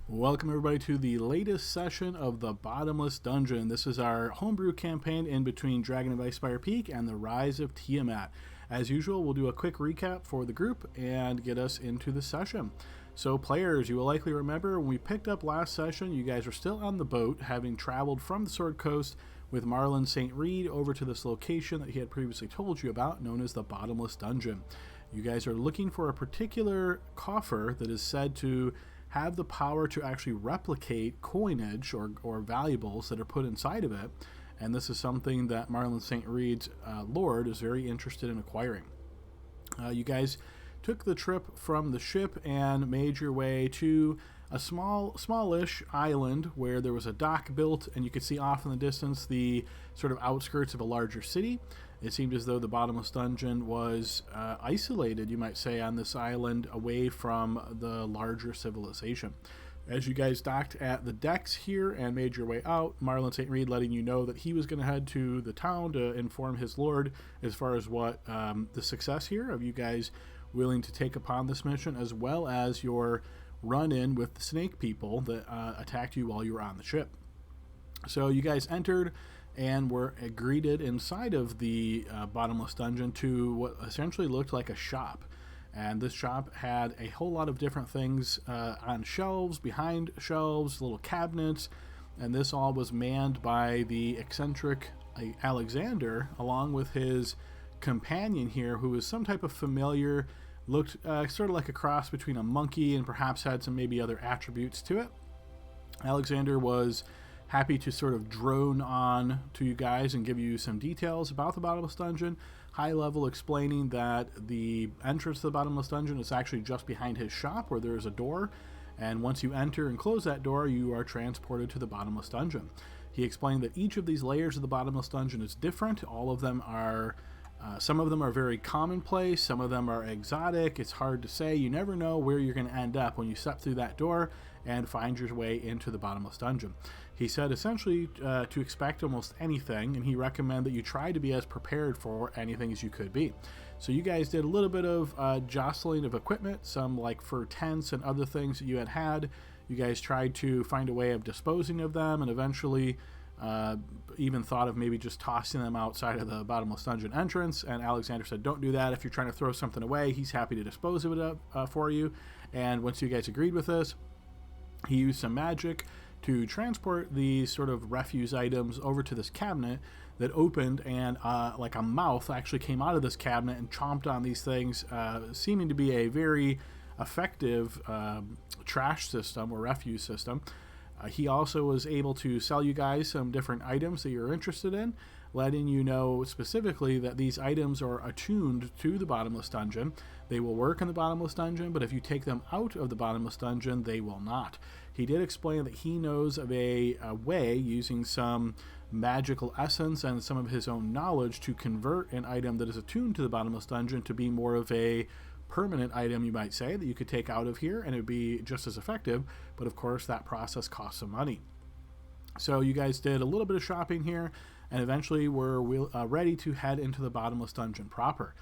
Welcome everybody to the latest session of the Bottomless Dungeon. This is our homebrew campaign in between Dragon of Icespire Peak and the Rise of Tiamat. As usual, we'll do a quick recap for the group and get us into the session. So players, you will likely remember when we picked up last session, you guys are still on the boat, having traveled from the Sword Coast with Marlon St. Reed over to this location that he had previously told you about, known as the Bottomless Dungeon. You guys are looking for a particular coffer that is said to have the power to actually replicate coinage or valuables that are put inside of it, and this is something that Marlon St. Reed's lord is very interested in acquiring. You guys took the trip from the ship and made your way to a smallish island where there was a dock built, and you could see off in the distance the sort of outskirts of a larger city. It seemed as though the Bottomless Dungeon was isolated, you might say, on this island away from the larger civilization. As you guys docked at the decks here and made your way out, Marlon St. Reed letting you know that he was going to head to the town to inform his lord as far as what the success here of you guys willing to take upon this mission, as well as your run-in with the snake people that attacked you while you were on the ship. So you guys entered and were greeted inside of the Bottomless Dungeon to what essentially looked like a shop. And this shop had a whole lot of different things on shelves, behind shelves, little cabinets, and this all was manned by the eccentric Alexander, along with his companion here, who was some type of familiar, looked sort of like a cross between a monkey and perhaps had some maybe other attributes to it. Alexander was happy to sort of drone on to you guys and give you some details about the Bottomless Dungeon, high level explaining that the entrance to the Bottomless Dungeon is actually just behind his shop where there is a door, and once you enter and close that door, you are transported to the Bottomless Dungeon. He explained that each of these layers of the Bottomless Dungeon is different. All of them are some of them are very commonplace, some of them are exotic. It's hard to say. You never know where you're going to end up when you step through that door and find your way into the Bottomless Dungeon. He said essentially to expect almost anything, and he recommended that you try to be as prepared for anything as you could be. So you guys did a little bit of jostling of equipment, some like fur tents and other things that you had. You guys tried to find a way of disposing of them, and eventually even thought of maybe just tossing them outside of the Bottomless Dungeon entrance, and Alexander said don't do that. If you're trying to throw something away, he's happy to dispose of it for you. And once you guys agreed with this, he used some magic to transport these sort of refuse items over to this cabinet that opened, and like a mouth actually came out of this cabinet and chomped on these things, seeming to be a very effective trash system or refuse system. He also was able to sell you guys some different items that you're interested in, letting you know specifically that these items are attuned to the Bottomless Dungeon. They will work in the Bottomless Dungeon, but if you take them out of the Bottomless Dungeon, they will not. He did explain that he knows of a way, using some magical essence and some of his own knowledge, to convert an item that is attuned to the Bottomless Dungeon to be more of a permanent item, you might say, that you could take out of here and it would be just as effective, but of course that process costs some money. So you guys did a little bit of shopping here and eventually were ready to head into the Bottomless Dungeon proper.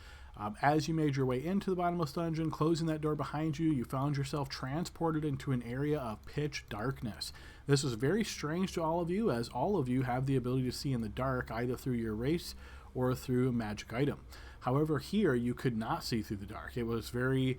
As you made your way into the Bottomless Dungeon, closing that door behind you, you found yourself transported into an area of pitch darkness. This was very strange to all of you, as all of you have the ability to see in the dark, either through your race or through a magic item. However, here you could not see through the dark. It was very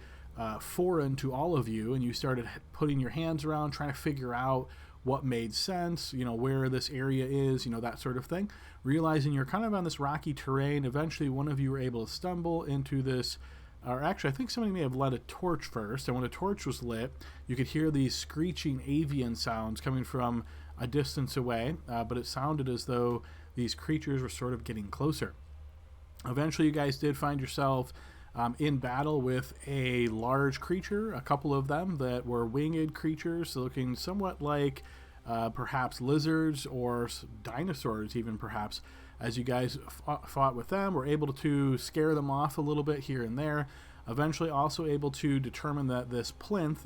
foreign to all of you, and you started putting your hands around, trying to figure out what made sense, where this area is, that sort of thing. Realizing you're kind of on this rocky terrain, eventually one of you were able to stumble into this, or actually I think somebody may have lit a torch first, and when a torch was lit, you could hear these screeching avian sounds coming from a distance away, but it sounded as though these creatures were sort of getting closer. Eventually you guys did find yourself in battle with a large creature, a couple of them that were winged creatures looking somewhat like perhaps lizards or dinosaurs even perhaps. As you guys fought with them, were able to scare them off a little bit here and there, eventually also able to determine that this plinth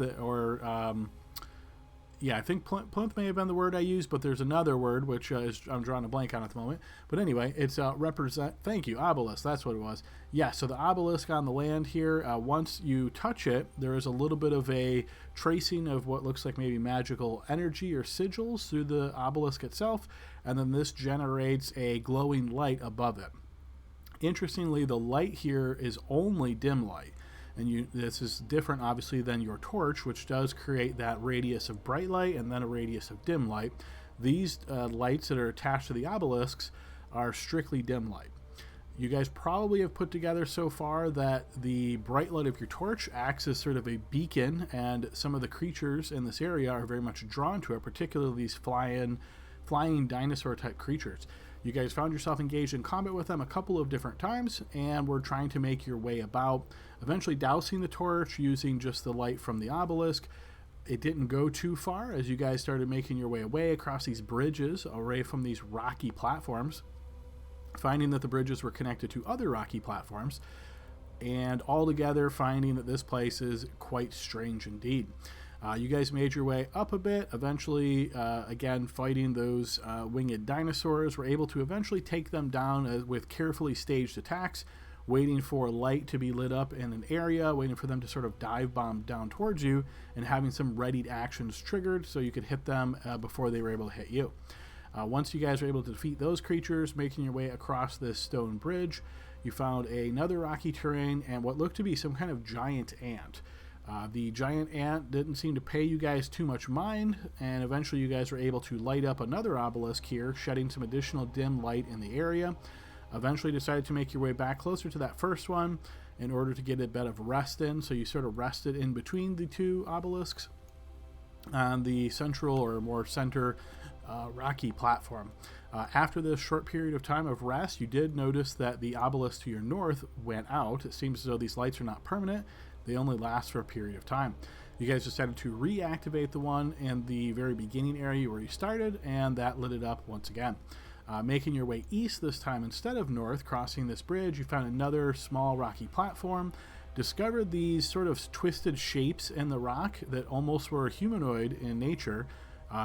Yeah, I think plinth may have been the word I used, but there's another word which I'm drawing a blank on at the moment. But anyway, it's represent. Thank you, obelisk. That's what it was. Yeah, so the obelisk on the land here. Once you touch it, there is a little bit of a tracing of what looks like maybe magical energy or sigils through the obelisk itself, and then this generates a glowing light above it. Interestingly, the light here is only dim light. And this is different, obviously, than your torch, which does create that radius of bright light and then a radius of dim light. These lights that are attached to the obelisks are strictly dim light. You guys probably have put together so far that the bright light of your torch acts as sort of a beacon, and some of the creatures in this area are very much drawn to it, particularly these flying dinosaur-type creatures. You guys found yourself engaged in combat with them a couple of different times, and were trying to make your way about, eventually dousing the torch using just the light from the obelisk. It didn't go too far as you guys started making your way away across these bridges, away from these rocky platforms, finding that the bridges were connected to other rocky platforms, and altogether finding that this place is quite strange indeed. You guys made your way up a bit, eventually, again, fighting those winged dinosaurs. Were able to eventually take them down with carefully staged attacks, waiting for light to be lit up in an area, waiting for them to sort of dive bomb down towards you, and having some readied actions triggered so you could hit them before they were able to hit you. Once you guys were able to defeat those creatures, making your way across this stone bridge, you found another rocky terrain and what looked to be some kind of giant ant. The giant ant didn't seem to pay you guys too much mind, and eventually you guys were able to light up another obelisk here, shedding some additional dim light in the area. Eventually decided to make your way back closer to that first one in order to get a bit of rest in, so you sort of rested in between the two obelisks on the central or more center rocky platform. After this short period of time of rest, you did notice that the obelisk to your north went out. It seems as though these lights are not permanent. They only last for a period of time. You guys decided to reactivate the one in the very beginning area where you started, and that lit it up once again. Making your way east this time instead of north, crossing this bridge, you found another small rocky platform, discovered these sort of twisted shapes in the rock that almost were humanoid in nature.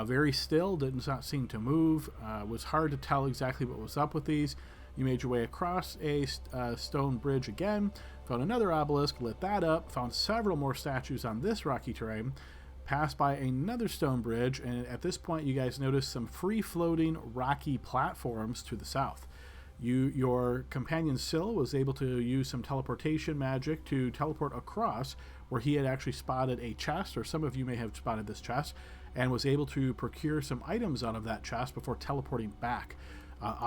Very still, did not seem to move. Was hard to tell exactly what was up with these. You made your way across a stone bridge again, found another obelisk, lit that up, found several more statues on this rocky terrain, passed by another stone bridge, and at this point you guys noticed some free-floating rocky platforms to the south. Your companion Syl was able to use some teleportation magic to teleport across where he had actually spotted a chest, or some of you may have spotted this chest, and was able to procure some items out of that chest before teleporting back.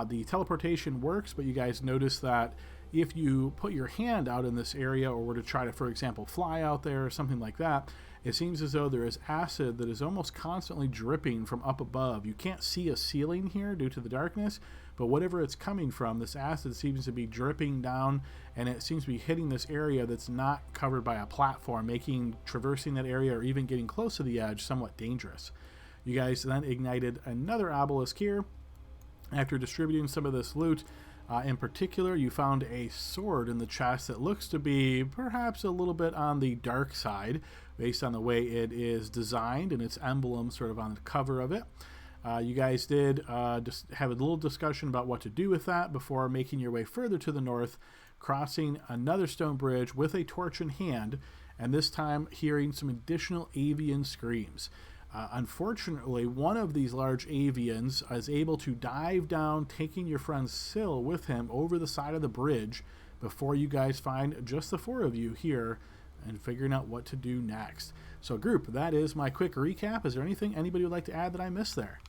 The teleportation works, but you guys notice that if you put your hand out in this area or were to try to, for example, fly out there or something like that, it seems as though there is acid that is almost constantly dripping from up above. You can't see a ceiling here due to the darkness, but whatever it's coming from, this acid seems to be dripping down, and it seems to be hitting this area that's not covered by a platform, making traversing that area or even getting close to the edge somewhat dangerous. You guys then ignited another obelisk here. After distributing some of this loot, in particular, you found a sword in the chest that looks to be perhaps a little bit on the dark side based on the way it is designed and its emblem sort of on the cover of it. You guys did just have a little discussion about what to do with that before making your way further to the north, crossing another stone bridge with a torch in hand, and this time hearing some additional avian screams. Unfortunately, one of these large avians is able to dive down, taking your friend Syl with him over the side of the bridge before you guys find just the four of you here and figuring out what to do next. So group, that is my quick recap. Is there anything anybody would like to add that I missed there?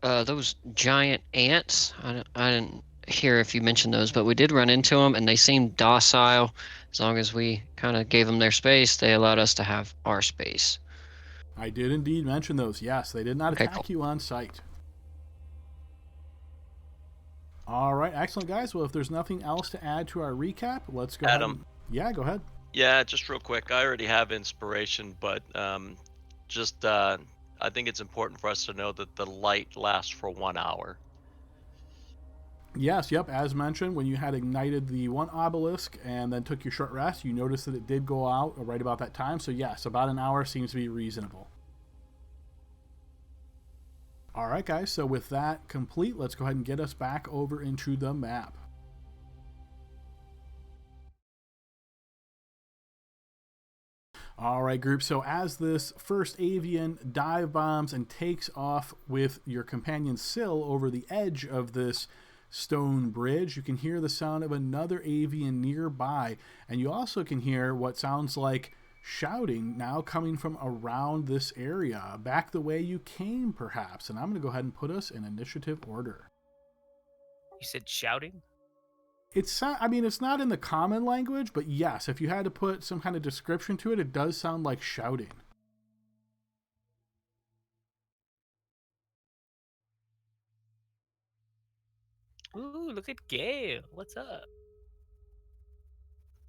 Those giant ants, I didn't hear if you mentioned those, but we did run into them, and they seemed docile. As long as we kind of gave them their space, they allowed us to have our space. I did indeed mention those. Yes, they did not Okay, attack cool. you on sight. All right, excellent, guys. Well, if there's nothing else to add to our recap, let's go ahead. Yeah, go ahead. Yeah, just real quick. I already have inspiration, but I think it's important for us to know that the light lasts for 1 hour. Yes, yep. As mentioned, when you had ignited the one obelisk and then took your short rest, you noticed that it did go out right about that time. So yes, about an hour seems to be reasonable. All right, guys. So with that complete, let's go ahead and get us back over into the map. All right, group. So as this first avian dive bombs and takes off with your companion Syl over the edge of this stone bridge, you can hear the sound of another avian nearby, and you also can hear what sounds like shouting now coming from around this area, back the way you came, perhaps. And I'm going to go ahead and put us in initiative order. You said shouting? It's not in the common language, but yes, if you had to put some kind of description to it, it does sound like shouting. Ooh, look at Gail. What's up?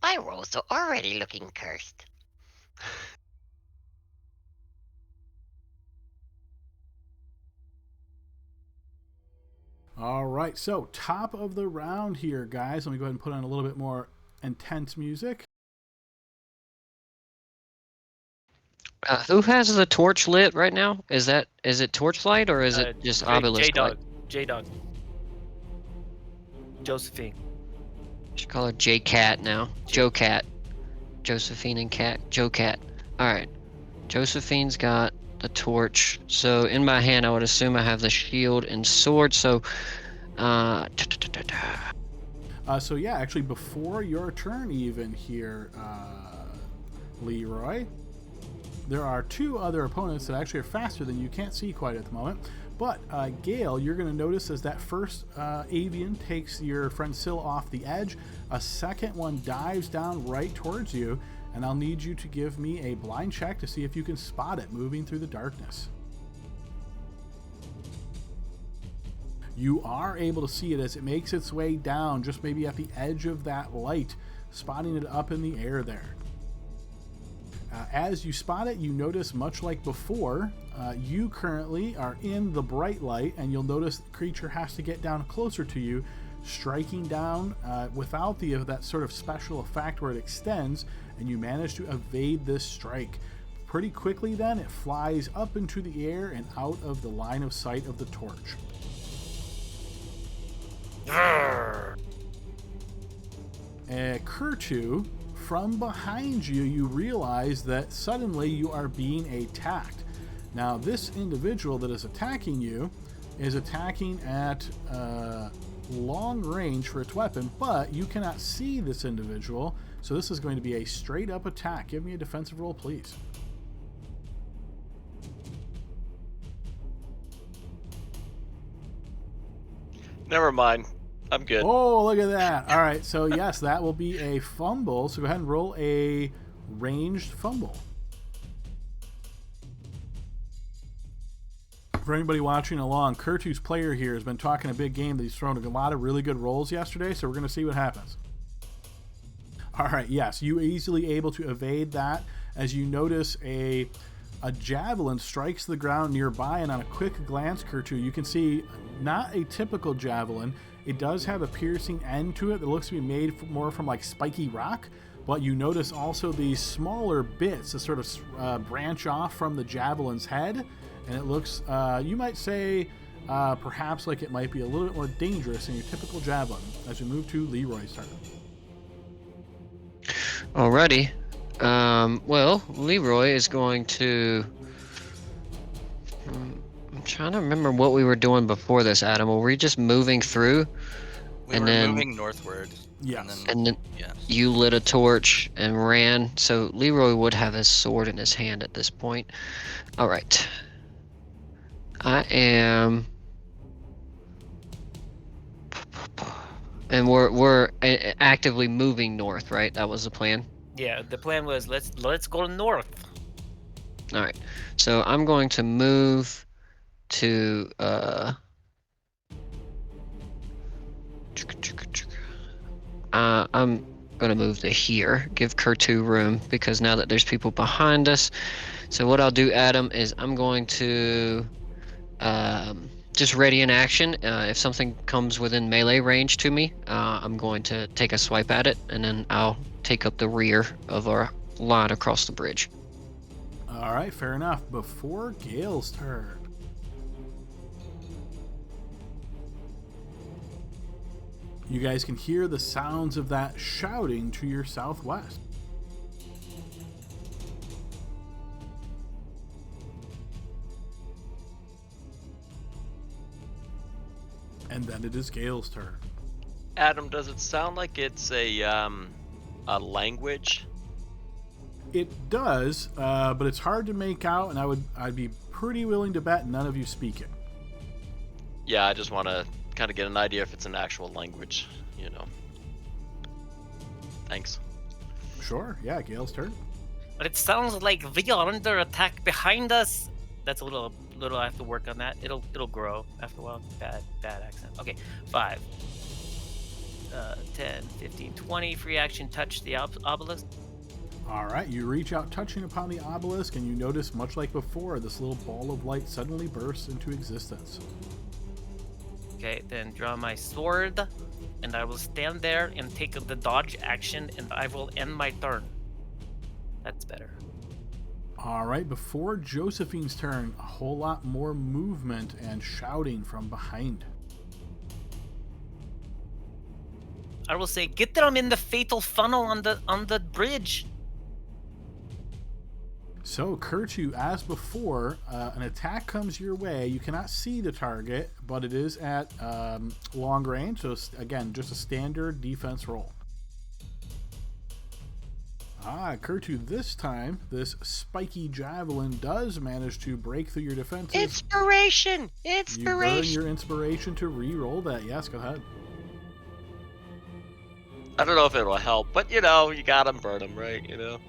My rolls are already looking cursed. All right, so top of the round here, guys. Let me go ahead and put on a little bit more intense music. Who has the torch lit right now? Is it torchlight or is it just obelisk light? J-Dog. Josephine. Should call her J Cat now. Joe Cat. Josephine and Cat. Joe Cat. Alright. Josephine's got the torch. So in my hand I would assume I have the shield and sword. So So yeah, actually before your turn even here, Leroy, there are two other opponents that actually are faster than you. Can't see quite at the moment. But Gale, you're going to notice as that first avian takes your friend Syl off the edge, a second one dives down right towards you, and I'll need you to give me a blind check to see if you can spot it moving through the darkness. You are able to see it as it makes its way down, just maybe at the edge of that light, spotting it up in the air there. As you spot it, you notice, much like before, you currently are in the bright light, and you'll notice the creature has to get down closer to you, striking down without that sort of special effect where it extends, and you manage to evade this strike. Pretty quickly then, it flies up into the air and out of the line of sight of the torch. Kurtu, from behind you, you realize that suddenly you are being attacked. Now, this individual that is attacking you is attacking at long range for its weapon, but you cannot see this individual, so this is going to be a straight up attack. Give me a defensive roll, please. Never mind. I'm good. Oh, look at that. All right, so yes, that will be a fumble. So go ahead and roll a ranged fumble. For anybody watching along, Kurtu's player here has been talking a big game that he's thrown a lot of really good rolls yesterday, so we're going to see what happens. All right, yes, you easily able to evade that as you notice a javelin strikes the ground nearby, and on a quick glance, Kurtu, you can see not a typical javelin. It does have a piercing end to it that looks to be made more from like spiky rock, but you notice also these smaller bits that sort of branch off from the javelin's head, and it looks, you might say, perhaps like it might be a little bit more dangerous than your typical javelin. As we move to Leroy's turn. Alrighty. Well, Leroy is going to... I'm trying to remember what we were doing before this, Adam. Were we just moving through? We were moving northward. Yes. And then Yes. you lit a torch and ran. So Leroy would have his sword in his hand at this point. Alright. I am... And we're actively moving north, right? That was the plan? Yeah, the plan was let's go north. All right. So I'm going to move to I'm gonna move to here. Give Kurtu room because now that there's people behind us. So what I'll do, Adam, is I'm going to just ready in action. If something comes within melee range to me, I'm going to take a swipe at it, and then I'll take up the rear of our line across the bridge. All right, fair enough. Before Gale's turn. You guys can hear the sounds of that shouting to your southwest. And then it is Gale's turn. Adam, does it sound like it's a language? It does, but it's hard to make out, and I'd be pretty willing to bet none of you speak it. Yeah, I just want to kind of get an idea if it's an actual language, you know. Thanks. Sure, yeah, Gale's turn. But it sounds like we are under attack behind us. That's a little I have to work on that. It'll grow after a while. Bad accent. Okay, 5, 10, 15, 20. Free action. Touch the obelisk. All right, you reach out, touching upon the obelisk, and you notice, much like before, this little ball of light suddenly bursts into existence. Okay, then draw my sword, and I will stand there and take the dodge action, and I will end my turn. That's better. All right, before Josephine's turn, a whole lot more movement and shouting from behind. I will say, get them in the fatal funnel on the bridge. So, Kurtu, as before, an attack comes your way. You cannot see the target, but it is at long range. So, again, just a standard defense roll. Kurtu, this time, this spiky javelin does manage to break through your defenses. Inspiration! You burn Inspiration! your inspiration to re-roll that. Yes, go ahead. I don't know if it'll help, but you know, you gotta burn them, right? You know.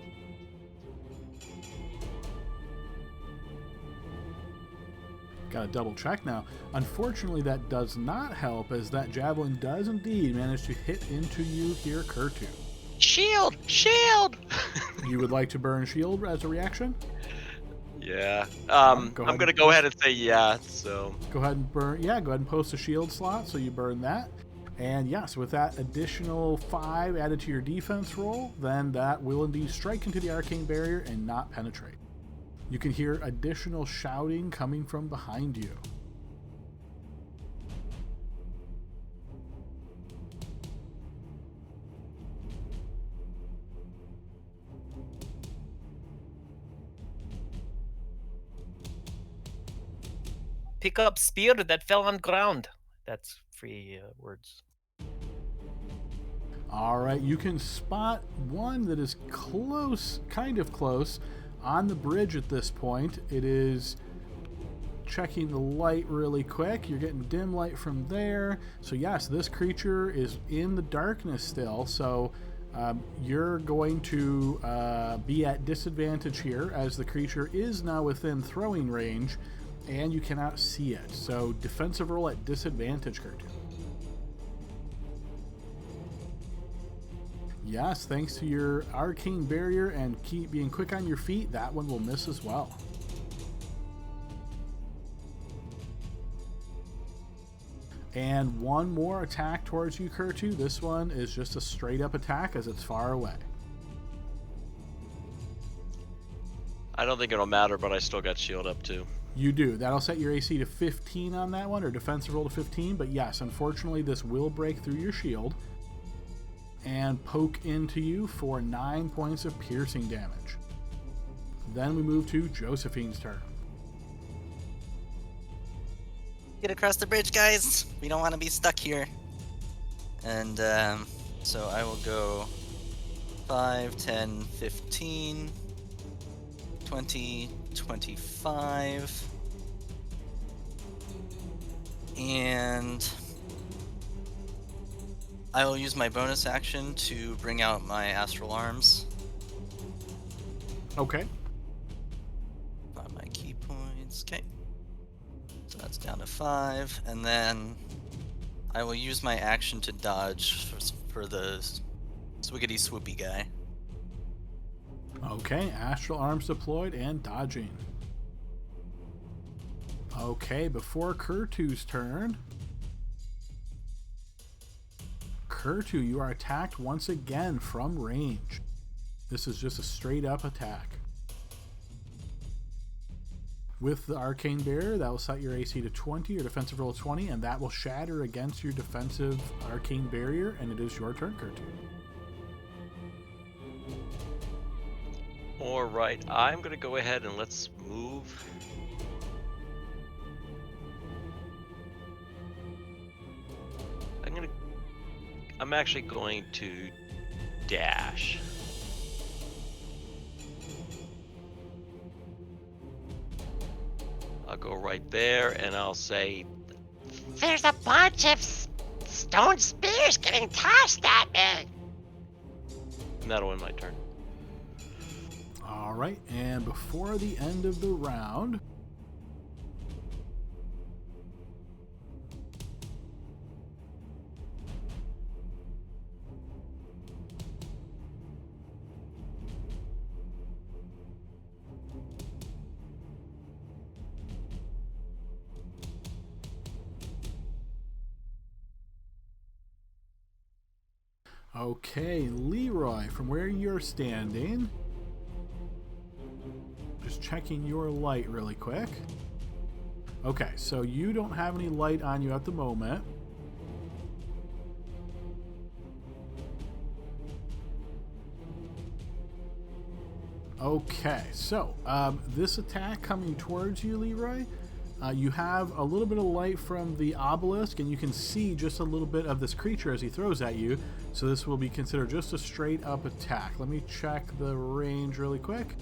Got to double check now. Unfortunately, that does not help, as that javelin does indeed manage to hit into you here, Kurtu. Shield! Shield! You would like to burn shield as a reaction? Yeah. Go I'm ahead gonna and go ahead and say yeah. So. Go ahead and burn. Yeah, go ahead and post a shield slot, so you burn that. And yes, with that additional 5 added to your defense roll, then that will indeed strike into the arcane barrier and not penetrate. You can hear additional shouting coming from behind you. Pick up spear that fell on ground. That's free words. All right, you can spot one that is close, kind of close, on the bridge at this point. It is checking the light really quick. You're getting dim light from there. So yes, this creature is in the darkness still. So you're going to be at disadvantage here, as the creature is now within throwing range, and you cannot see it. So defensive roll at disadvantage, Kurtu. Yes, thanks to your arcane barrier and keep being quick on your feet, that one will miss as well. And one more attack towards you, Kurtu. This one is just a straight up attack as it's far away. I don't think it'll matter, but I still got shield up too. You do. That'll set your AC to 15 on that one, or defensive roll to 15. But yes, unfortunately, this will break through your shield and poke into you for 9 points of piercing damage. Then we move to Josephine's turn. Get across the bridge, guys. We don't want to be stuck here. And so I will go 5, 10, 15, 20, 25. And I will use my bonus action to bring out my astral arms. Okay. Got my key points. Okay. So that's down to 5. And then I will use my action to dodge for the swiggity swoopy guy. Okay, astral arms deployed and dodging. Okay, before Kurtu's turn. Kurtu, you are attacked once again from range. This is just a straight up attack. With the Arcane Barrier, that will set your AC to 20, your defensive roll 20, and that will shatter against your defensive Arcane Barrier, and it is your turn, Kurtu. Alright, I'm gonna go ahead and let's move. I'm actually going to dash. I'll go right there and I'll say, There's a bunch of stone spears getting tossed at me. and that'll end my turn. All right, and before the end of the round, okay, Leroy, from where you're standing, just checking your light really quick. Okay, so you don't have any light on you at the moment. Okay, so this attack coming towards you, Leroy, you have a little bit of light from the obelisk, and you can see just a little bit of this creature as he throws at you. So this will be considered just a straight up attack. Let me check the range really quick.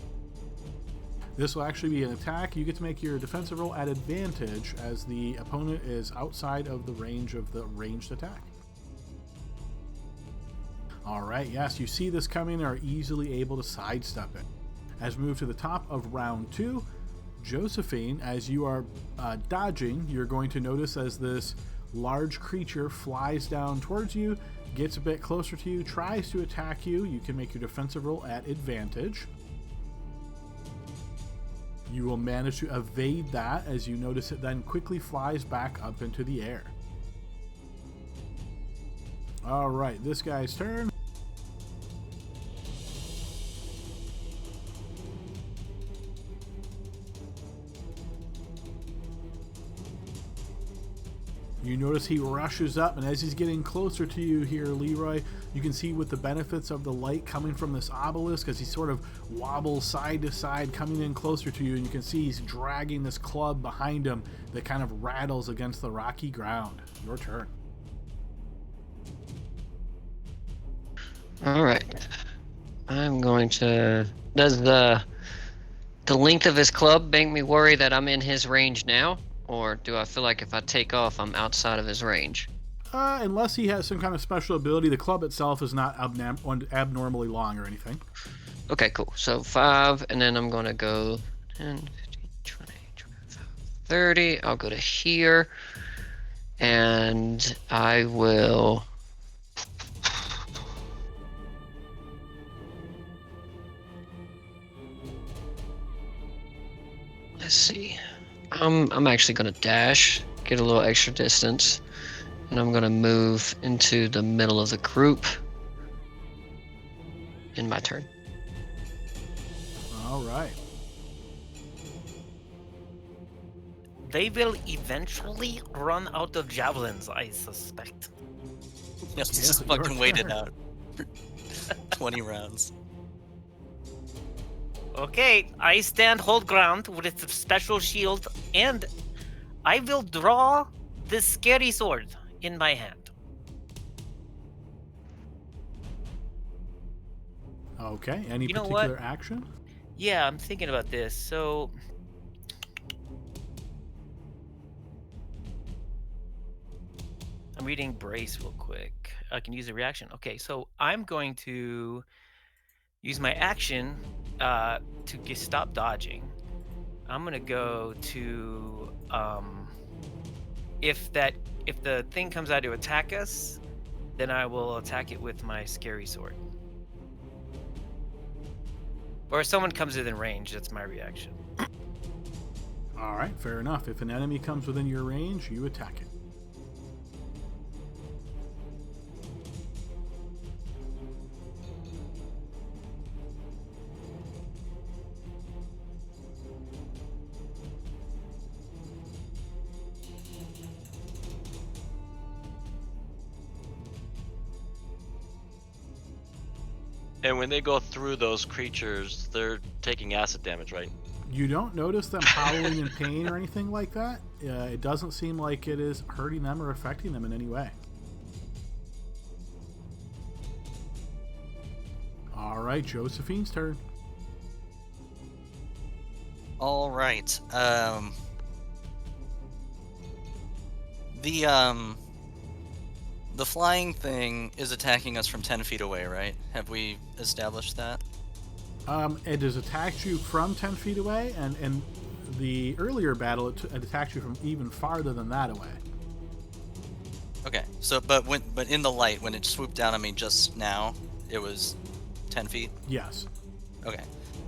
This will actually be an attack. You get to make your defensive roll at advantage as the opponent is outside of the range of the ranged attack. All right, yes, you see this coming and are easily able to sidestep it. As we move to the top of round 2, Josephine, as you are dodging, you're going to notice as this large creature flies down towards you, gets a bit closer to you, tries to attack you. You can make your defensive roll at advantage. You will manage to evade that as you notice it then quickly flies back up into the air. All right, this guy's turn. You notice he rushes up, and as he's getting closer to you here, Leroy, you can see with the benefits of the light coming from this obelisk as he sort of wobbles side to side, coming in closer to you, and you can see he's dragging this club behind him that kind of rattles against the rocky ground. Your turn. All right. I'm going to... Does the length of his club make me worry that I'm in his range now? Or do I feel like if I take off, I'm outside of his range? Unless he has some kind of special ability, the club itself is not abnormally long or anything. Okay, cool. So 5, and then I'm going to go 10, 15, 20, 25, 30. I'll go to here, and I will... Let's see. I'm actually going to dash, get a little extra distance, and I'm going to move into the middle of the group in my turn. All right. They will eventually run out of javelins, I suspect. Yes, Yeah, just your fucking wait it turn. out. 20 rounds. Okay, I stand hold ground with a special shield, and I will draw this scary sword in my hand. Okay, any You know particular what? action? Yeah, I'm thinking about this. So, I'm reading Brace real quick. I can use a reaction. Okay, so I'm going to use my action to stop dodging. I'm gonna go to if the thing comes out to attack us, then I will attack it with my scary sword. Or if someone comes within range, that's my reaction. All right, fair enough. If an enemy comes within your range, you attack it. And when they go through those creatures, they're taking acid damage, right? You don't notice them howling in pain or anything like that. It doesn't seem like it is hurting them or affecting them in any way. All right, Josephine's turn. All right. The flying thing is attacking us from 10 feet away, right? Have we established that? It has attacked you from 10 feet away, and in the earlier battle, it attacked you from even farther than that away. Okay. So, but in the light, when it swooped down on me just now, it was 10 feet? Yes. Okay.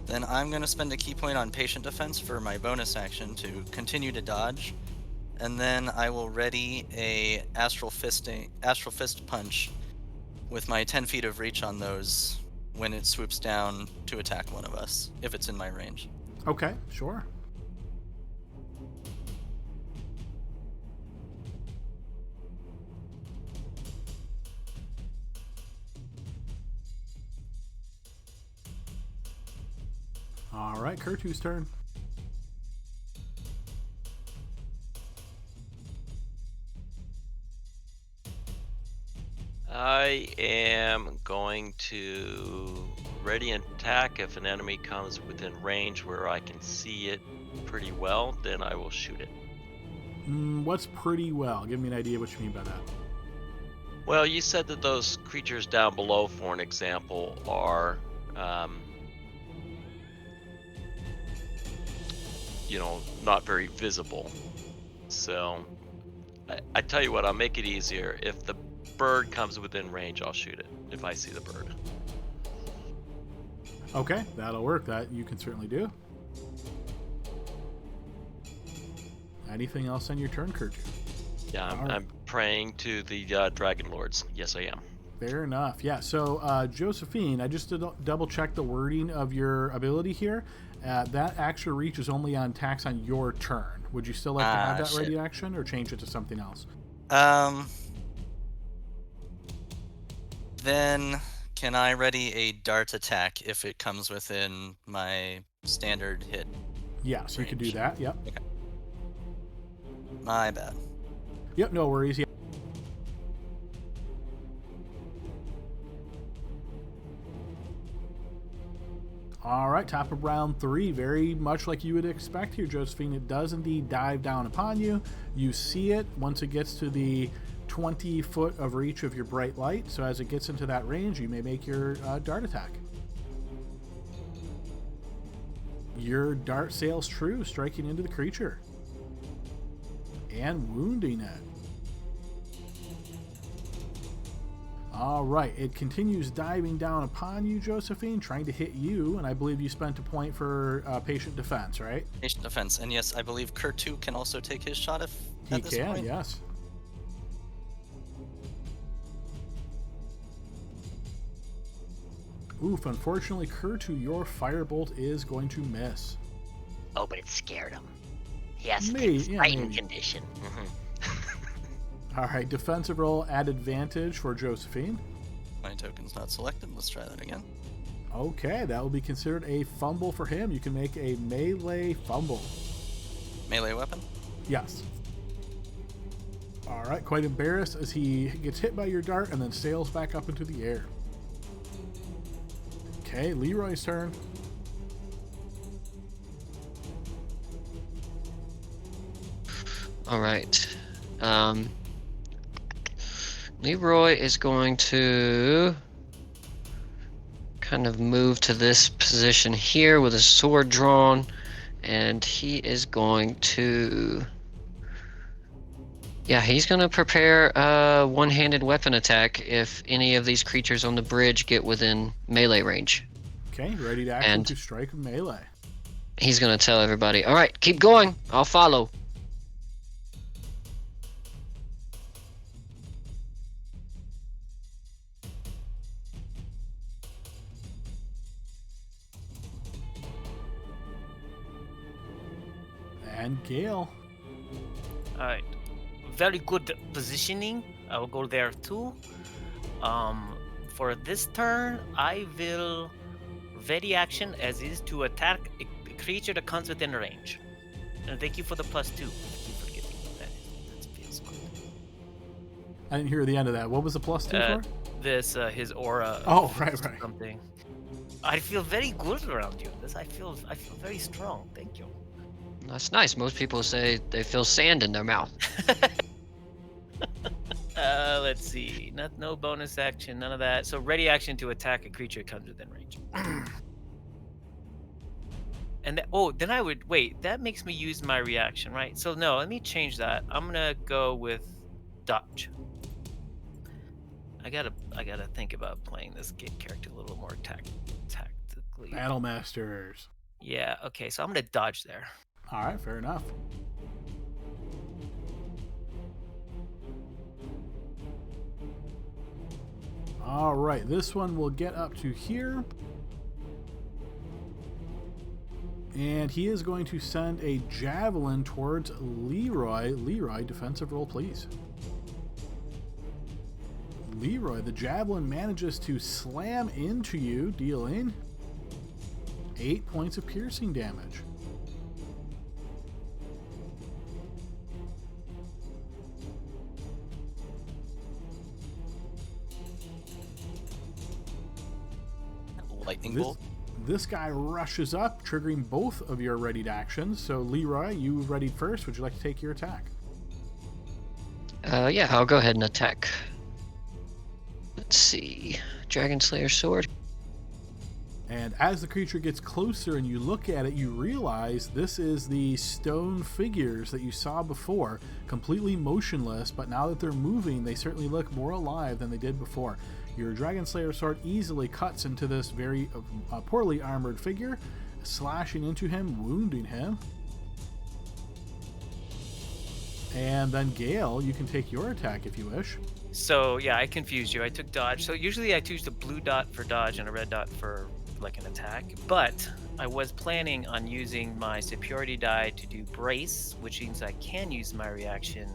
Then I'm going to spend a key point on patient defense for my bonus action to continue to dodge. And then I will ready a astral fist punch with my 10 feet of reach on those when it swoops down to attack one of us, if it's in my range. Okay, sure. All right, Kurtu's turn. I am going to ready and attack. If an enemy comes within range where I can see it pretty well, then I will shoot it. What's pretty well? Give me an idea what you mean by that. Well, you said that those creatures down below, for an example, are, not very visible. So, I tell you what, I'll make it easier. If the bird comes within range, I'll shoot it if I see the bird. Okay, that'll work. That you can certainly do. Anything else on your turn, Kurtu? Yeah, I'm praying to the Dragon Lords. Yes, I am. Fair enough. Yeah, so Josephine, I just double check the wording of your ability here. That extra reach is only on attacks on your turn. Would you still like to have that ready action or change it to something else? Then can I ready a dart attack if it comes within my standard hit? Yes, you can do that. Yep. Okay. My bad. Yep, no worries. Yeah. All right, top of round 3. Very much like you would expect here, Josephine. It does indeed dive down upon you. You see it once it gets to the 20 foot of reach of your bright light. So as it gets into that range, you may make your dart attack. Your dart sails true, striking into the creature and wounding it. All right, it continues diving down upon you, Josephine, trying to hit you, and I believe you spent a point for patient defense, right? Patient defense, and yes, I believe Kurtu can also take his shot if He at this can, point. yes. Oof, unfortunately, Kurtu, your firebolt is going to miss. Oh, but it scared him. He has Maybe, a yeah, frightened maybe. condition. All right, defensive roll at advantage for Josephine. My token's not selected. Let's try that again. Okay, that will be considered a fumble for him. You can make a melee fumble. Melee weapon? Yes. All right, quite embarrassed as he gets hit by your dart and then sails back up into the air. Okay, Leroy's turn. All right. Leroy is going to kind of move to this position here with his sword drawn, and he is going to... Yeah, he's going to prepare a one-handed weapon attack if any of these creatures on the bridge get within melee range. Okay, ready to action to strike melee. He's gonna tell everybody, all right, keep going. I'll follow. And Gale. Alright. Very good positioning. I will go there too. For this turn, I will ready action as is to attack a creature that comes within range. And thank you for the +2. Thank you for giving me that. That feels good. I didn't hear the end of that. What was the +2 for? This his aura. Oh, right. Something. I feel very good around you. I feel very strong. Thank you. That's nice. Most people say they feel sand in their mouth. Let's see. No bonus action, none of that. So ready action to attack a creature that comes within range. And then I would wait. That makes me use my reaction, right? So no, let me change that. I'm gonna go with dodge. I gotta think about playing this character a little more tactically. Battle Masters. Yeah. Okay. So I'm gonna dodge there. All right, fair enough. All right, this one will get up to here. And he is going to send a javelin towards Leroy. Leroy, defensive roll, please. Leroy, the javelin manages to slam into you, dealing 8 points of piercing damage. Lightning bolt. This guy rushes up, triggering both of your readied actions. So, Leroy, you readied first. Would you like to take your attack? Yeah, I'll go ahead and attack. Let's see. Dragon Slayer sword. And as the creature gets closer and you look at it, you realize this is the stone figures that you saw before, completely motionless, but now that they're moving, they certainly look more alive than they did before. Your Dragon Slayer sword easily cuts into this very poorly armored figure, slashing into him, wounding him. And then Gale, you can take your attack if you wish. So yeah, I confused you. I took dodge. So usually I choose the blue dot for dodge and a red dot for like an attack. But I was planning on using my superiority die to do brace, which means I can use my reaction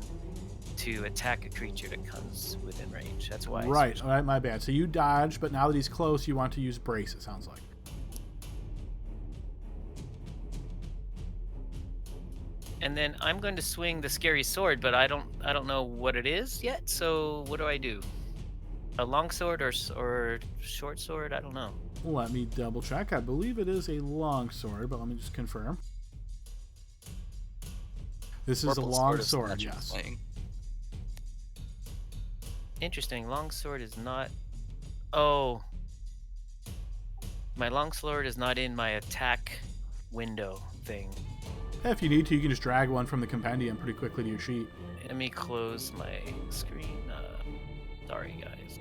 to attack a creature that comes within range. That's why. Right. All right, my bad. So you dodged, but now that he's close, you want to use brace, it sounds like. And then I'm going to swing the scary sword, but I don't know what it is yet. So what do I do? A long sword or short sword? I don't know. Let me double check. I believe it is a long sword, but let me just confirm. This is a long sword, yes. Interesting. Long sword is not. Oh. My long sword is not in my attack window thing. If you need to, you can just drag one from the compendium pretty quickly to your sheet. Let me close my screen. Sorry, guys.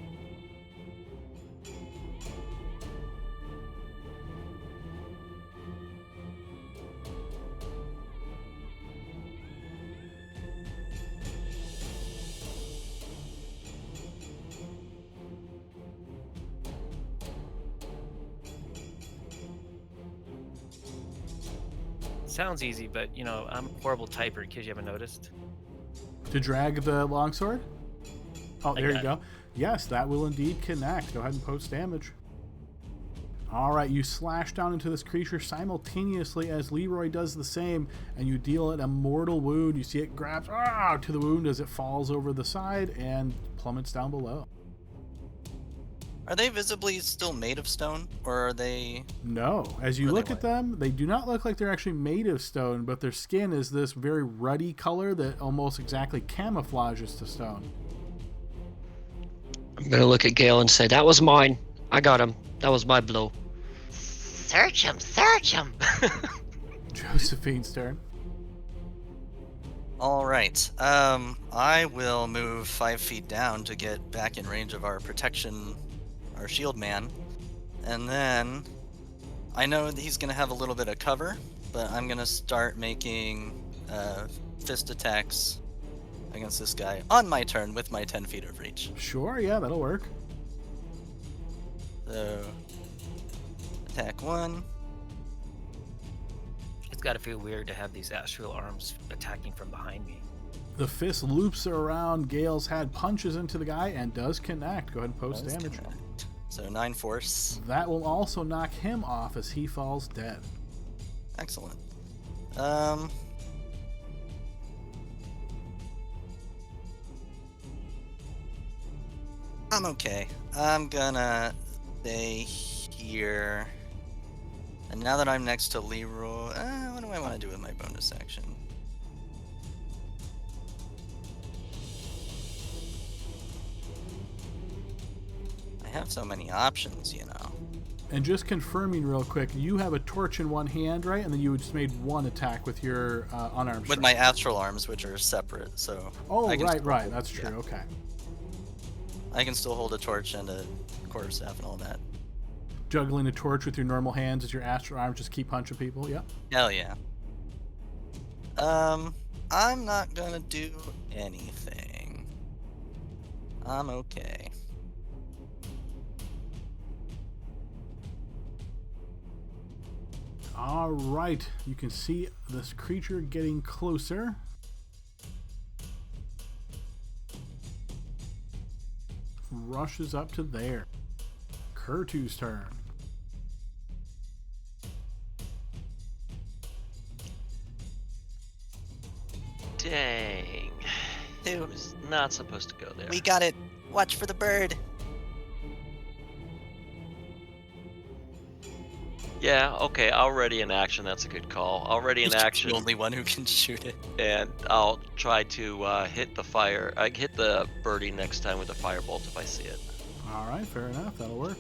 Sounds easy, but you know, I'm a horrible typer in case you haven't noticed. To drag the longsword? Oh, there you go. It. Yes, that will indeed connect. Go ahead and post damage. All right, you slash down into this creature simultaneously as Leroy does the same, and you deal it a mortal wound. You see it grabs to the wound as it falls over the side and plummets down below. Are they visibly still made of stone, or are they... No. As you look at them, they do not look like they're actually made of stone, but their skin is this very ruddy color that almost exactly camouflages to stone. I'm gonna look at Gale and say, that was mine. I got him. That was my blow. Search him, search him. Josephine's turn. All right. I will move 5 feet down to get back in range of our protection, our shield man. And then I know that he's gonna have a little bit of cover, but I'm gonna start making fist attacks against this guy on my turn with my 10 feet of reach. Sure, yeah, that'll work. So, attack 1. It's gotta feel weird to have these astral arms attacking from behind me. The fist loops around Gale's head, punches into the guy, and does connect. Go ahead and post Does damage. connect. So 9 force. That will also knock him off as he falls dead. Excellent. I'm okay. I'm gonna stay here. And now that I'm next to Leroy, what do I want to do with my bonus action? I have so many options, you know. And just confirming real quick, you have a torch in one hand, right? And then you just made one attack with your unarmed With strike. my astral arms, which are separate, so. Oh, I can right, still right. hold- That's true. yeah. Okay. I can still hold a torch and a quarterstaff and all that. Juggling a torch with your normal hands as your astral arms just keep punching people. Yep. Hell yeah. I'm not gonna do anything. I'm okay. All right. You can see this creature getting closer. Rushes up to there. Kurtu's turn. Dang. I Two. was not supposed to go there. We got it. Watch for the bird. Yeah, okay, I'll ready in action. That's a good call. I'll ready in He's action, the only one who can shoot it. and I'll try to hit the fire. I hit the birdie next time with a firebolt if I see it. All right, fair enough. That'll work.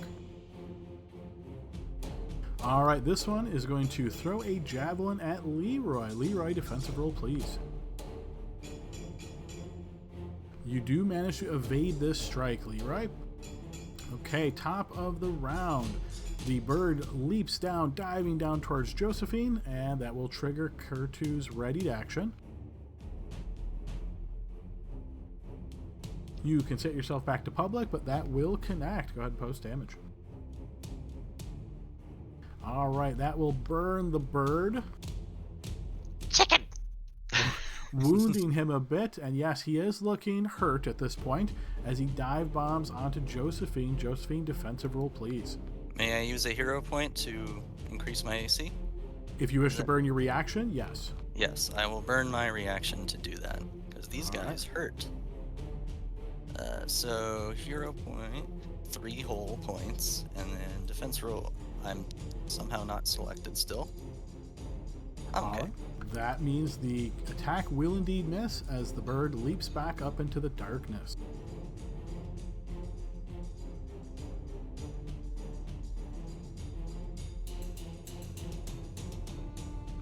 All right, this one is going to throw a javelin at Leroy. Leroy, defensive roll, please. You do manage to evade this strike, Leroy. Okay, top of the round. The bird leaps down, diving down towards Josephine, and that will trigger Kurtu's readied action. You can set yourself back to public, but that will connect. Go ahead and post damage. All right, that will burn the bird, Chicken. wounding him a bit. And yes, he is looking hurt at this point as he dive bombs onto Josephine. Josephine, defensive roll, please. May I use a hero point to increase my AC? If you wish to burn your reaction, yes. Yes, I will burn my reaction to do that, because these All right. guys hurt. So, hero point, 3 whole points, and then defense roll. I'm somehow not selected still. I'm All okay. right. That means the attack will indeed miss as the bird leaps back up into the darkness.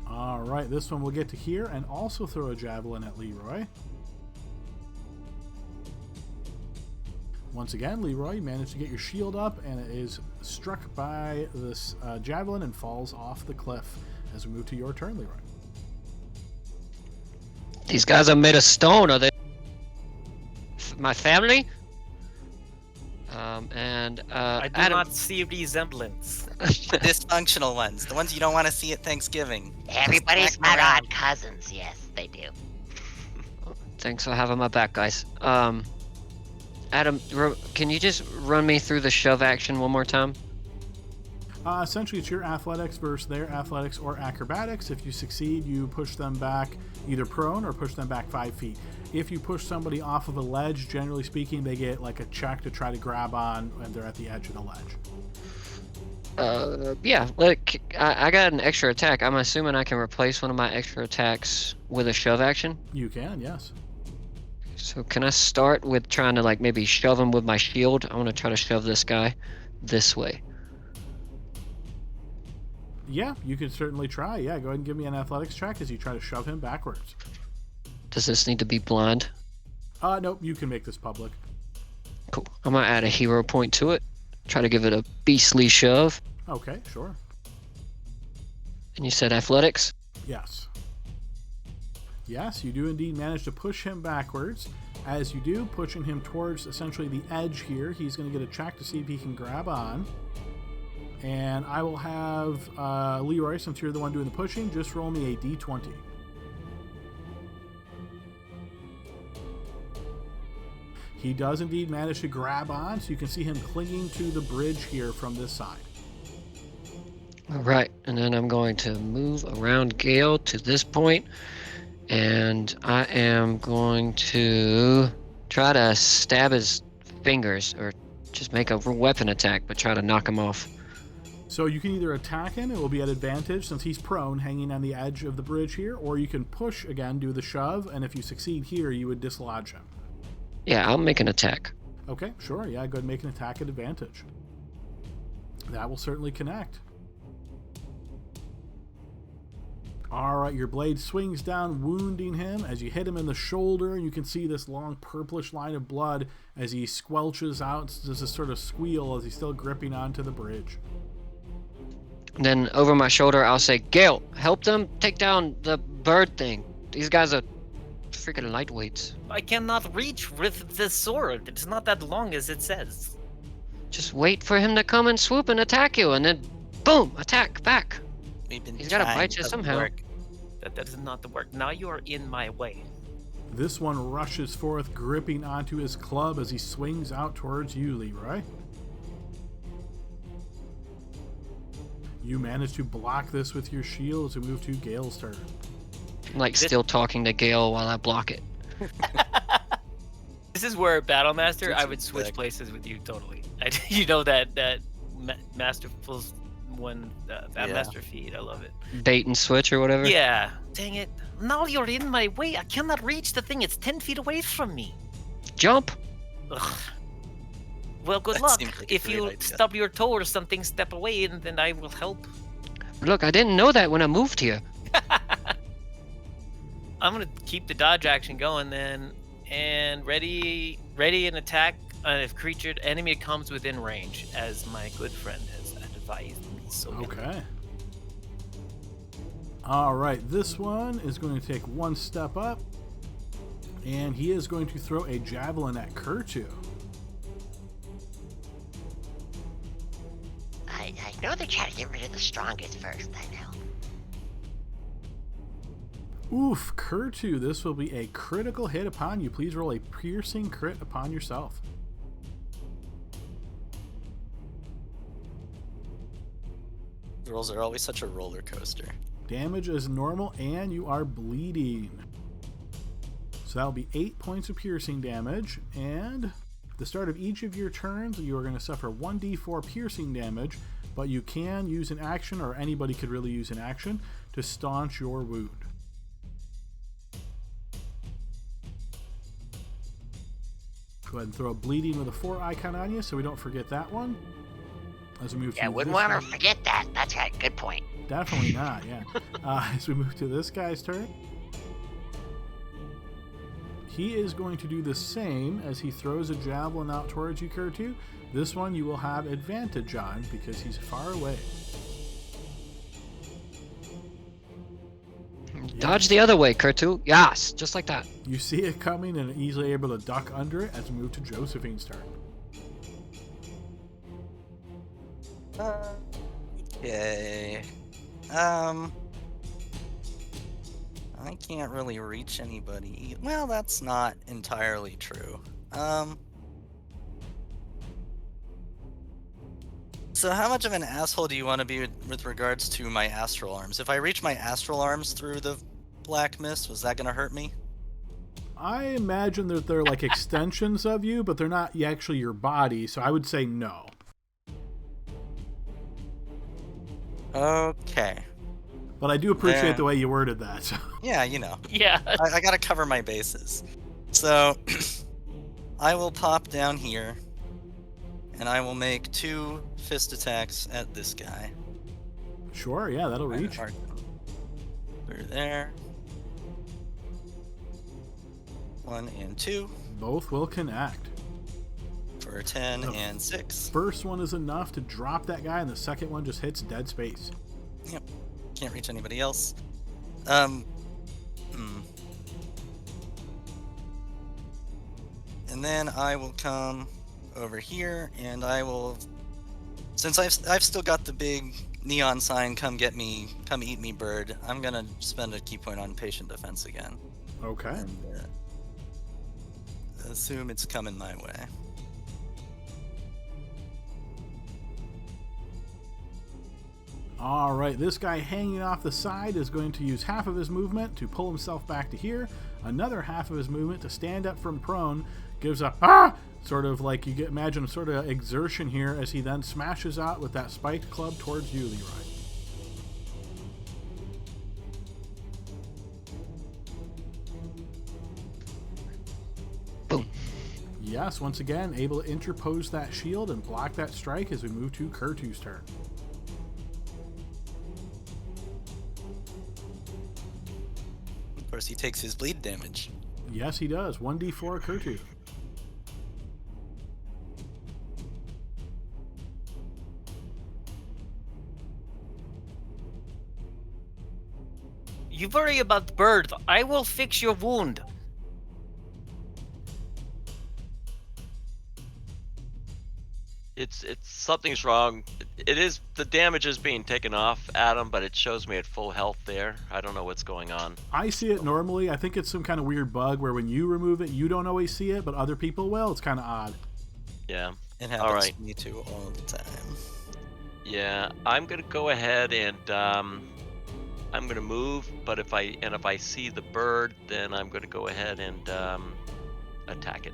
All right, this one will get to here and also throw a javelin at Leroy. Once again, Leroy, you managed to get your shield up, and it is struck by this javelin and falls off the cliff. As we move to your turn, Leroy. These guys are made of stone. Are they my family? I do Adam. not see a resemblance. The dysfunctional ones, the ones you don't want to see at Thanksgiving. Everybody's Smack got around. odd cousins. Yes, they do. Thanks for having my back, guys. Adam, can you just run me through the shove action one more time? Essentially, it's your athletics versus their athletics or acrobatics. If you succeed, you push them back either prone or push them back 5 feet. If you push somebody off of a ledge, generally speaking, they get like a check to try to grab on when they're at the edge of the ledge. Yeah, like, I got an extra attack. I'm assuming I can replace one of my extra attacks with a shove action. You can, yes. So can I start with trying to, like, maybe shove him with my shield? I want to try to shove this guy this way. Yeah, you can certainly try. Yeah, go ahead and give me an athletics check as you try to shove him backwards. Does this need to be blind? Nope, you can make this public. Cool. I'm gonna add a hero point to it. Try to give it a beastly shove. Okay, sure. And you said athletics? Yes. Yes, you do indeed manage to push him backwards. As you do, pushing him towards essentially the edge here, he's going to get a check to see if he can grab on. And I will have Leroy, since you're the one doing the pushing, just roll me a d20. He does indeed manage to grab on, so you can see him clinging to the bridge here from this side. All right, and then I'm going to move around Gale to this point, and I am going to try to stab his fingers, or just make a weapon attack, but try to knock him off. So you can either attack him, it will be at advantage since he's prone, hanging on the edge of the bridge here, or you can push again, do the shove, and if you succeed here, you would dislodge him. Yeah, I'll make an attack. Okay, sure, yeah, go ahead and make an attack at advantage. That will certainly connect. Alright, your blade swings down, wounding him. As you hit him in the shoulder, you can see this long purplish line of blood as he squelches out. There's a sort of squeal as he's still gripping onto the bridge. Then over my shoulder, I'll say, Gale, help them take down the bird thing. These guys are freaking lightweights. I cannot reach with the sword. It's not that long as it says. Just wait for him to come and swoop and attack you, and then boom, attack back. We've been He's gotta trying, bite you doesn't somehow. work. That does not work. Now you are in my way. This one rushes forth, gripping onto his club as he swings out towards you, Leroy. You manage to block this with your shield as we move to Gale's turn. I'm like still talking to Gale while I block it. This is where Battlemaster, I It's would switch back. places with you totally. You know that masterful one Battlemaster feed. I love it. Bait and switch or whatever? Yeah. Dang it. Now you're in my way. I cannot reach the thing. It's 10 feet away from me. Jump! Ugh. Well, good That luck. seems like a If great you idea. stub your toe or something, step away and then I will help. Look, I didn't know that when I moved here. I'm gonna keep the dodge action going then, and ready an attack if creature enemy comes within range, as my good friend has advised me. So Okay. Alright, this one is going to take one step up, and he is going to throw a javelin at Kurtu. I know they're trying to get rid of the strongest first, I know. Oof, Kurtu, this will be a critical hit upon you. Please roll a piercing crit upon yourself. The rolls are always such a roller coaster. Damage is normal, and you are bleeding. So that will be 8 points of piercing damage, and at the start of each of your turns, you are going to suffer 1d4 piercing damage, but you can use an action, or anybody could really use an action, to staunch your wound. Go ahead and throw a bleeding with a 4 icon on you so we don't forget that one. As we move Yeah, to wouldn't this want guy. to forget that. That's right, good point. Definitely not, yeah. As we move to this guy's turn, he is going to do the same as he throws a javelin out towards you, Kurtu. This one you will have advantage on because he's far away. Dodge the other way, Kurtu. Yes, just like that. You see it coming and easily able to duck under it as we move to Josephine's turn. Okay. I can't really reach anybody. Well, that's not entirely true. So how much of an asshole do you want to be with regards to my astral arms? If I reach my astral arms through the black mist, was that gonna hurt me? I imagine that they're like extensions of you, but they're not actually your body, so I would say no. Okay. But I do appreciate Yeah. the way you worded that. So. Yeah, you know. yeah. I gotta cover my bases. So, I will pop down here, and I will make 2 fist attacks at this guy. Sure, yeah, that'll reach. Through there. 1 and 2 Both will connect. for 10 Oh. and 6. First one is enough to drop that guy, and the second one just hits dead space. Can't reach anybody else. And then I will come over here, and I will, since I've still got the big neon sign, "Come get me, come eat me, bird." I'm gonna spend a key point on patient defense again, Okay. and assume it's coming my way. All right, this guy hanging off the side is going to use half of his movement to pull himself back to here, another half of his movement to stand up from prone, gives a sort of like you imagine a sort of exertion here as he then smashes out with that spiked club towards you, Leroy. Boom. Yes, once again, able to interpose that shield and block that strike as we move to Kurtu's turn. Of course, he takes his bleed damage. Yes, he does. 1d4 Kurtu. You worry about the bird. I will fix your wound. It's something's wrong. It is, the damage is being taken off, Adam, but it shows me at full health there. I don't know what's going on. I see it normally. I think it's some kind of weird bug where when you remove it, you don't always see it, but other people will. It's kind of odd. Yeah. It happens to me too all the time. Yeah, I'm gonna go ahead and I'm gonna move, but if I see the bird, then I'm gonna go ahead and attack it.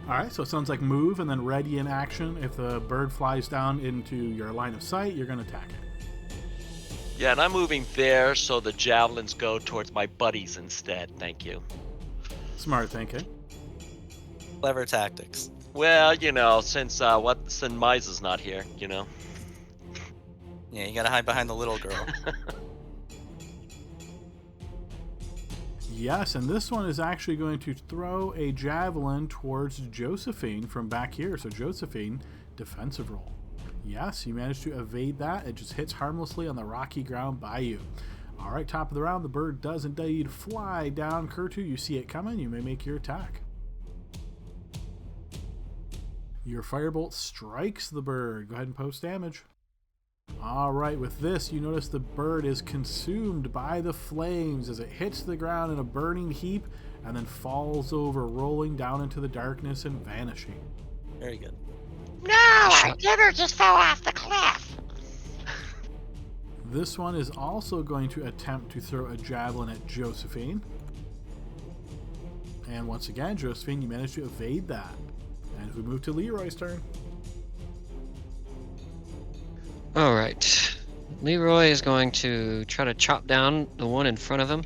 All right, so it sounds like move and then ready in action. If the bird flies down into your line of sight, you're going to attack it. Yeah, and I'm moving there, so the javelins go towards my buddies instead. Thank you. Smart thinking. Clever tactics. Well, you know, since Mize is not here, you know. Yeah, you gotta hide behind the little girl. Yes, and this one is actually going to throw a javelin towards Josephine from back here. So Josephine, defensive roll. Yes, you managed to evade that. It just hits harmlessly on the rocky ground by you. All right, top of the round, the bird does indeed fly down. Kurtu, you see it coming. You may make your attack. Your firebolt strikes the bird. Go ahead and post damage. All right, with this, you notice the bird is consumed by the flames as it hits the ground in a burning heap and then falls over, rolling down into the darkness and vanishing. Very good. No, our dinner just fell off the cliff. This one is also going to attempt to throw a javelin at Josephine. And once again, Josephine, you managed to evade that. And we move to Leroy's turn. All right. Leroy is going to try to chop down the one in front of him.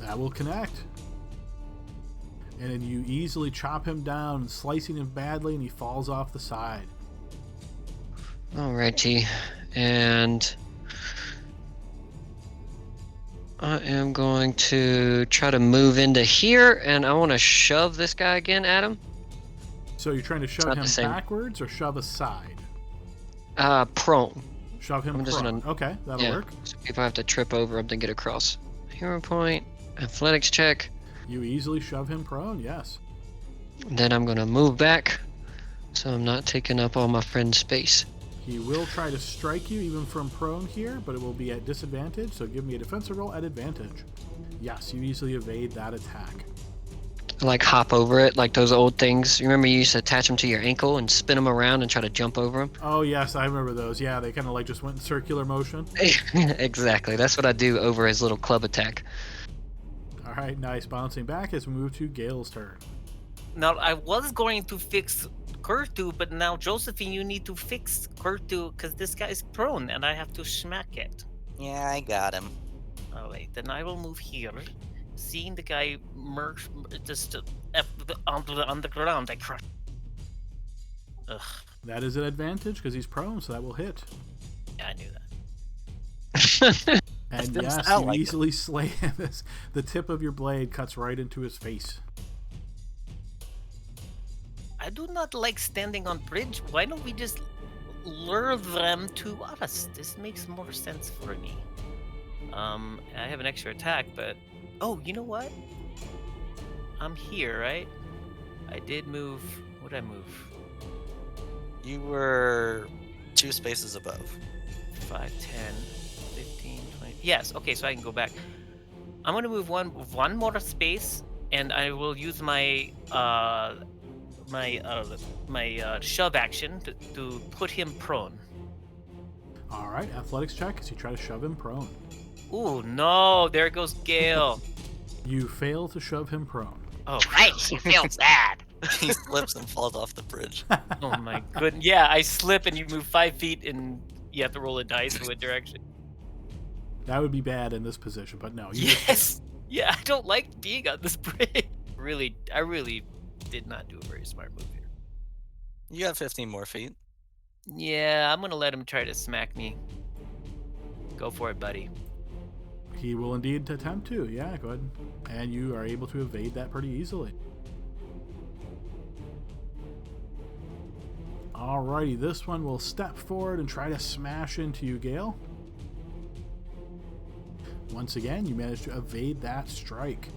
That will connect. And then you easily chop him down, slicing him badly, and he falls off the side. Alrighty. And I am going to try to move into here, and I want to shove this guy again, Adam. So you're trying to shove not him the same. backwards or shove aside? Prone. Shove him I'm just prone. gonna- Okay, that'll Yeah. work. So if I have to trip over him to get across. Hero point, athletics check. You easily shove him prone, yes. Then I'm going to move back, so I'm not taking up all my friend's space. He will try to strike you even from prone here, but it will be at disadvantage, so give me a defensive roll at advantage. Yes, you easily evade that attack. Like hop over it, like those old things. You remember you used to attach them to your ankle and spin them around and try to jump over them? Oh, yes, I remember those. Yeah, they kind of like just went in circular motion. Exactly. That's what I do over his little club attack. All right, nice. Bouncing back as we move to Gale's turn. Now, I was going to fix Kurtu, but now, Josephine, you need to fix Kurtu because this guy's prone and I have to smack it. Yeah, I got him. Oh, wait. Then I will move here. Seeing the guy merge just on the ground, I crush. Ugh. That is an advantage because he's prone, so that will hit. Yeah, I knew that. And didn't yes, sound you like it. easily slay him as the tip of your blade cuts right into his face. I do not like standing on bridge. Why don't we just lure them to us. This makes more sense for me. I have an extra attack, but oh, you know what? I'm here, right? I did move. What did I move? You were 2 spaces above. 5, 10, 15, 20. Yes. Okay, so I can go back. I'm gonna move one more space, and I will use my shove action to put him prone. All right, athletics check as you try to shove him prone. Ooh, no! There goes Gale. You fail to shove him prone. Oh, Right, you feel bad. He slips and falls off the bridge. oh my goodness. Yeah, I slip and you move 5 feet, and you have to roll a dice in what direction. That would be bad in this position, but no. Yes. Yeah, I don't like being on this bridge. I really did not do a very smart move here. You got 15 more feet. Yeah, I'm gonna let him try to smack me. Go for it, buddy. He will indeed attempt to. Yeah, go ahead. And you are able to evade that pretty easily. Alrighty, this one will step forward and try to smash into you, Gale. Once again, you manage to evade that strike.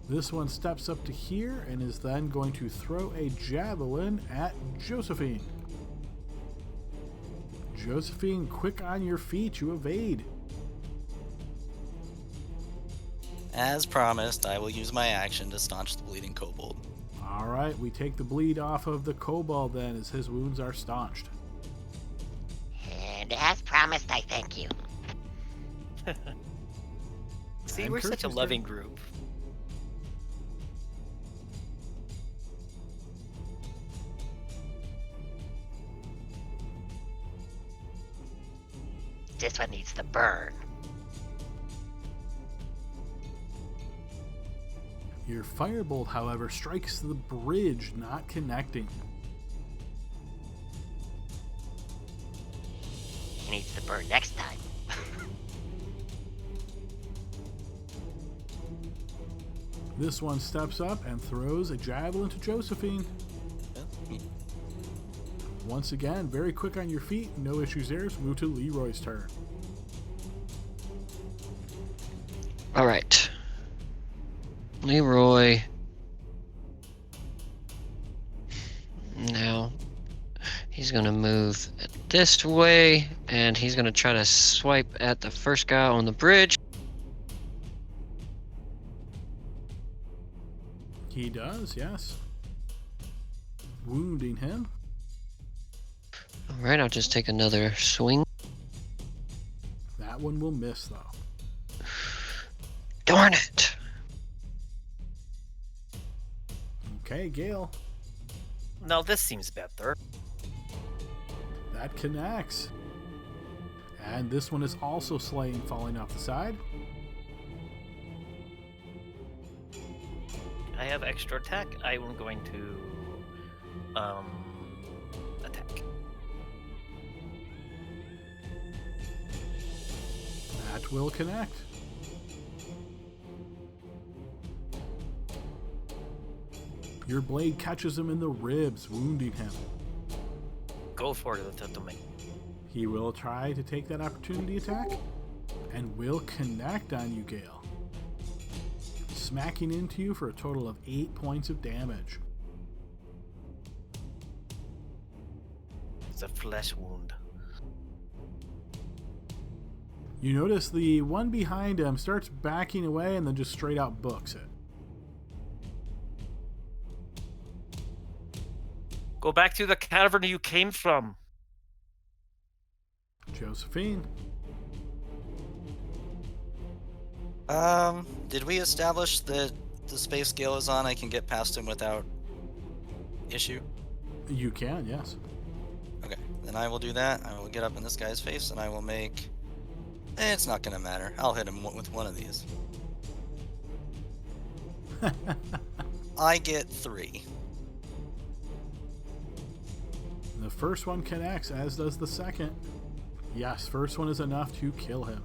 This one steps up to here and is then going to throw a javelin at Josephine. Josephine, quick on your feet, you evade. As promised, I will use my action to staunch the bleeding kobold. Alright, we take the bleed off of the kobold then as his wounds are staunched. And as promised, I thank you. See, And we're such a Kirsten's loving turn. group. This one needs to burn. Your firebolt, however, strikes the bridge, not connecting. He needs to burn next time. This one steps up and throws a javelin to Josephine. Once again, very quick on your feet, no issues there, so move to Leroy's turn. All right. Leroy. Now, he's going to move this way, and he's going to try to swipe at the first guy on the bridge. He does, yes. Wounding him. All right, I'll just take another swing. That one will miss, though. Darn it. Okay, Gale. No, this seems better. That connects. And this one is also slain, falling off the side. I have extra attack. I am going to attack. That will connect. Your blade catches him in the ribs, wounding him. Go for it, gentlemen. He will try to take that opportunity attack and will connect on you, Gale. Smacking into you for a total of 8 points of damage. It's a flesh wound. You notice the one behind him starts backing away and then just straight out books it. Go back to the cavern you came from. Josephine. Did we establish that the space Gale is on, I can get past him without issue? You can, yes. Okay, then I will do that. I will get up in this guy's face and I will make... it's not gonna matter. I'll hit him with one of these. I get 3. The first one connects, as does the second. Yes, first one is enough to kill him.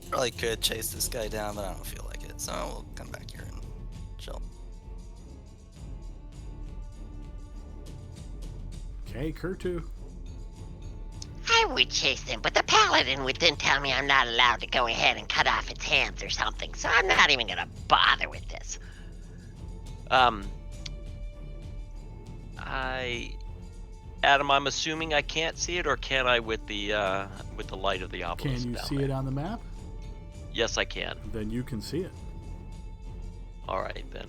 Probably could chase this guy down, but I don't feel like it, so we'll come back here and chill. Okay, Kurtu. I would chase them, but the paladin would then tell me I'm not allowed to go ahead and cut off its hands or something, so I'm not even gonna bother with this. Adam, I'm assuming I can't see it, or can I with the light of the Can obelisk you down see there? it on the map? Yes, I can. Then you can see it. All right then.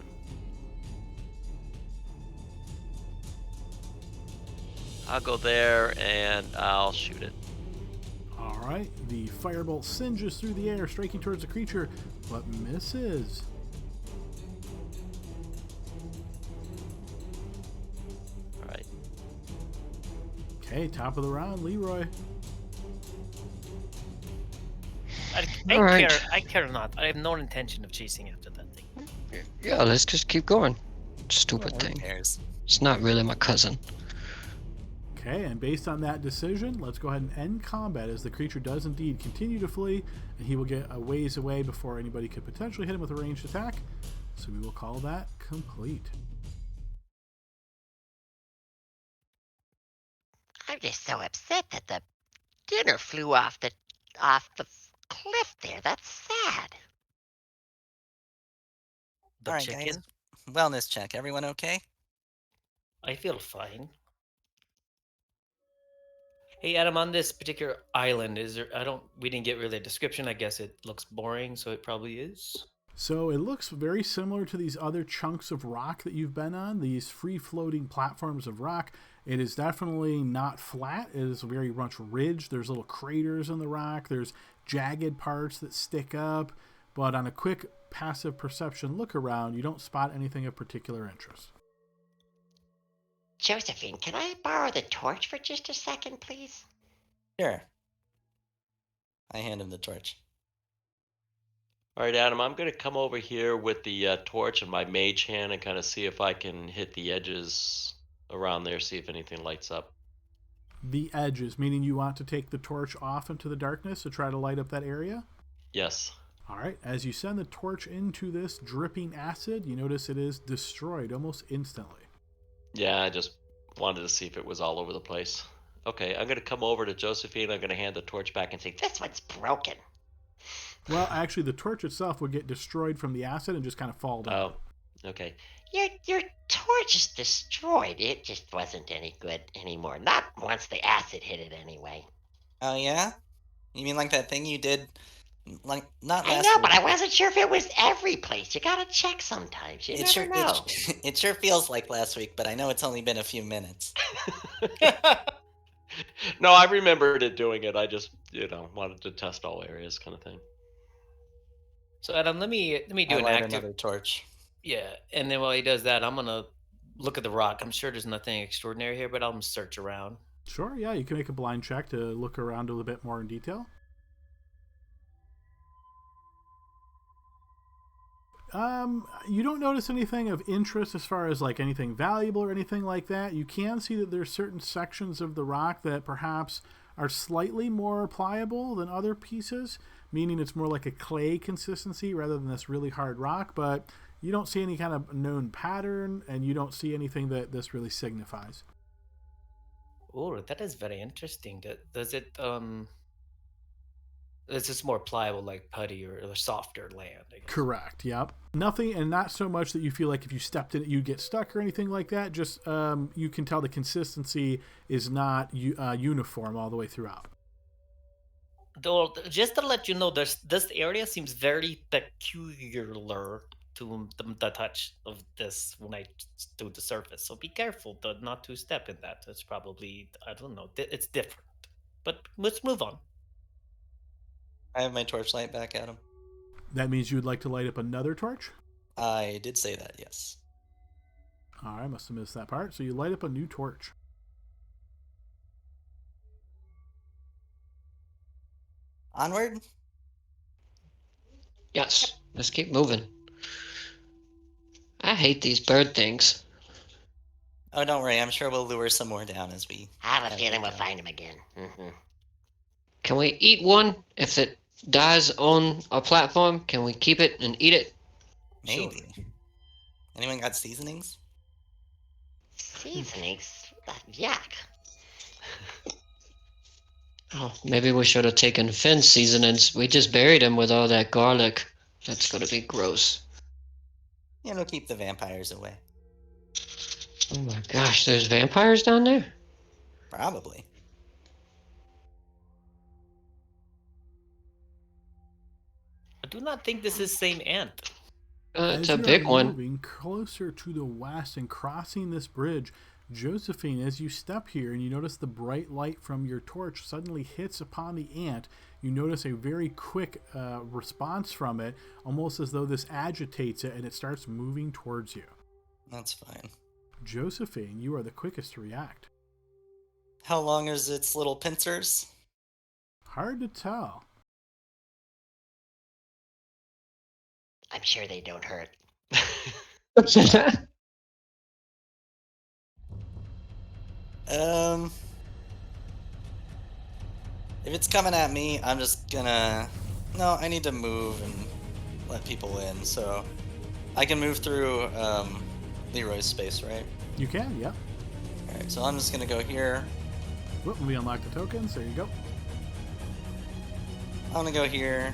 I'll go there and I'll shoot it. All right, the firebolt singes through the air, striking towards the creature, but misses. All right. Okay, top of the round, Leroy. I All right. I care not. I have no intention of chasing after that thing. Yeah, let's just keep going. Stupid Who thing. cares? It's not really my cousin. Okay, and based on that decision, let's go ahead and end combat as the creature does indeed continue to flee, and he will get a ways away before anybody could potentially hit him with a ranged attack. So we will call that complete. I'm just so upset that the dinner flew off the cliff there. That's sad. The Alright, chicken. guys. Wellness check. Everyone okay? I feel fine. Hey Adam, on this particular island, is there? We didn't get really a description. I guess it looks boring, so it probably is. So it looks very similar to these other chunks of rock that you've been on, these free-floating platforms of rock. It is definitely not flat. It is very much ridged. There's little craters in the rock. There's jagged parts that stick up. But on a quick passive perception look around, you don't spot anything of particular interest. Josephine, can I borrow the torch for just a second, please? Sure. I hand him the torch. All right, Adam, I'm going to come over here with the torch and my mage hand and kind of see if I can hit the edges around there, see if anything lights up. The edges, meaning you want to take the torch off into the darkness to try to light up that area? Yes. All right, as you send the torch into this dripping acid, you notice it is destroyed almost instantly. Yeah, I just wanted to see if it was all over the place. Okay, I'm going to come over to Josephine. I'm going to hand the torch back and say, This one's broken. Well, actually, the torch itself would get destroyed from the acid and just kind of fall down. oh, okay. Your torch is destroyed. It just wasn't any good anymore. Not once the acid hit it anyway. Oh, yeah? You mean like that thing you did? Like, not I last know, week. but I wasn't sure if it was every place. You gotta check sometimes. You never know. It sure feels like last week, but I know it's only been a few minutes. No, I remembered it doing it. I just, wanted to test all areas kind of thing. So Adam, let me do I an light active. another torch. Yeah, and then while he does that, I'm gonna look at the rock. I'm sure there's nothing extraordinary here, but I'm gonna search around. Sure, yeah, you can make a blind check to look around a little bit more in detail. You don't notice anything of interest as far as like anything valuable or anything like that. You can see that there's certain sections of the rock that perhaps are slightly more pliable than other pieces, meaning it's more like a clay consistency rather than this really hard rock, but you don't see any kind of known pattern and you don't see anything that this really signifies. Oh, that is very interesting. Does it It's just more pliable, like putty or softer land, I guess. Correct. Yep. Nothing, and not so much that you feel like if you stepped in it, you'd get stuck or anything like that. Just you can tell the consistency is not uniform all the way throughout. Though, just to let you know, this area seems very peculiar to the touch of this when I do the surface. So be careful not to step in that. It's probably, I don't know, it's different. But let's move on. I have my torchlight back at him. That means you would like to light up another torch? I did say that, yes. All right, must have missed that part. So you light up a new torch. Onward? Yes, let's keep moving. I hate these bird things. Oh, don't worry. I'm sure we'll lure some more down as we... I have a feeling we'll find him again. Can we eat one if it dies on a platform? Can we keep it and eat it? Maybe. Anyone got seasonings? Seasonings? Yuck. Oh, maybe we should have taken Finn's seasonings. We just buried him with all that garlic. That's gonna be gross. It'll keep the vampires away. Oh my gosh, there's vampires down there? Probably. I do not think this is same ant. It's As a you are big one. moving closer to the west and crossing this bridge, Josephine, as you step here and you notice the bright light from your torch suddenly hits upon the ant, you notice a very quick response from it, almost as though this agitates it and it starts moving towards you. That's fine. Josephine, you are the quickest to react. How long is its little pincers? Hard to tell. I'm sure they don't hurt. If it's coming at me, I'm just gonna... No, I need to move and let people in, so... I can move through, Leroy's space, right? You can, yep. Alright, so I'm just gonna go here. Whoop, we unlock the tokens. There you go. I'm gonna go here.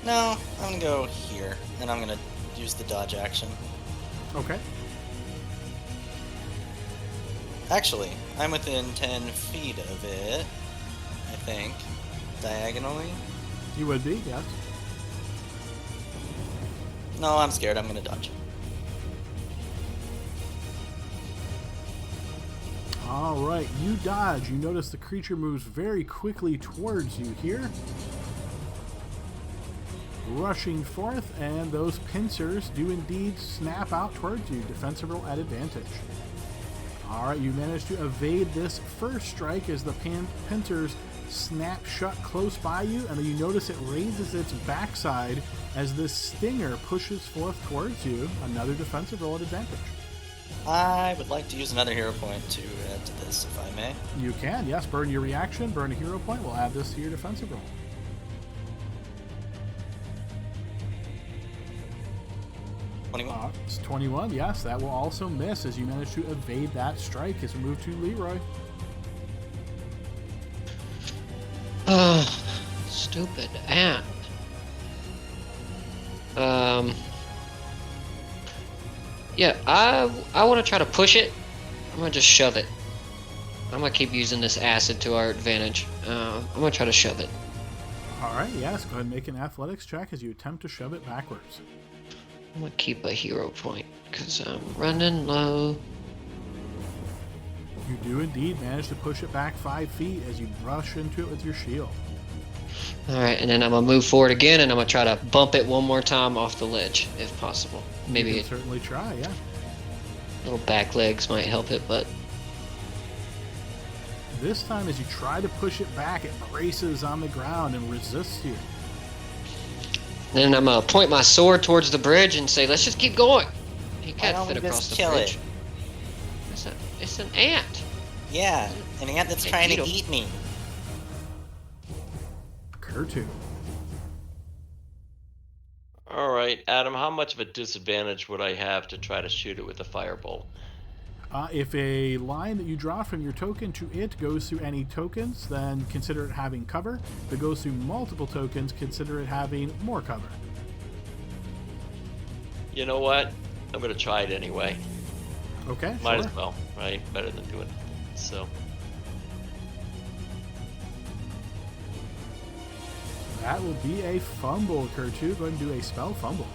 No, I'm gonna go here, and I'm gonna use the dodge action. Okay. Actually, I'm within 10 feet of it, I think. Diagonally? You would be, yes. No, I'm scared. I'm gonna dodge. All right, you dodge. You notice the creature moves very quickly towards you here. Rushing forth, and those pincers do indeed snap out towards you. Defensive roll at advantage. All right, you manage to evade this first strike as the pincers snap shut close by you, and then you notice it raises its backside as this stinger pushes forth towards you. Another defensive roll at advantage. I would like to use another hero point to add to this, if I may. You can, yes. Burn your reaction, burn a hero point. We'll add this to your defensive roll. 21. It's 21, yes. That will also miss as you manage to evade that strike as we move to Leroy. Oh, stupid ant. Yeah, I want to try to push it. I'm gonna just shove it. I'm gonna keep using this acid to our advantage. I'm gonna try to shove it. All right, yes. Go ahead and make an athletics check as you attempt to shove it backwards. I'm gonna keep a hero point because I'm running low. You do indeed manage to push it back 5 feet as you brush into it with your shield. All right, and then I'm gonna move forward again, and I'm gonna try to bump it one more time off the ledge, if possible. Maybe You can certainly try, yeah. little back legs might help it, but This time, as you try to push it back, it braces on the ground and resists you. then I'm gonna point my sword towards the bridge and say, "Let's just keep going." He Why can't don't fit we across just the kill bridge. it? It's an ant. Yeah, an ant that's Hey, trying to Tito. eat me. Kurtu. All right, Adam, how much of a disadvantage would I have to try to shoot it with a firebolt? If a line that you draw from your token to it goes through any tokens, then consider it having cover. If it goes through multiple tokens, consider it having more cover. You know what? I'm gonna try it anyway. Okay, Might sure. as well, right? Better than doing it. So, That will be a fumble, Kurtu. Go ahead and do a spell fumble.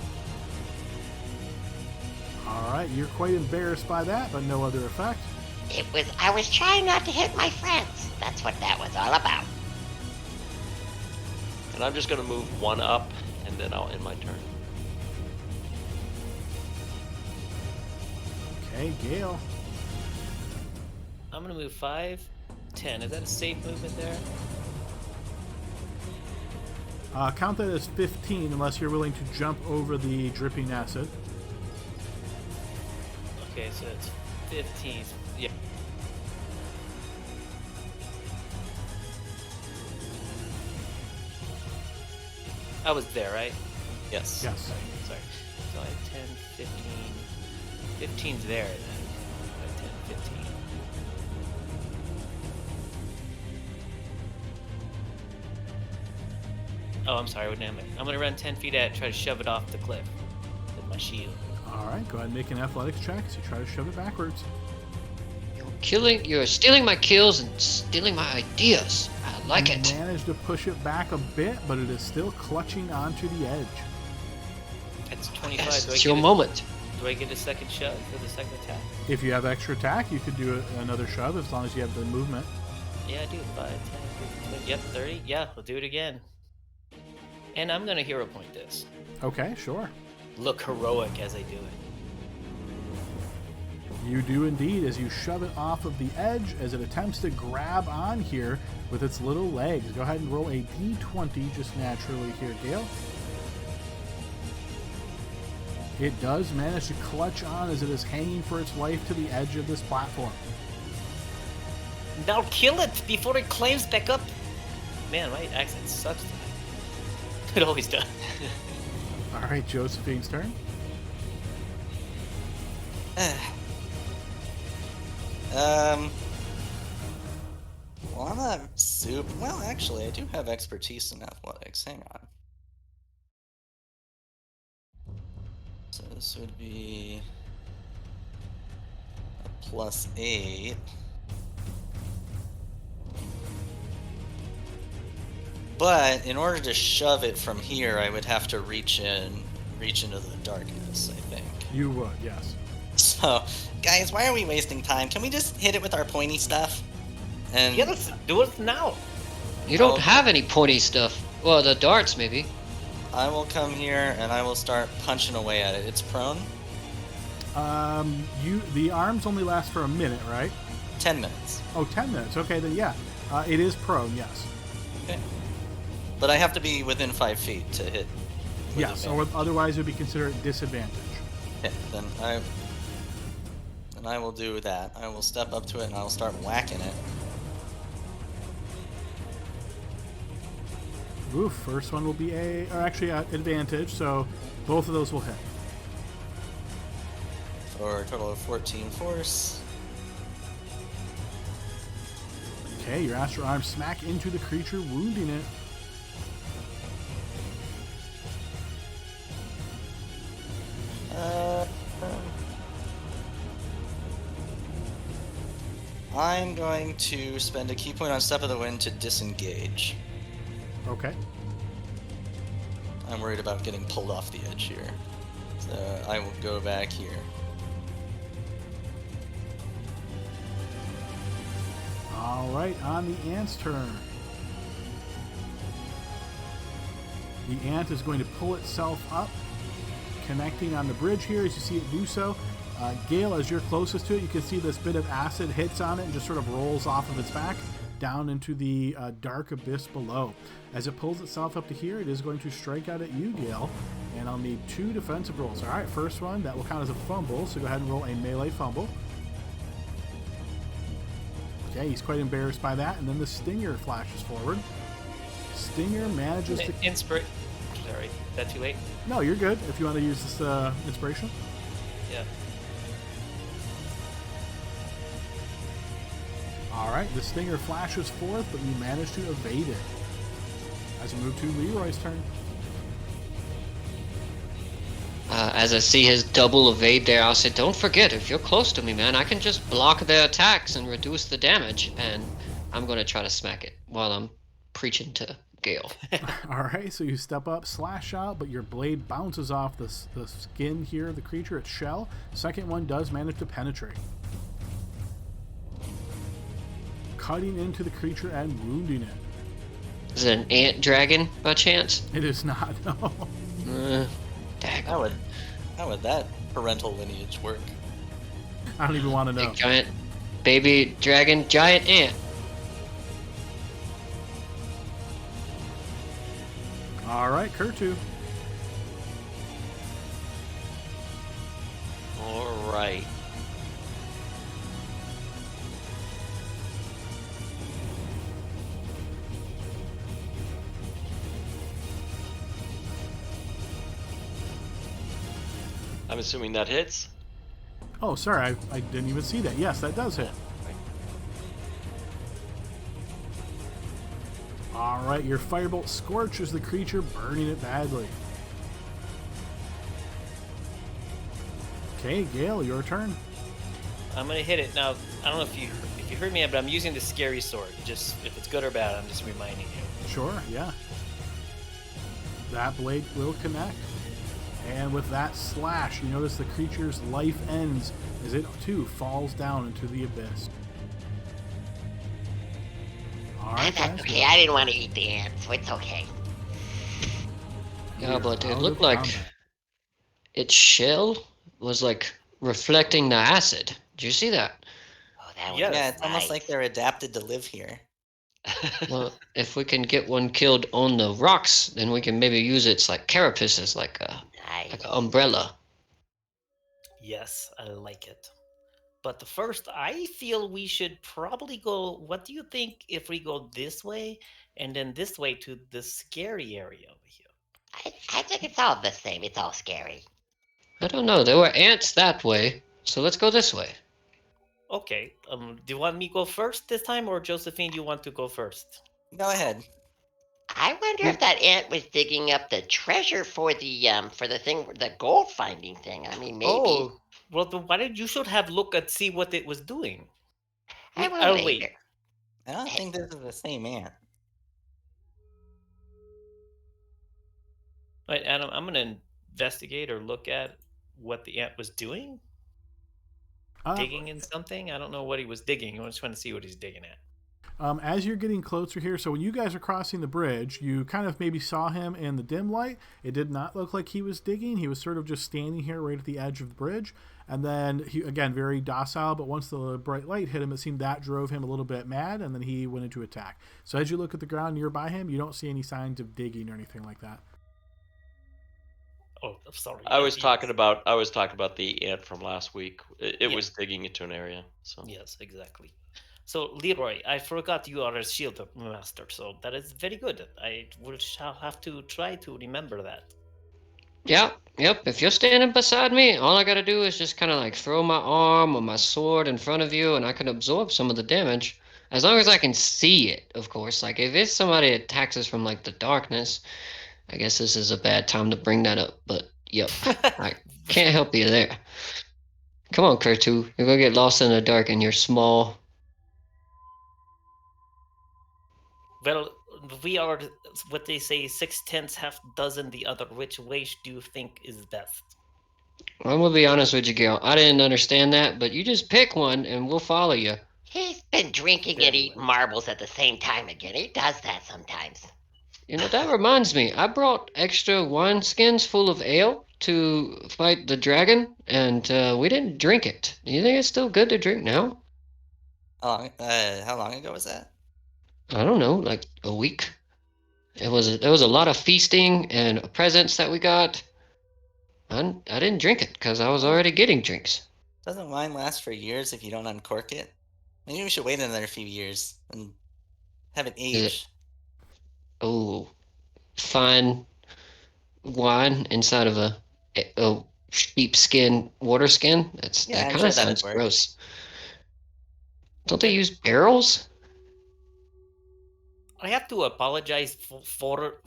Alright, you're quite embarrassed by that, but no other effect. I was trying not to hit my friends. That's what that was all about. and I'm just gonna move one up, and then I'll end my turn. Okay, Gale. I'm gonna move 5, 10. Is that a safe movement there? Count that as 15 unless you're willing to jump over the dripping acid. Okay, so it's 15. Yeah. I was there, right? Yes. Yes. Sorry. So I have 10, 15. 15's there then. I have 10, 15. Oh, I'm sorry. What am I? I'm gonna run 10 feet at it, try to shove it off the cliff with my shield. All right, go ahead and make an athletics check as you try to shove it backwards. You're stealing my kills and stealing my ideas. I like You it. managed to push it back a bit, but it is still clutching onto the edge. That's 25. Yes, do, I it's get your moment. do I get a second shove for the second attack? If you have extra attack, you could do another shove as long as you have the movement. Yeah, I do. 5, 10, 15, 20. Yep, 30. Yeah, we'll do it again. And I'm gonna hero point this. Okay, sure. Look heroic as I do it. You do indeed as you shove it off of the edge as it attempts to grab on here with its little legs. Go ahead and roll a d20 just naturally here, Gale. It does manage to clutch on as it is hanging for its life to the edge of this platform. Now kill it before it climbs back up. Man, my accent sucks tonight. It always does. All right, Josephine's turn. Well, I'm not super. Well, actually, I do have expertise in athletics. Hang on. So this would be a +8. But in order to shove it from here, I would have to reach into the darkness, I think. You would, yes. So, guys, why are we wasting time? Can we just hit it with our pointy stuff? And Yeah, let's do it now. You don't Oh. have any pointy stuff. Well, the darts maybe. I will come here and I will start punching away at it. It's prone. The arms only last for a minute, right? 10 minutes. Oh, 10 minutes. Okay, then yeah. It is prone, yes. Okay. But I have to be within 5 feet to hit. with Yes, or advantage. otherwise it would be considered disadvantage. Okay, then I will do that. I will step up to it and I will start whacking it. Oof, first one will be advantage, so both of those will hit. For a total of 14 force. Okay, your astral arm smack into the creature, wounding it. I'm going to spend a key point on Step of the Wind to disengage. Okay. I'm worried about getting pulled off the edge here. So I will go back here. All right, on the ant's turn. The ant is going to pull itself up, connecting on the bridge here as you see it do so. Gale, as you're closest to it, you can see this bit of acid hits on it and just sort of rolls off of its back down into the dark abyss below. As it pulls itself up to here, it is going to strike out at you, Gale, and I'll need 2 defensive rolls. All right, first one, that will count as a fumble, so go ahead and roll a melee fumble. Okay, he's quite embarrassed by that, and then the stinger flashes forward. Stinger manages to... Sorry, is that too late? No, you're good if you want to use this inspiration. Yeah. All right, the stinger flashes forth, but you manage to evade it. As we move to Leroy's turn. As I see his double evade there, I'll say, don't forget, if you're close to me, man, I can just block their attacks and reduce the damage, and I'm going to try to smack it while I'm preaching to Gale. All right, so you step up, slash out, but your blade bounces off the skin here of the creature, its shell. Second one does manage to penetrate, cutting into the creature and wounding it. Is it an ant dragon by chance? It is not, no. Daggone. How would that parental lineage work? I don't even want to know. Big giant baby dragon, giant ant. All right, Kurtu. All right. I'm assuming that hits. Oh, sorry, I didn't even see that. Yes, that does hit. All All right, your firebolt scorches the creature, burning it badly. Okay, Gale, your turn. I'm gonna hit it now. I don't know if you heard me, but I'm using the scary sword. Just if it's good or bad, I'm just reminding you. Sure, yeah. That blade will connect. And with that slash, you notice the creature's life ends as it too falls down into the abyss. All right, That's guys. okay. I didn't want to eat the ant, so it's okay. Yeah, You're but it out looked of like combat. its shell was like reflecting the acid. Did you see that? Oh, that was Yes. Yeah, it's almost nice. like they're adapted to live here. Well, if we can get one killed on the rocks, then we can maybe use its like carapace as like an Nice. umbrella. Yes, I like it. But first, I feel we should probably go. What do you think if we go this way and then this way to the scary area over here? I think it's all the same. It's all scary. I don't know. There were ants that way, so let's go this way. Okay. Do you want me go first this time, or Josephine, you want to go first? Go ahead. I wonder if that ant was digging up the treasure for the thing, the gold finding thing. I mean, maybe. Oh, well, then why did you should have look and see what it was doing? I will Oh, later. wait. I don't think this is the same ant. Wait, Adam, I'm gonna investigate or look at what the ant was doing. Digging in something. I don't know what he was digging. I was trying to see what he's digging at. As you're getting closer here, so when you guys are crossing the bridge, you kind of maybe saw him in the dim light. It did not look like he was digging. He was sort of just standing here right at the edge of the bridge. And then, he, again, very docile, but once the bright light hit him, it seemed that drove him a little bit mad, and then he went into attack. So as you look at the ground nearby him, you don't see any signs of digging or anything like that. Oh, I'm sorry. I was talking about the ant from last week. It Yeah. was digging into an area. So Yes, exactly. So, Leroy, I forgot you are a shield master, so that is very good. I shall have to try to remember that. Yep. If you're standing beside me, all I gotta do is just kind of like throw my arm or my sword in front of you, and I can absorb some of the damage. As long as I can see it, of course. Like if it's somebody that attacks us from like the darkness, I guess this is a bad time to bring that up. But yep, I can't help you there. Come on, Kertu. You're gonna get lost in the dark, and you're small. Well, we are what they say 6/10, half dozen the other. Which way do you think is best? I'm gonna be honest with you, Gil. I didn't understand that, but you just pick one, and we'll follow you. He's been drinking and Very eating well. marbles at the same time again. He does that sometimes. You know, that reminds me. I brought extra wine skins full of ale to fight the dragon, and we didn't drink it. Do you think it's still good to drink now? How long ago was that? I don't know, like a week. There was a lot of feasting and presents that we got. I didn't drink it because I was already getting drinks. Doesn't wine last for years if you don't uncork it? Maybe we should wait another few years and have it Is it- age. Oh, fine wine inside of a sheepskin water skin. Yeah, That I'm kind sure of that'd sounds work. gross. Don't they use barrels? I have to apologize for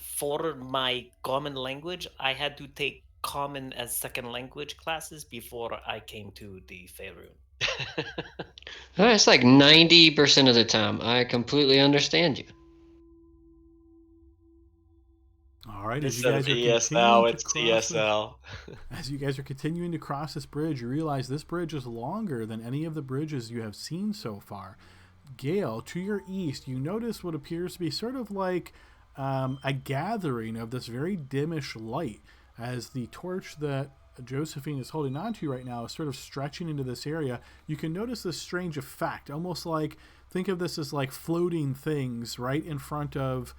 my common language. I had to take common as second language classes before I came to the Faerun. It's like 90% of the time. I completely understand you. All right, as you instead guys of are ESL, continuing to it's cross the, CSL. as you guys are continuing to cross this bridge, you realize this bridge is longer than any of the bridges you have seen so far. Gale, to your east, you notice what appears to be sort of like a gathering of this very dimmish light as the torch that Josephine is holding onto right now is sort of stretching into this area. You can notice this strange effect, almost like, think of this as like floating things right in front of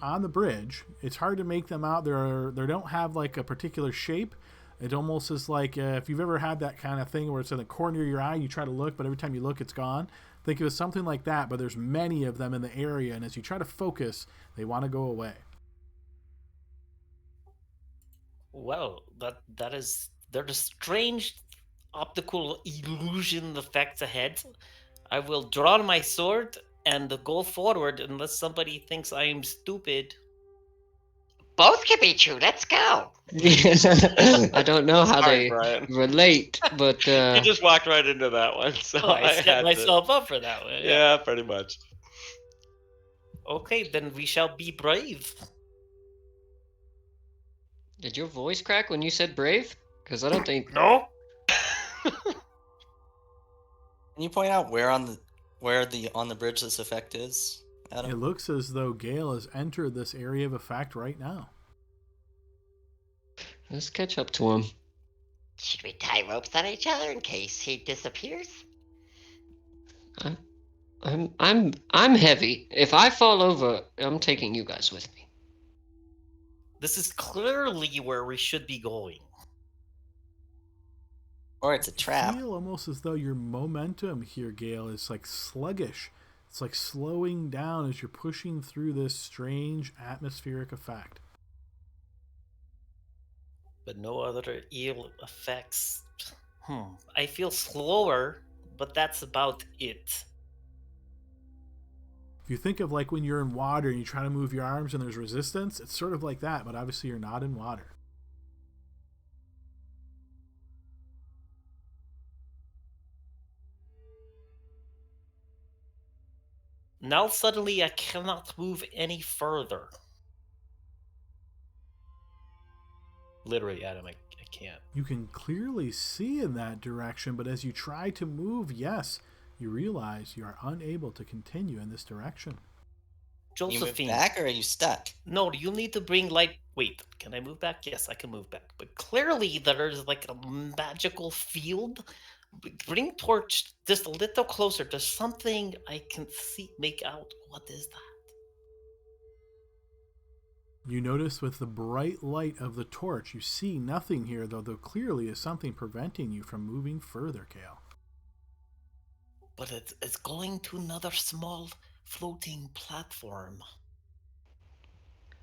on the bridge. It's hard to make them out. They don't have like a particular shape. It almost is like if you've ever had that kind of thing where it's in the corner of your eye, you try to look, but every time you look, it's gone. Think of it as something like that, but there's many of them in the area, and as you try to focus, they want to go away. Well, that is there's strange optical illusion effects ahead. I will draw my sword and go forward unless somebody thinks I am stupid. Both can be true. Let's go. I don't know how Sorry, they Brian. relate, but You just walked right into that one, so Oh, I set had myself up for that one. to. Yeah, pretty much. Okay, then we shall be brave. did your voice crack when you said brave? Because I don't think. No. Can you point out where on the bridge this effect is, Adam? It looks as though Gale has entered this area of effect right now. Let's catch up to him. Should we tie ropes on each other in case he disappears? I'm heavy. If I fall over, I'm taking you guys with me. This is clearly where we should be going. Or it's a trap. I feel almost as though your momentum here, Gale, is like sluggish. It's like slowing down as you're pushing through this strange atmospheric effect. But no other ill effects. I feel slower, but that's about it. If you think of like when you're in water and you try to move your arms and there's resistance, it's sort of like that, but obviously you're not in water. Now suddenly I cannot move any further. Literally, Adam, I can't. You can clearly see in that direction, but as you try to move, yes, you realize you are unable to continue in this direction. Can you move Josephine. back, or are you stuck? No, you need to bring light. Wait, can I move back? Yes, I can move back. But clearly there's like a magical field. Bring torch just a little closer. There's something I can see, make out. What is that? You notice with the bright light of the torch, you see nothing here, though clearly is something preventing you from moving further, Kale. But it's going to another small floating platform.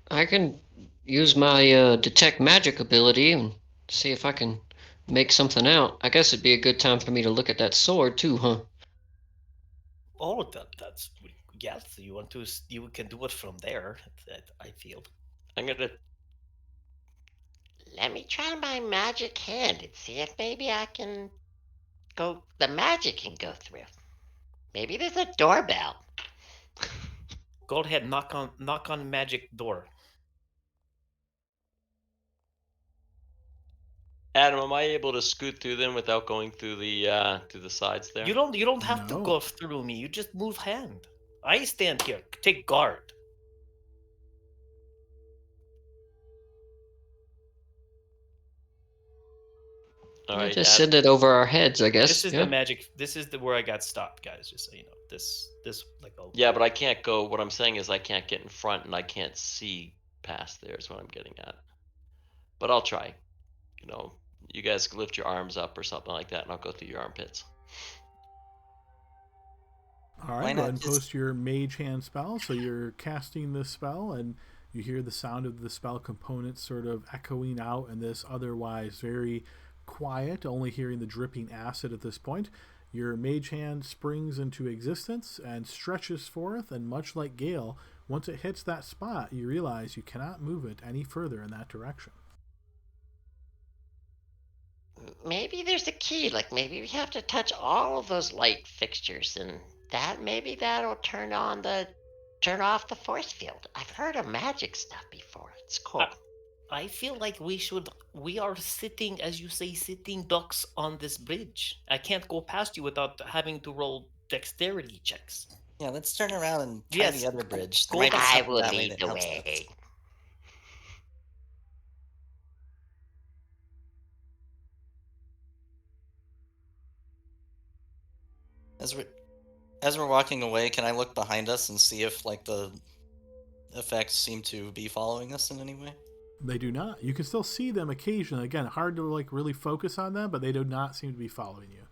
I can use my detect magic ability and see if I can make something out. I guess it'd be a good time for me to look at that sword too, huh? Oh, that's yes. You can do it from there. I feel. I'm gonna. Let me try my magic hand and see if maybe I can go. The magic can go through. Maybe there's a doorbell. Go ahead, knock on magic door. Adam, am I able to scoot through them without going through the sides there? You don't have to No. go through me. You just move hand. I stand here. Take guard. All Yeah, right. just send it over our heads, I guess. This is yeah. the magic. This is where I got stopped, guys. Just so you know. This like a. Yeah, but I can't go. What I'm saying is I can't get in front, and I can't see past there. Is what I'm getting at. But I'll try. You know, you guys can lift your arms up or something like that, and I'll go through your armpits. All Why right, go not ahead and just- post your mage hand spell. So you're casting this spell, and you hear the sound of the spell components sort of echoing out in this otherwise very quiet, only hearing the dripping acid at this point. Your mage hand springs into existence and stretches forth, and much like Gale, once it hits that spot, you realize you cannot move it any further in that direction. Maybe there's a key. Like maybe we have to touch all of those light fixtures, and maybe that'll turn off the force field. I've heard of magic stuff before. It's cool. I feel like we are sitting, as you say, sitting ducks on this bridge. I can't go past you without having to roll dexterity checks. Yeah, let's turn around and try Yes, the other bridge. go There might be I something will that way lead that the helps us. way. As we're walking away, can I look behind us and see if like the effects seem to be following us in any way? They do not. You can still see them occasionally. Again, hard to like really focus on them, but they do not seem to be following you.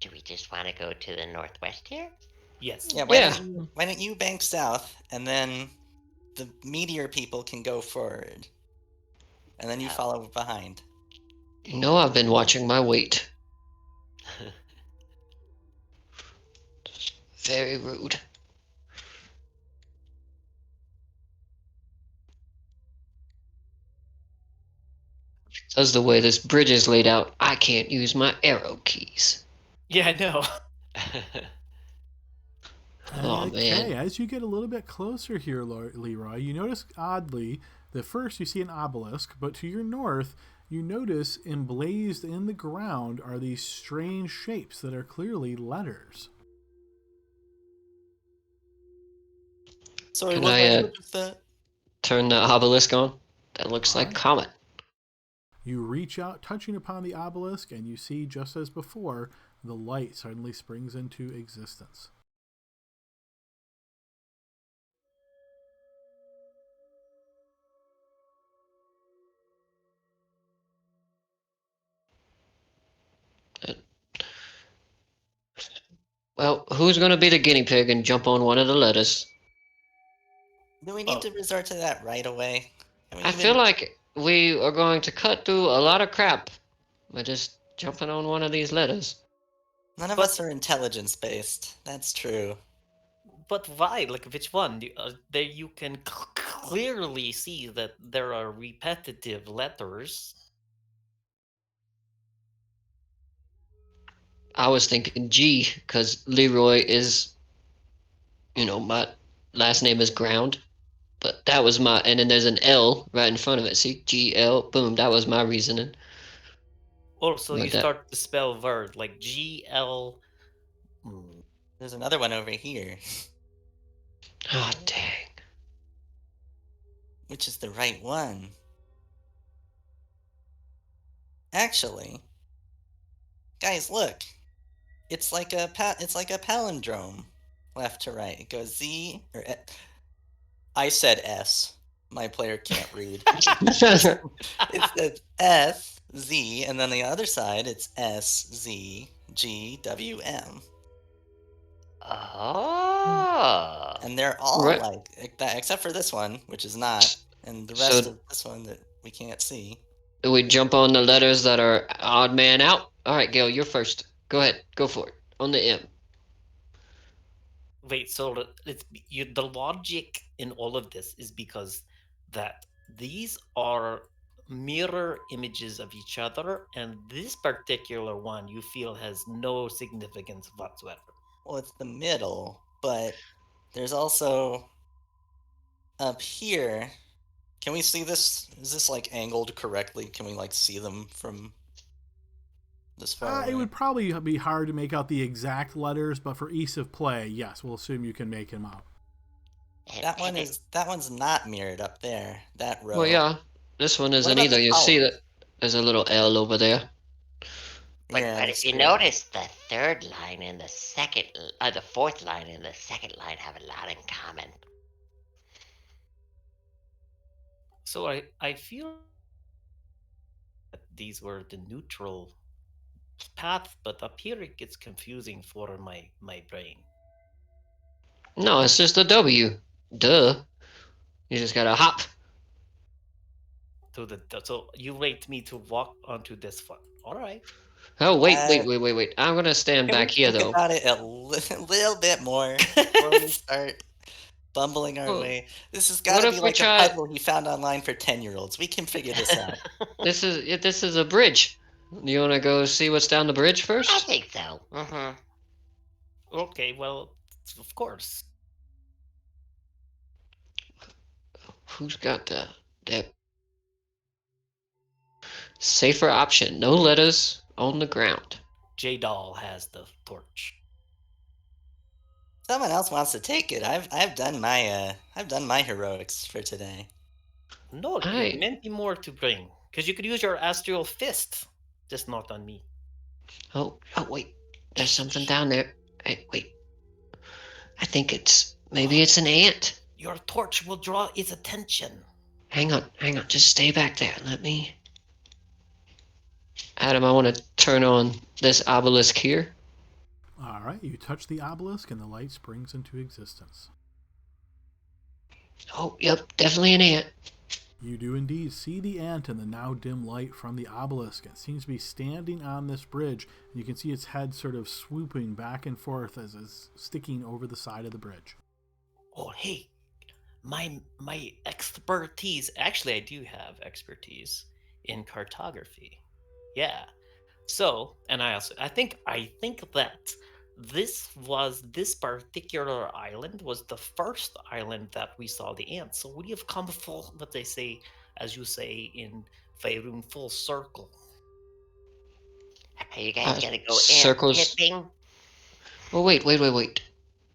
Do we just want to go to the northwest here? Yes. Yeah, Yeah. Why don't you bank south, and then the meteor people can go forward? and then you follow behind. You know I've been watching my weight. Very rude. Because the way this bridge is laid out, I can't use my arrow keys. Yeah, I know. Oh, Okay, man. as you get a little bit closer here, Leroy, you notice oddly that first you see an obelisk, but to your north, you notice emblazed in the ground are these strange shapes that are clearly letters. Sorry, Can what I language is that? turn the obelisk on? That looks like Alright. Comet. You reach out, touching upon the obelisk, and you see, just as before, the light suddenly springs into existence. Well, who's going to be the guinea pig and jump on one of the letters? Do we need to resort to that right away? Can we I even... feel like we are going to cut through a lot of crap by just jumping on one of these letters. None of us are intelligence-based. That's true. But why? Like, which one? There you can clearly see that there are repetitive letters. I was thinking G, because Leroy is, my last name is Ground. But that was my, and then there's an L right in front of it. See, G-L, boom, that was my reasoning. Also, Like you that. start to spell word, like G-L... There's another one over here. Oh, dang. Which is the right one? Actually, guys, look. It's like a palindrome, left to right. It goes Z or I said S. My player can't read. It says S Z, and then the other side it's S Z G W M. Oh. And they're all Right. like that, except for this one, which is not, and the So- rest of this one that we can't see. Do we jump on the letters that are odd man out? All right, Gail, you're first. Go ahead. Go for it. On the M. Wait, so the logic in all of this is because that these are mirror images of each other, and this particular one you feel has no significance whatsoever. Well, it's the middle, but there's also up here. Can we see this? Is this like angled correctly? Can we like see them from this far away? It would probably be hard to make out the exact letters, but for ease of play, yes, we'll assume you can make them out. That one's not mirrored up there. That row. Well, yeah. This one isn't about either. the You see column? that there's a little L over there. But, Yeah, but that's if you true. notice, the third line and the fourth line and the second line have a lot in common. So I feel that these were the neutral path, but up here it gets confusing for my brain. No, it's just a W. Duh. You just gotta hop. So you rate me to walk onto this one. All right. Oh, wait. I'm gonna stand Can back we here, think though. about it a little bit more before we start bumbling our Well, way? This has what got to if be we like try- a puzzle he found online for 10-year-olds. We can figure this out. This is a bridge. You wanna go see what's down the bridge I first? think so. Okay, well, of course. Who's got that safer option? No letters on the ground. J-Doll has the torch. Someone else wants to take it. I've done my heroics for today. No, I- you meant me more to bring. Because you could use your astral fist. Just not on me. Oh, wait. There's something down there. Hey, wait. I think maybe it's an ant. Your torch will draw its attention. Hang on. Just stay back there. Let me. Adam, I want to turn on this obelisk here. All right, you touch the obelisk, and the light springs into existence. Oh, yep, definitely an ant. You do indeed see the ant in the now dim light from the obelisk. It seems to be standing on this bridge, and you can see its head sort of swooping back and forth as it's sticking over the side of the bridge. Oh, hey, my expertise. Actually, I do have expertise in cartography. Yeah. So, and I think that this particular island was the first island that we saw the ants. So we have come full, what they say, as you say in Faerun, full circle. Are you guys gonna go ant circles. tipping? Well, wait.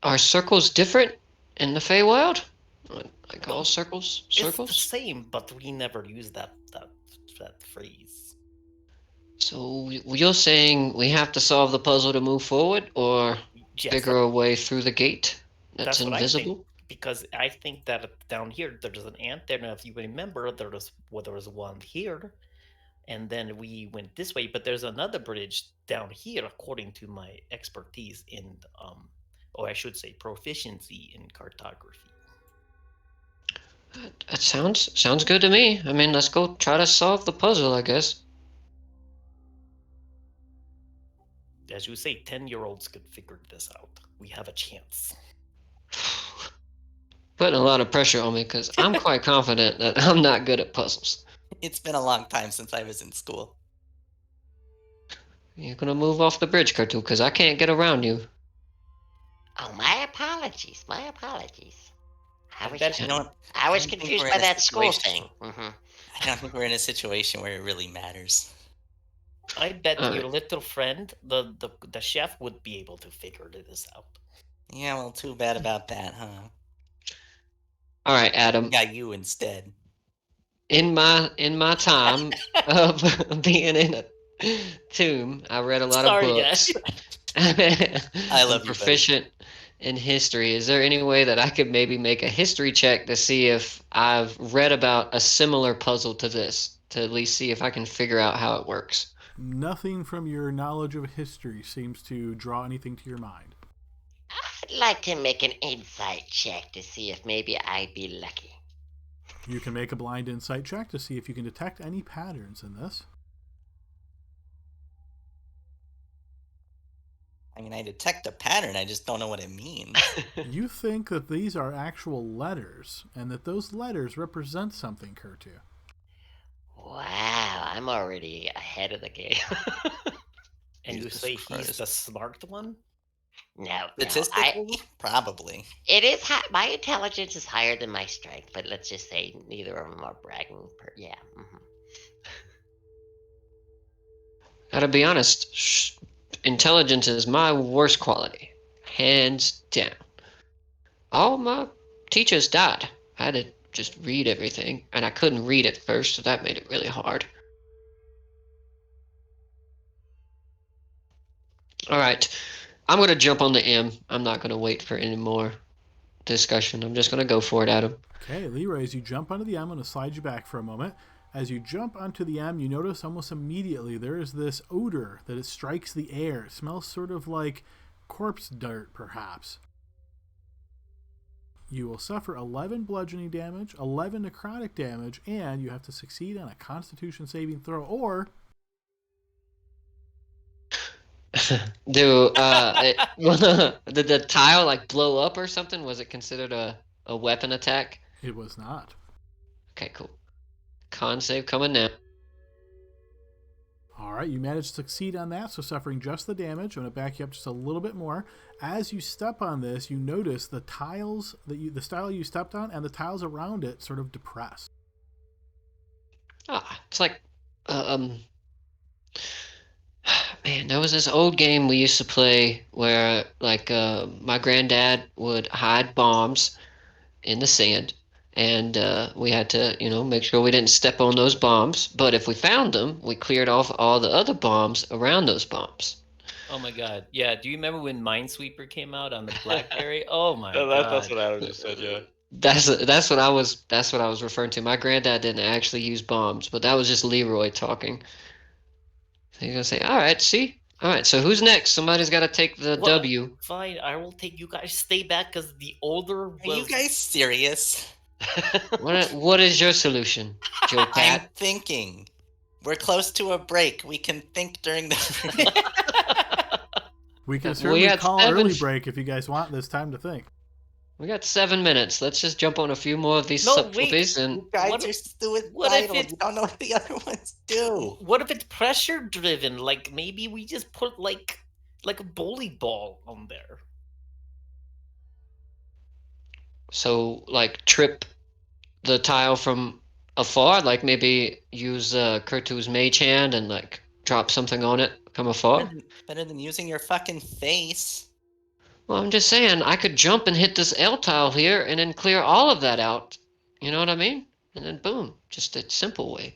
Are circles different in the Feywild? Like all circles? It's the same, but we never use that phrase. So you're saying we have to solve the puzzle to move forward, or Yes, figure a way through the gate that's what I think. invisible? Because I think that down here there's an ant there. Now, if you remember, there was one here, and then we went this way. But there's another bridge down here, according to my expertise in, or I should say, proficiency in cartography. That sounds good to me. I mean, let's go try to solve the puzzle, I guess. As you say, 10-year-olds could figure this out. We have a chance. Putting a lot of pressure on me because I'm quite confident that I'm not good at puzzles. It's been a long time since I was in school. You're gonna move off the bridge, Cartoon, because I can't get around you. Oh, my apologies. I was think confused we're by in a that school situation. thing. I don't think we're in a situation where it really matters. I bet All your right. little friend, the chef, would be able to figure this out. Yeah, well, too bad about that, huh? All right, Adam. Got you instead. In my time of being in a tomb, I read a lot of books. I love I'm you, proficient in history. Is there any way that I could maybe make a history check to see if I've read about a similar puzzle to this, to at least see if I can figure out how it works? Nothing from your knowledge of history seems to draw anything to your mind. I'd like to make an insight check to see if maybe I'd be lucky. You can make a blind insight check to see if you can detect any patterns in this. I mean, I detect a pattern, I just don't know what it means. You think that these are actual letters, and that those letters represent something, Kurtu. Wow, I'm already ahead of the game. And you Jesus say he's Christ. the smart one? No, Statistically, probably. it is my intelligence is higher than my strength, but let's just say neither of them are bragging. Yeah. Gotta be honest, intelligence is my worst quality, hands down. All my teachers died. I had to just read everything, and I couldn't read at first, so that made it really hard. All right, I'm going to jump on the M. I'm not going to wait for any more discussion. I'm just going to go for it, Adam. Okay, Leroy, as you jump onto the M, I'm going to slide you back for a moment. As you jump onto the M, you notice almost immediately there is this odor that it strikes the air. It smells sort of like corpse dirt, perhaps. You will suffer 11 bludgeoning damage, 11 necrotic damage, and you have to succeed on a Constitution saving throw, or... Did the tile like blow up or something? Was it considered a weapon attack? It was not. Okay, cool. Con save coming now. All right, you managed to succeed on that, so suffering just the damage. I'm going to back you up just a little bit more. As you step on this, you notice the tiles the style you stepped on and the tiles around it sort of depress. It's like, man, there was this old game we used to play where, like, my granddad would hide bombs in the sand, and we had to, make sure we didn't step on those bombs. But if we found them, we cleared off all the other bombs around those bombs. Oh my god. Yeah, do you remember when Minesweeper came out on the BlackBerry? Oh my god. That's what Adam just said, yeah. That's what I was referring to. My granddad didn't actually use bombs, but that was just Leroy talking. So he's gonna say, all right, see? All right, so who's next? Somebody's got to take the W. Fine, I will take you guys. Stay back, because the older... Are you guys serious? What is your solution, Joe I'm Cat? thinking. We're close to a break. We can think during the. We can We certainly got call seven early f- break if you guys want this time to think. We got 7 minutes. Let's just jump on a few more of these No, subtleties and You guys What- are suicidal. what if You don't know what the other ones do. What if it's pressure driven? Like maybe we just put like a bowling ball on there. so like trip the tile from afar. Like maybe use Kurtu's mage hand and like drop something on it from afar. Better than using your fucking face. Well, I'm just saying I could jump and hit this L tile here and then clear all of that out. You know what I mean? And then boom, just a simple way.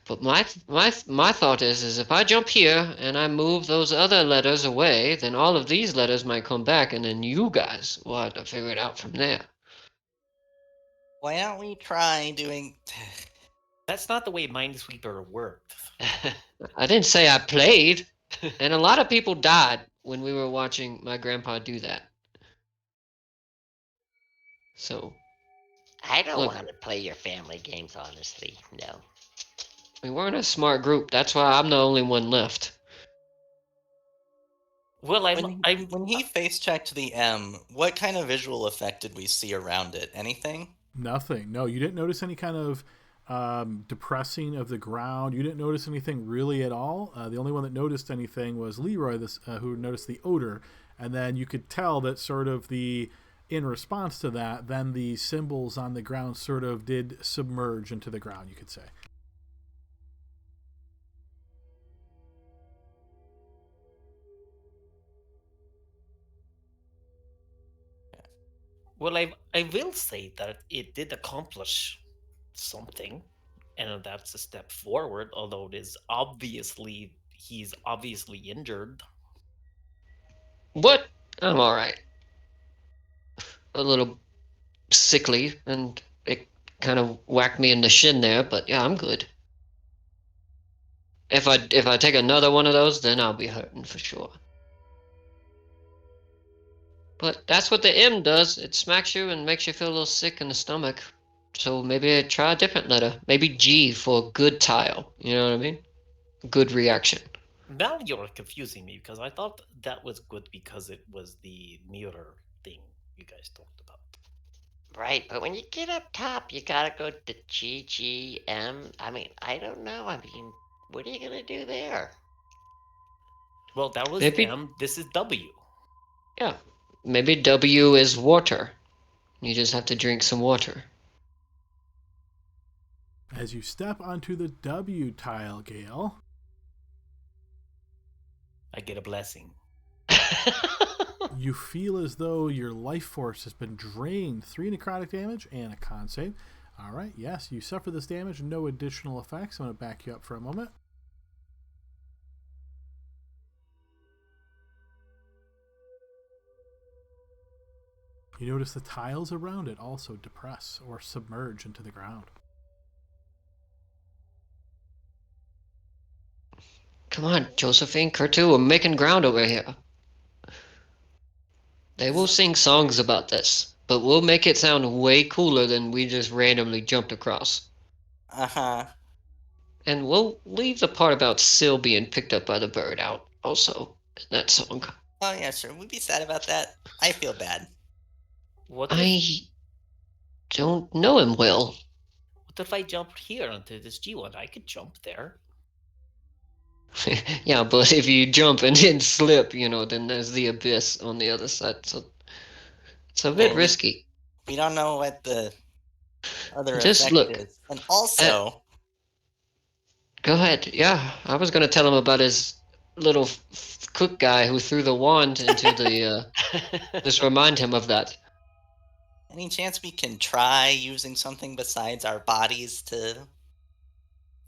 But my thought is if I jump here and I move those other letters away, then all of these letters might come back, and then you guys will have to figure it out from there. Why don't we try doing? That's not the way Minesweeper worked. I didn't say I played, and a lot of people died when we were watching my grandpa do that. So I don't Look. want to play your family games, honestly. No. we weren't a smart group. That's why I'm the only one left. Well, When he face checked the M, what kind of visual effect did we see around it? Anything? Nothing. No, you didn't notice any kind of depressing of the ground. You didn't notice anything really at all. The only one that noticed anything was Leroy, who noticed the odor. And then you could tell that sort of in response to that, then the symbols on the ground sort of did submerge into the ground, you could say. Well, I will say that it did accomplish something, and that's a step forward. Although he's obviously injured. What? I'm all right. A little sickly, and it kind of whacked me in the shin there, but yeah, I'm good. If I take another one of those, then I'll be hurting for sure. But that's what the M does. It smacks you and makes you feel a little sick in the stomach. So maybe try a different letter. Maybe G for good tile. You know what I mean? Good reaction. Now you're confusing me because I thought that was good because it was the mirror thing you guys talked about. Right, but when you get up top, you gotta go to GGM. I mean, I don't know. I mean, what are you gonna do there? Well, that was Maybe- M. This is W. Yeah. Maybe W is water. You just have to drink some water. As you step onto the W tile, Gale, I get a blessing. you feel as though your life force has been drained. 3 necrotic damage and a con save. All right, yes, you suffer this damage, no additional effects. I'm going to back you up for a moment. You notice the tiles around it also depress or submerge into the ground. Come on, Josephine, Kurtu, we're making ground over here. They will sing songs about this, but we'll make it sound way cooler than we just randomly jumped across. Uh-huh. And we'll leave the part about Syl being picked up by the bird out also in that song. Oh yeah, sure. We'd be sad about that. I feel bad. What I don't know him well. if I jumped here onto this G1? I could jump there. Yeah, but if you jump and then slip, then there's the abyss on the other side. So it's a bit Well, risky. We don't know what the other Just effect look. is. And also, Go ahead. Yeah, I was gonna tell him about his little cook guy who threw the wand into the. Just remind him of that. any chance we can try using something besides our bodies to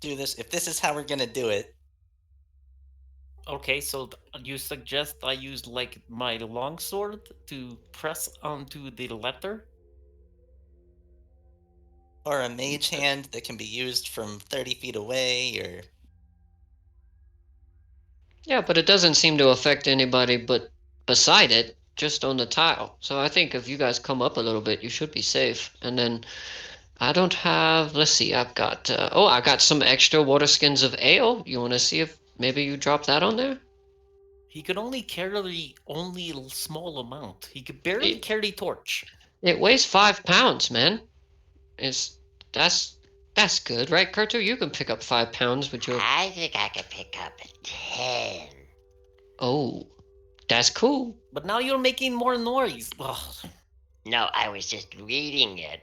do this? If this is how we're gonna do it, Okay, so you suggest I use like my longsword to press onto the letter? or a mage hand that can be used from 30 feet away, or Yeah, but it doesn't seem to affect anybody but beside it. just on the tile. So I think if you guys come up a little bit, you should be safe. And then I don't have, let's see, I've got, I got some extra water skins of ale. You want to see if maybe you drop that on there? He could only carry only a small amount. He could barely It- carry torch. It weighs 5 pounds, man. It's, that's good, right, Kurto? You can pick up 5 pounds with your, I think I could pick up 10. oh, that's cool. But now you're making more noise. Ugh. No, I was just reading it.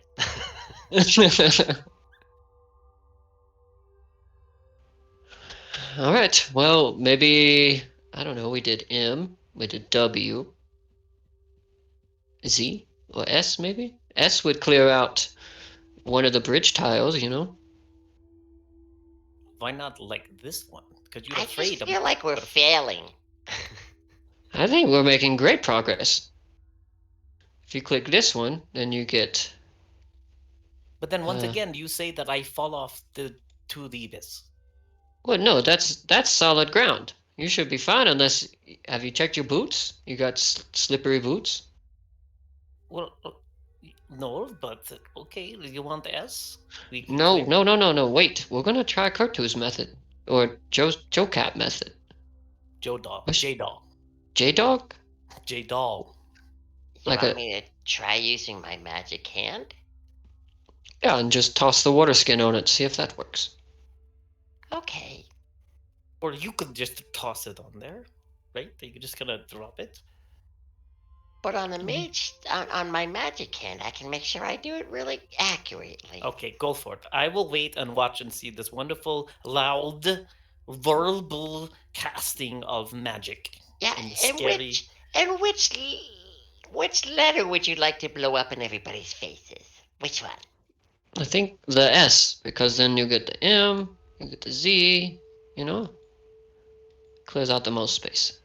All right. Well, maybe I don't know. We did M, we did W, Z, or S maybe. S would clear out one of the bridge tiles, you know. Why not like this one? Because you're I afraid just of. feel like we're failing. I think we're making great progress. If you click this one, then you get. But then once Uh, again, you say that I fall off to the abyss. Well, no, that's solid ground. You should be fine unless. Have you checked your boots? You got slippery boots? Well, no, but okay. You want S? We can No, clear- no, no, no, no. Wait, we're gonna try Kurtu's method or Joe Cat method. Joe Doll. What's- J Doll. J Dog? J Doll. You Like want a- me to try using my magic hand? Yeah, and just toss the water skin on it. See if that works. Okay. Or you could just toss it on there, right? You're just gonna drop it. But on the mage, on my magic hand, I can make sure I do it really accurately. Okay, go for it. I will wait and watch and see this wonderful, loud, verbal casting of magic. Yeah, and and scary. which letter would you like to blow up in everybody's faces? Which one? I think the S, because then you get the M, you get the Z, you know? Clears out the most space.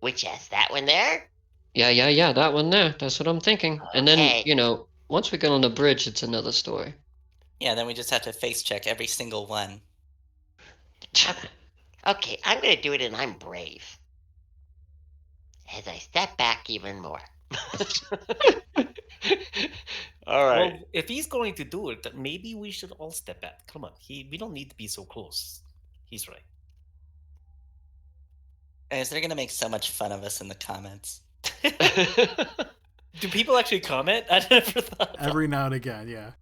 Which S? That one there? Yeah, that one there. That's what I'm thinking. And then, Okay. you know, once we get on the bridge, it's another story. Yeah, then we just have to face check every single one. Okay, I'm gonna do it and I'm brave. As I step back even more. All right. Well, if he's going to do it, then maybe we should all step back. Come on, we don't need to be so close. He's right. Guys, they're gonna make so much fun of us in the comments. Do people actually comment? I never thought. Every now and again, yeah.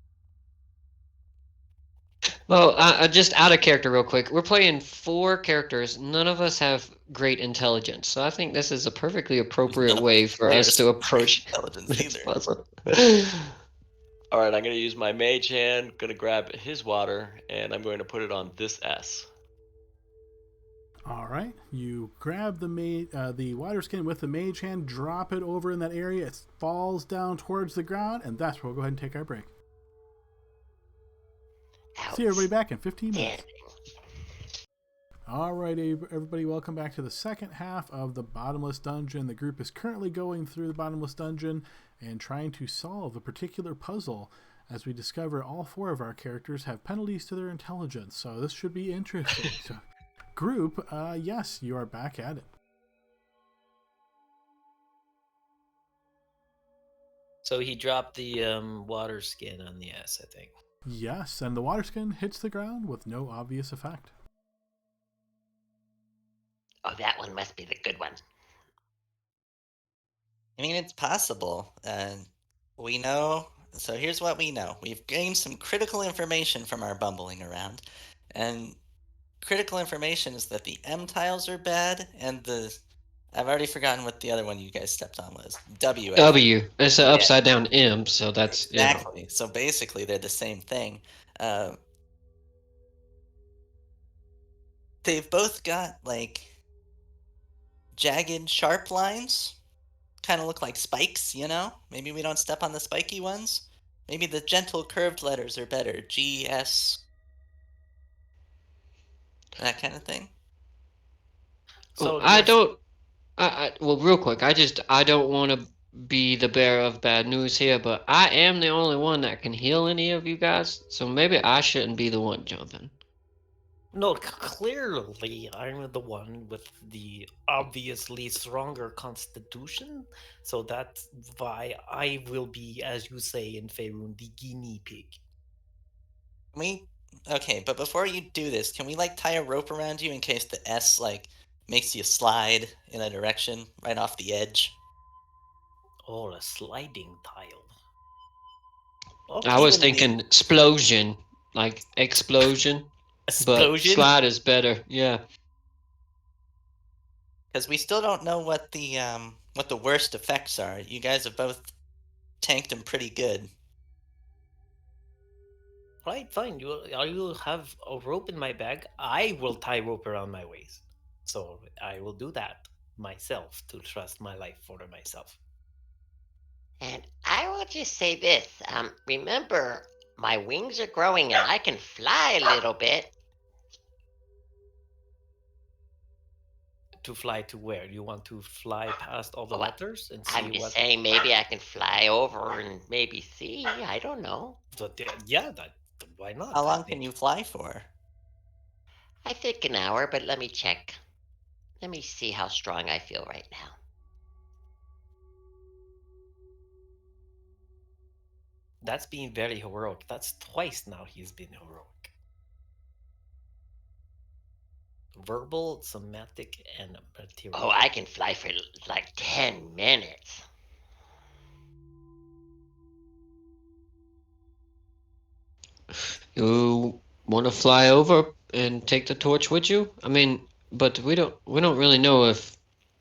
Well, just out of character real quick. We're playing 4 characters. None of us have great intelligence. So I think this is a perfectly appropriate way for us to approach intelligence this either. puzzle. All right, I'm going to use my mage hand, going to grab his water, and I'm going to put it on this S. All right, you grab the water skin with the mage hand, drop it over in that area. It falls down towards the ground, and that's where we'll go ahead and take our break. See everybody back in 15 minutes. All right, everybody, welcome back to the second half of the Bottomless Dungeon. The group is currently going through the Bottomless Dungeon and trying to solve a particular puzzle. As we discover, all 4 of our characters have penalties to their intelligence, so this should be interesting. So, group, yes, you are back at it. So he dropped the water skin on the S, I think. Yes, and the water skin hits the ground with no obvious effect. Oh, that one must be the good one. I mean, it's possible. We know. So here's what we know. We've gained some critical information from our bumbling around. And critical information is that the M tiles are bad, and I've already forgotten what the other one you guys stepped on was. W. I think. W. It's an upside down M, so that's Exactly. So basically, they're the same thing. They've both got, like, jagged, sharp lines. Kind of look like spikes, you know? Maybe we don't step on the spiky ones. Maybe the gentle curved letters are better. G, S. That kind of thing. So I yes. don't. Well, real quick, I don't want to be the bearer of bad news here, but I am the only one that can heal any of you guys, so maybe I shouldn't be the one jumping. No, clearly I'm the one with the obviously stronger constitution, so that's why I will be, as you say in Faerun, the guinea pig. Can we? Okay, but before you do this, can we like tie a rope around you in case the S like makes you slide in a direction right off the edge? Oh, a sliding tile. I Okay, was Even the thinking explosion, like explosion, but explosion. slide is better. Yeah. because we still don't know what the worst effects are. You guys have both tanked them pretty good. Right, fine. I will have a rope in my bag. I will tie rope around my waist. So I will do that myself to trust my life for myself. And I will just say this. Remember, my wings are growing and I can fly a little bit. To fly to where? You want to fly past all the Oh, letters and I'm see just what? saying maybe I can fly over and maybe see. I don't know. Yeah, that. Why not? How I long can think you fly for? I think an hour, but let me check. Let me see how strong I feel right now. that's being very heroic. That's twice now he's been heroic. Verbal, somatic, and Oh, material. I can fly for like 10 minutes. You want to fly over and take the torch with you? I mean, but we don't really know if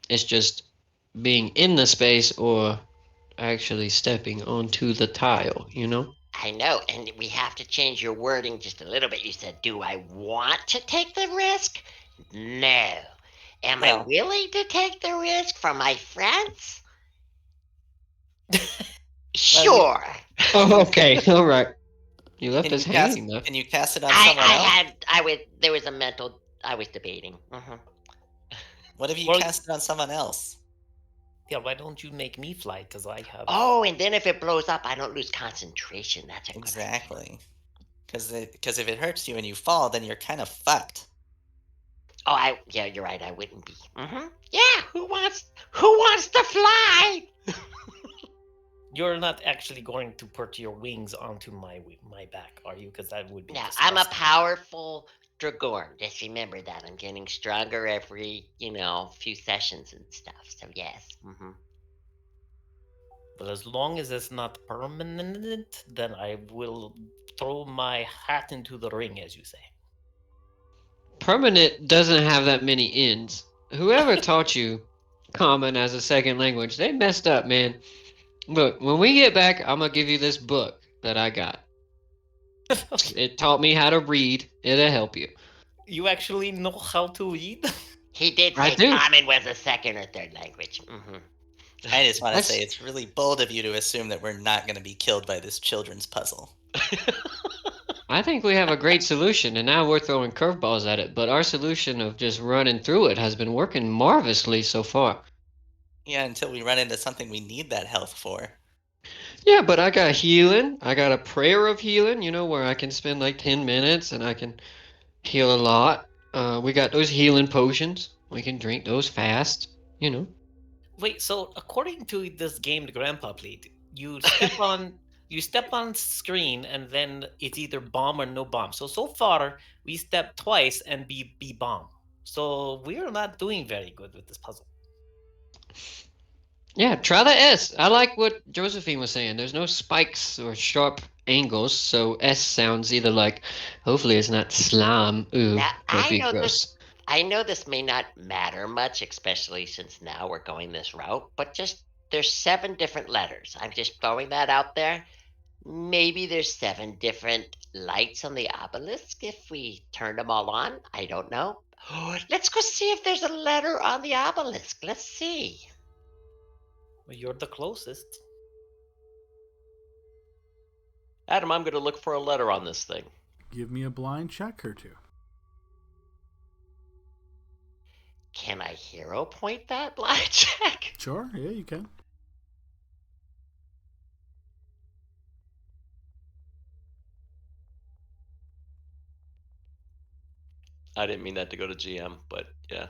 it's just being in the space or actually stepping onto the tile, you know? I know, and we have to change your wording just a little bit. You said, do I want to take the risk? No. Am I Well, willing to take the risk for my friends? Sure. Oh, okay. All right. You left can you us cast hanging there. can you cast it on I someone I else? had I was there was a mental I was debating. What if you Well, cast it on someone else? yeah. Why don't you make me fly? Because I have. Oh, and then if it blows up, I don't lose concentration. That's a good idea. Exactly. Because if it hurts you and you fall, then you're kind of fucked. Oh, yeah, you're right. I wouldn't be. Yeah, who wants to fly? You're not actually going to put your wings onto my back, are you? Because that would be No, I'm a disgusting. powerful Dragoon. Just remember that. I'm getting stronger every, few sessions and stuff. So yes. But as long as it's not permanent, then I will throw my hat into the ring, as you say. Permanent doesn't have that many ends. Whoever taught you common as a second language, they messed up, man. Look, when we get back, I'm gonna give you this book that I got. It taught me how to read. It'll help you. You actually know how to read? He did I say do. common was a second or third language. I just want to say That's. it's really bold of you to assume that we're not going to be killed by this children's puzzle. I think we have a great solution, and now we're throwing curveballs at it. But our solution of just running through it has been working marvelously so far. Yeah, until we run into something we need that health for. Yeah, but I got healing. I got a prayer of healing, where I can spend like 10 minutes and I can heal a lot. We got those healing potions. We can drink those fast. Wait, so according to this game the grandpa played, you step on screen and then it's either bomb or no bomb. So far we stepped twice and be bomb. So we're not doing very good with this puzzle. Yeah, try the S. I like what Josephine was saying. There's no spikes or sharp angles, so S sounds either like, hopefully it's not slime. Ooh, Now that'd I be know this. gross. I know this may not matter much, especially since now we're going this route. But just there's 7 different letters. I'm just throwing that out there. Maybe there's 7 different lights on the obelisk if we turn them all on. I don't know. Let's go see if there's a letter on the obelisk. Let's see. Well, you're the closest. Adam, I'm going to look for a letter on this thing. Give me a blind check or two. Can I hero point that blind check? Sure, yeah, you can. I didn't mean that to go to GM, but yeah.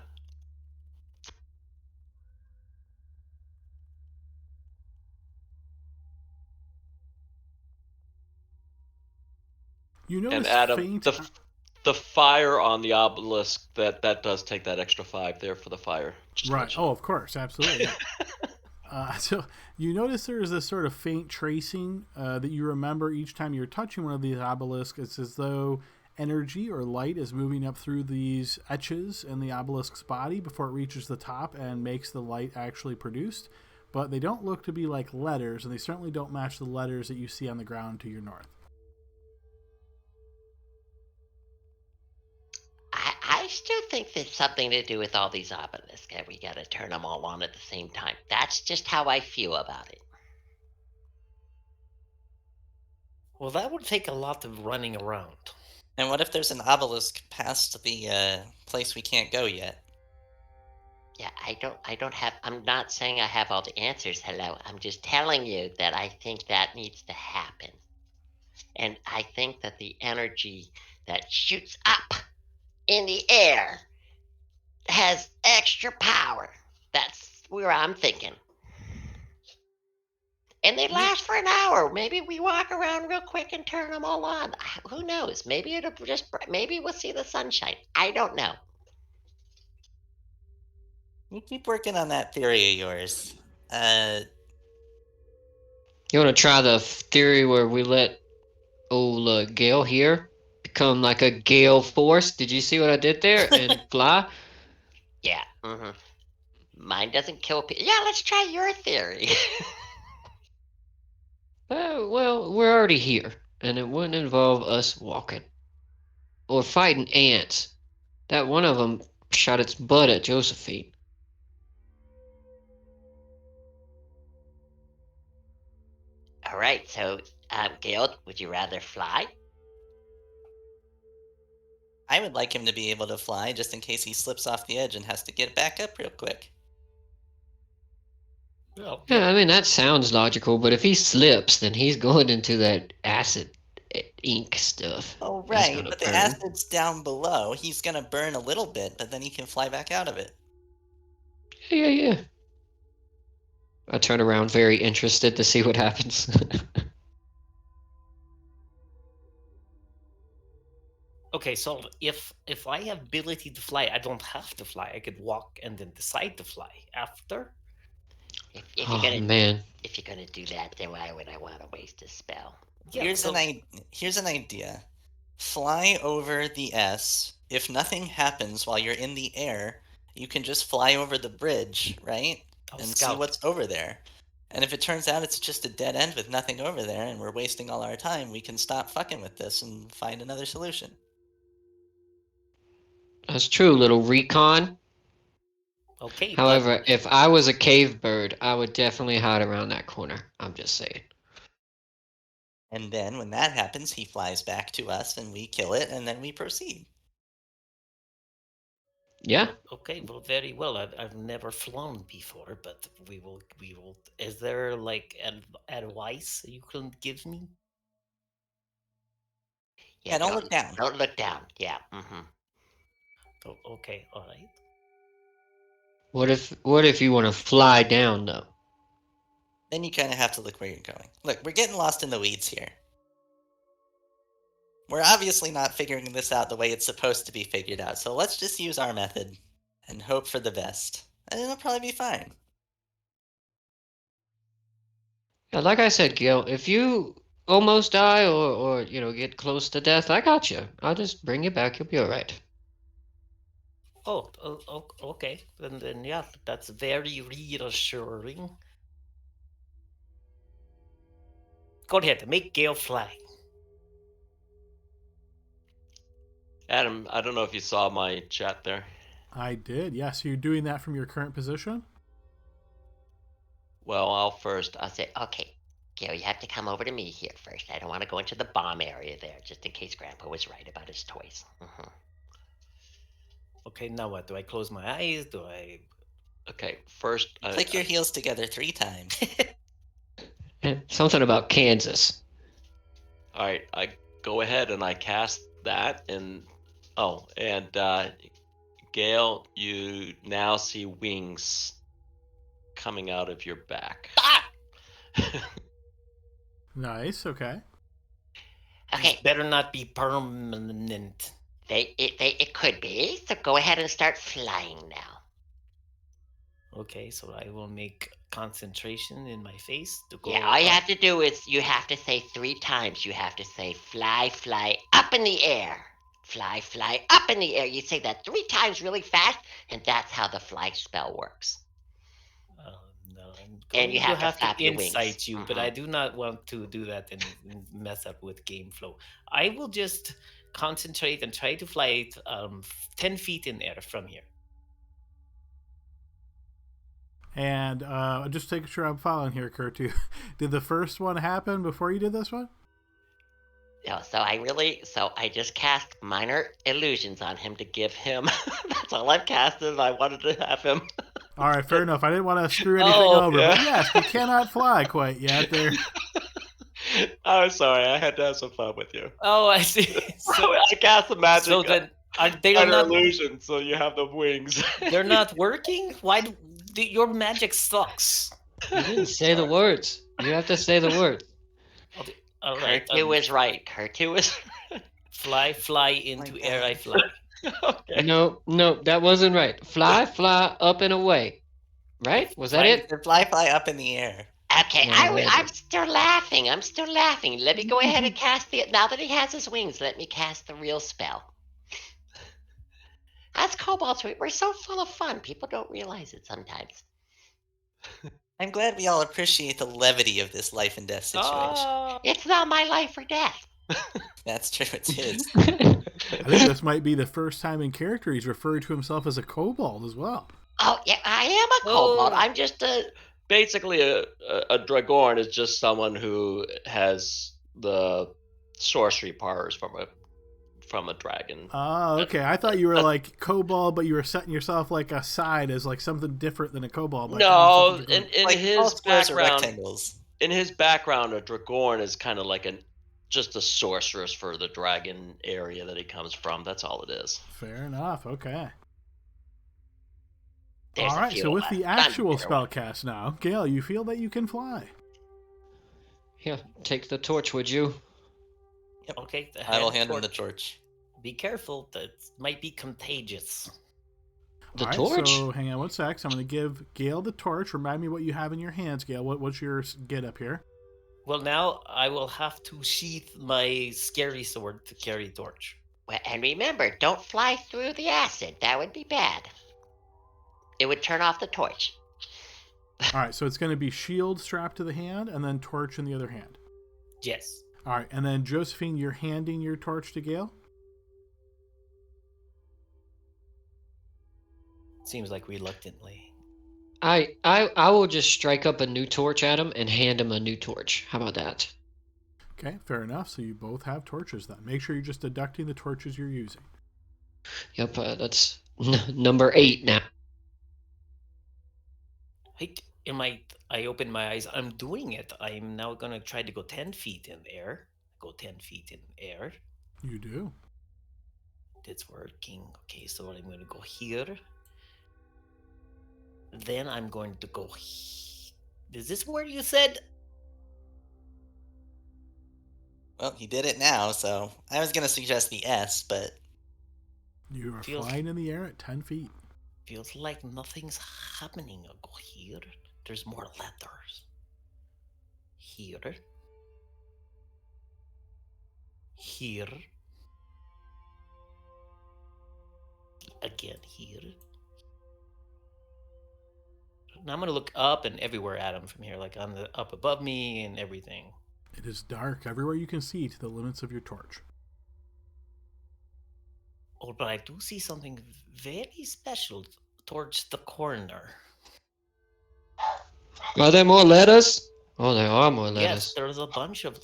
You And notice Adam, faint. the fire on the obelisk, that does take that extra 5 there for the fire. Just to Right. let you Oh, know. of course, absolutely. Yeah. So you notice there is this sort of faint tracing that you remember each time you're touching one of these obelisks. It's as though energy or light is moving up through these etches in the obelisk's body before it reaches the top and makes the light actually produced. But they don't look to be like letters, and they certainly don't match the letters that you see on the ground to your north. I still think there's something to do with all these obelisks, and we gotta turn them all on at the same time. That's just how I feel about it. Well, that would take a lot of running around. And what if there's an obelisk past the place we can't go yet? Yeah, I don't have, I'm not saying I have all the answers, hello. I'm just telling you that I think that needs to happen. And I think that the energy that shoots up in the air has extra power. That's where I'm thinking. And they last for an hour. Maybe we walk around real quick and turn them all on. Who knows? Maybe it'll just, maybe we'll see the sunshine. I don't know. You keep working on that theory of yours. You want to try the theory where we let old Gale here become like a gale force? Did you see what I did there? And fly? Yeah. Mine doesn't kill people. Yeah, let's try your theory. Well, we're already here, and it wouldn't involve us walking. Or fighting ants. That one of them shot its butt at Josephine. All right, so, Gail, would you rather fly? I would like him to be able to fly just in case he slips off the edge and has to get back up real quick. Well, Yeah, I mean, that sounds logical, but if he slips, then he's going into that acid ink stuff. Oh, That's right, gonna but the burn. acid's down below. He's gonna burn a little bit, but then he can fly back out of it. Yeah. I turn around very interested to see what happens. okay, so if I have ability to fly, I don't have to fly. I could walk and then decide to fly after. If Oh, you're gonna man. if you're gonna do that, then why would I want to waste a spell? Yeah, Here's so here's an idea. Fly over the S. If nothing happens while you're in the air, you can just fly over the bridge, right? I'll And see scout. what's over there. And if it turns out it's just a dead end with nothing over there and we're wasting all our time, we can stop fucking with this and find another solution. That's true, little recon. Okay, However, but if I was a cave bird, I would definitely hide around that corner. I'm just saying. And then when that happens, he flies back to us and we kill it and then we proceed. Yeah. okay, well, very well. I've never flown before, but we will. Is there like advice you can give me? Yeah, don't look down. Don't look down. Yeah. Oh, okay, all right. What if you want to fly down though? Then you kind of have to look where you're going. Look, we're getting lost in the weeds here. We're obviously not figuring this out the way it's supposed to be figured out, so let's just use our method and hope for the best. And it'll probably be fine. Yeah, like I said, Gil, if you almost die or get close to death, I got you. I'll just bring you back. You'll be all right. Okay. Then yeah, that's very reassuring. Go ahead, make Gale fly. Adam, I don't know if you saw my chat there. I did. Yes, you're doing that from your current position. Well, I'll say, okay, Gail, you have to come over to me here first. I don't want to go into the bomb area there, just in case Grandpa was right about his toys. Okay, now what? Do I close my eyes? Do I? Okay, first. Click your heels together 3 times. Something about Kansas. All right, I go ahead and I cast that, and Oh, and Gale, you now see wings coming out of your back. Ah! Nice. Okay. These Okay, better not be permanent. it could be. So go ahead and start flying now. Okay, so I will make concentration in my face to go Yeah, all you up. have to do is you have to say 3 times. You have to say fly, fly up in the air. Fly, fly up in the air. You say that 3 times really fast, and that's how the fly spell works. No, I'm And you going to have to have to flap your wings. insight you, but I do not want to do that and mess up with game flow. I will just concentrate and try to fly it 10 feet in air from here. And just making sure I'm following here, Kurt. Did the first one happen before you did this one? No, so I just cast minor illusions on him to give him. That's all I've casted. I wanted to have him. All right, fair enough. I didn't want to screw anything Oh, over, yeah. but yes, you cannot fly quite yet. There. I'm sorry, I had to have some fun with you. Oh, I see. So I cast the magic So then they are minor not illusion, so you have the wings. they're not working? Why your magic sucks? You didn't say the words. You have to say the words. All right. Kertu was right. Kertu was. Fly into air. God. I fly. Okay. No, that wasn't right. Fly up and away. Right? Was that Fly- it? The fly up in the air. Okay, No, I'm still laughing. I'm still laughing. Let me go ahead and cast the. Now that he has his wings, let me cast the real spell. That's Cobalt. We're so full of fun. People don't realize it sometimes. I'm glad we all appreciate the levity of this life and death situation. Oh, It's not my life or death. That's true, it's his. I think this might be the first time in character he's referred to himself as a kobold as well. Oh yeah, I am a Cobalt. Oh. I'm just a. Basically, a Dragorn is just someone who has the sorcery powers from a dragon. Oh, okay. I thought you were like kobold, but you were setting yourself like aside as like something different than a kobold. by calling No, yourself a Dragorn. in Like, all his squares are background, rectangles. a Dragorn is kind of like just a sorceress for the dragon area that he comes from. That's all it is. Fair enough. Okay. There's All a right. few So with the thunder actual spell ones. cast now, Gale, you feel that you can fly. Here, take the torch, would you? okay. I will hand him the torch. Be careful. That might be contagious. The All right, torch? So hang on one sec. So I'm going to give Gale the torch. Remind me what you have in your hands, Gale. What's your get up here? Well, now I will have to sheath my scary sword to carry torch. Well, and remember, don't fly through the acid. That would be bad. It would turn off the torch. All right. So it's going to be shield strapped to the hand and then torch in the other hand. Yes. All right. And then Josephine, you're handing your torch to Gale? Seems like reluctantly. I will just strike up a new torch at him and hand him a new torch. How about that? Okay, fair enough. So you both have torches then. Make sure you're just deducting the torches you're using. Yep, that's number 8 now. I open my eyes. I'm doing it. I'm now gonna try to go 10 feet in the air. Go 10 feet in the air. You do. It's working. Okay, so I'm gonna go here. Then I'm going to go. Is this where you said? Well, he did it now, so I was gonna suggest the S, but You are Feels- flying in the air at 10 feet. Feels like nothing's happening. I'll go here. There's more letters. Here. Here. Again here. Now I'm gonna look up and everywhere at him from here, like on the up above me and everything. It is dark everywhere you can see to the limits of your torch. Oh, but I do see something very special towards the corner. Are there more letters? Oh, there are more Yes, letters. there's a bunch of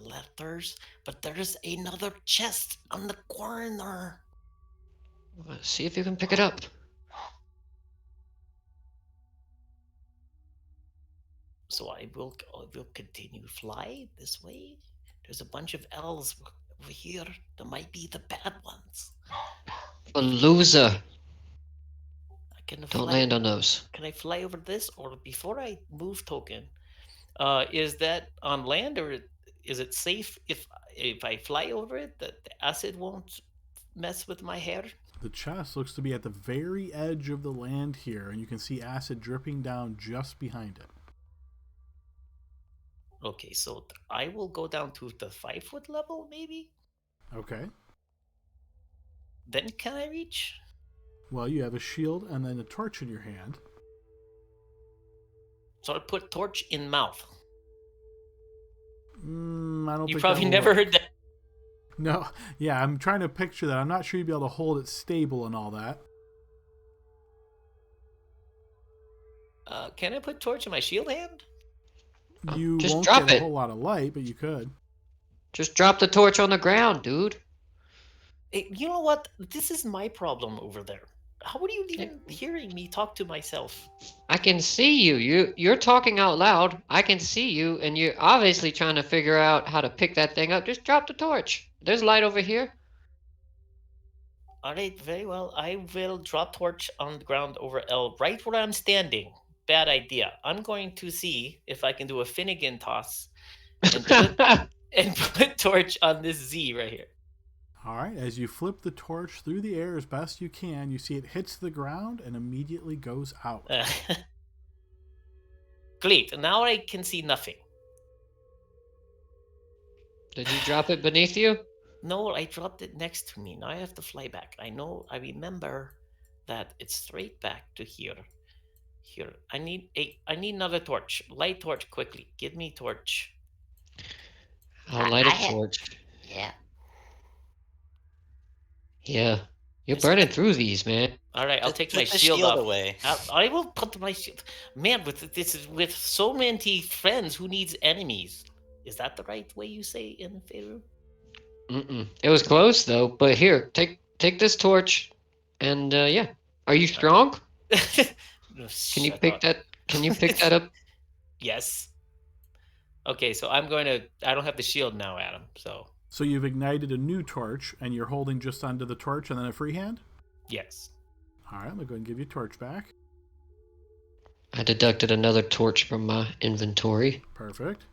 letters, but there's another chest on the corner. See if you can pick it up. So I will continue fly this way. There's a bunch of L's over here. There might be the bad ones. A loser. Can I Don't fly? land on those. Can I fly over this? Or before I move, token, is that on land, or is it safe if I fly over it that the acid won't mess with my hair? The chest looks to be at the very edge of the land here, and you can see acid dripping down just behind it. Okay, so I will go down to the 5-foot level, maybe. Okay. Then can I reach? Well, you have a shield and then a torch in your hand. So I put torch in mouth. I don't You think probably that'll never work. heard that. No, yeah, I'm trying to picture that. I'm not sure you'd be able to hold it stable and all that. Can I put torch in my shield hand? You Just won't drop get a it. whole lot of light, but you could. Just drop the torch on the ground, dude. Hey, you know what? This is my problem over there. How are you even hearing me talk to myself? I can see you. You're talking out loud. I can see you, and you're obviously trying to figure out how to pick that thing up. Just drop the torch. There's light over here. All right, very well. I will drop torch on the ground over L, right where I'm standing. Bad idea. I'm going to see if I can do a Finnegan toss and put torch on this Z right here. All right, as you flip the torch through the air as best you can, you see it hits the ground and immediately goes out. Great. Now I can see nothing. Did you drop it beneath you? No, I dropped it next to me. Now I have to fly back. I remember that it's straight back to here. Here. I need another torch. Light torch quickly. Give me torch. I'll light a torch. Yeah. Yeah. You're burning through these, man. All right, I'll take my shield off. Away. I will put my shield. Man, with so many friends, who needs enemies? Is that the right way you say in favor? It was close though. But here, take this torch, and yeah. Are you strong? Can you pick that? Can you pick that up? Yes. Okay, so I'm going to. I don't have the shield now, Adam. So you've ignited a new torch, and you're holding just onto the torch and then a free hand? Yes. All right, I'm going to go ahead and give you a torch back. I deducted another torch from my inventory. Perfect.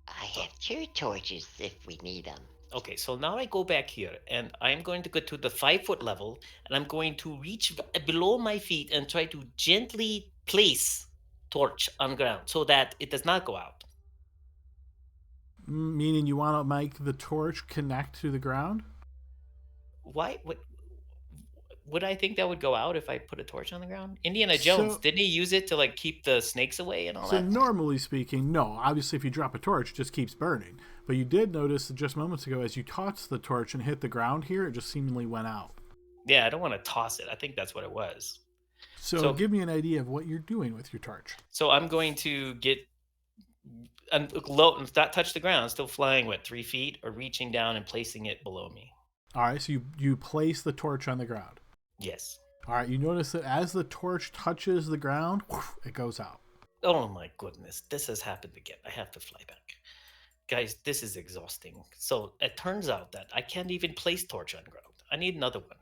I have 2 torches if we need them. Okay, so now I go back here, and I'm going to go to the 5-foot level, and I'm going to reach below my feet and try to gently place torch on ground so that it does not go out. Meaning you want to make the torch connect to the ground? Why would I think that would go out if I put a torch on the ground? Indiana Jones, didn't he use it to like keep the snakes away and all that? So normally speaking, no. Obviously, if you drop a torch, it just keeps burning. But you did notice that just moments ago, as you tossed the torch and hit the ground here, it just seemingly went out. Yeah, I don't want to toss it. I think that's what it was. So give me an idea of what you're doing with your torch. So I'm going to get low, not touch the ground, still flying, 3 feet, or reaching down and placing it below me. All right, so you place the torch on the ground. Yes. All right, you notice that as the torch touches the ground, it goes out. Oh my goodness, this has happened again. I have to fly back. Guys, this is exhausting. So it turns out that I can't even place torch on ground. I need another one.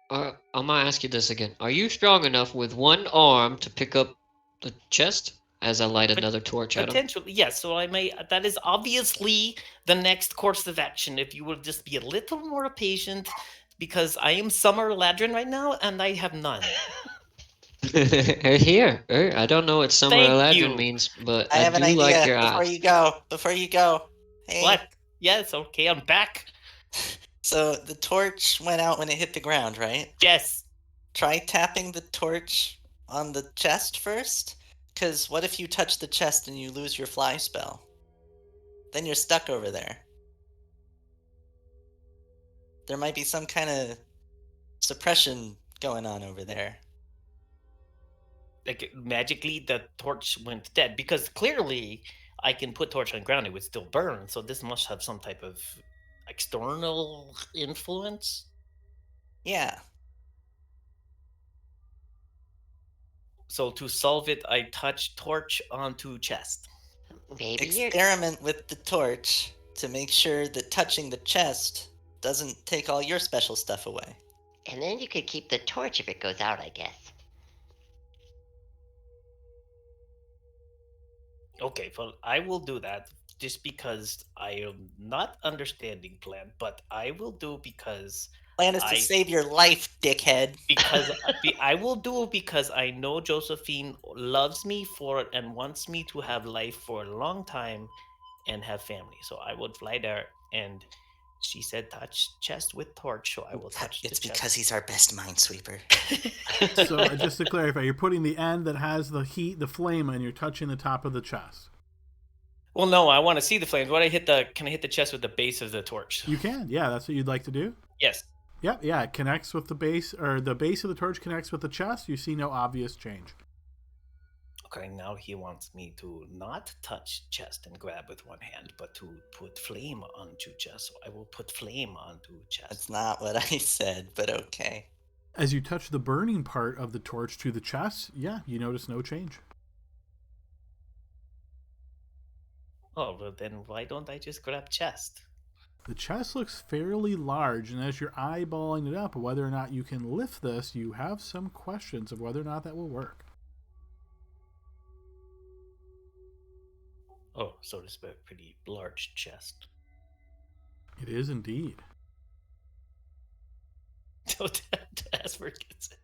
I'm gonna ask you this again. Are you strong enough with one arm to pick up the chest as I light another torch at him? Potentially, yes. So I may. That is obviously the next course of action. If you will just be a little more patient, because I am Summer Ladrin right now, and I have none. Here. I don't know what Summer Ladrin means, but I have an idea. Like your Before you go. Hey. What? Yes, okay, I'm back. So the torch went out when it hit the ground, right? Yes. Try tapping the torch on the chest first, because what if you touch the chest and you lose your fly spell? Then you're stuck over there. There might be some kind of suppression going on over there. Like magically the torch went dead, because clearly I can put torch on ground, it would still burn, so this must have some type of external influence. Yeah. So to solve it, I touch torch onto chest. Maybe Experiment with the torch. to make sure that touching the chest doesn't take all your special stuff away. And then you could keep the torch if it goes out, I guess. Okay, well, I will do that just because I am not understanding plan, but I will do because Plan is to I- save your life, dickhead. I will do it because I know Josephine loves me for it and wants me to have life for a long time and have family. So I would fly there, and she said touch chest with torch, so I will touch It's the because chest. he's our best minesweeper. So just to clarify, you're putting the end that has the heat, the flame, and you're touching the top of the chest. Well, no, I want to see the flames. Can I hit the chest with the base of the torch? You can, yeah, that's what you'd like to do. Yes. Yep, yeah, it connects with the base, or the base of the torch connects with the chest. You see no obvious change. Okay, now he wants me to not touch chest and grab with one hand, but to put flame onto chest. So I will put flame onto chest. That's not what I said, but okay. As you touch the burning part of the torch to the chest, yeah, you notice no change. Oh, well then why don't I just grab chest? The chest looks fairly large, and as you're eyeballing it up, whether or not you can lift this, you have some questions of whether or not that will work. Oh, so it's a pretty large chest. It is indeed. So Tasper gets it.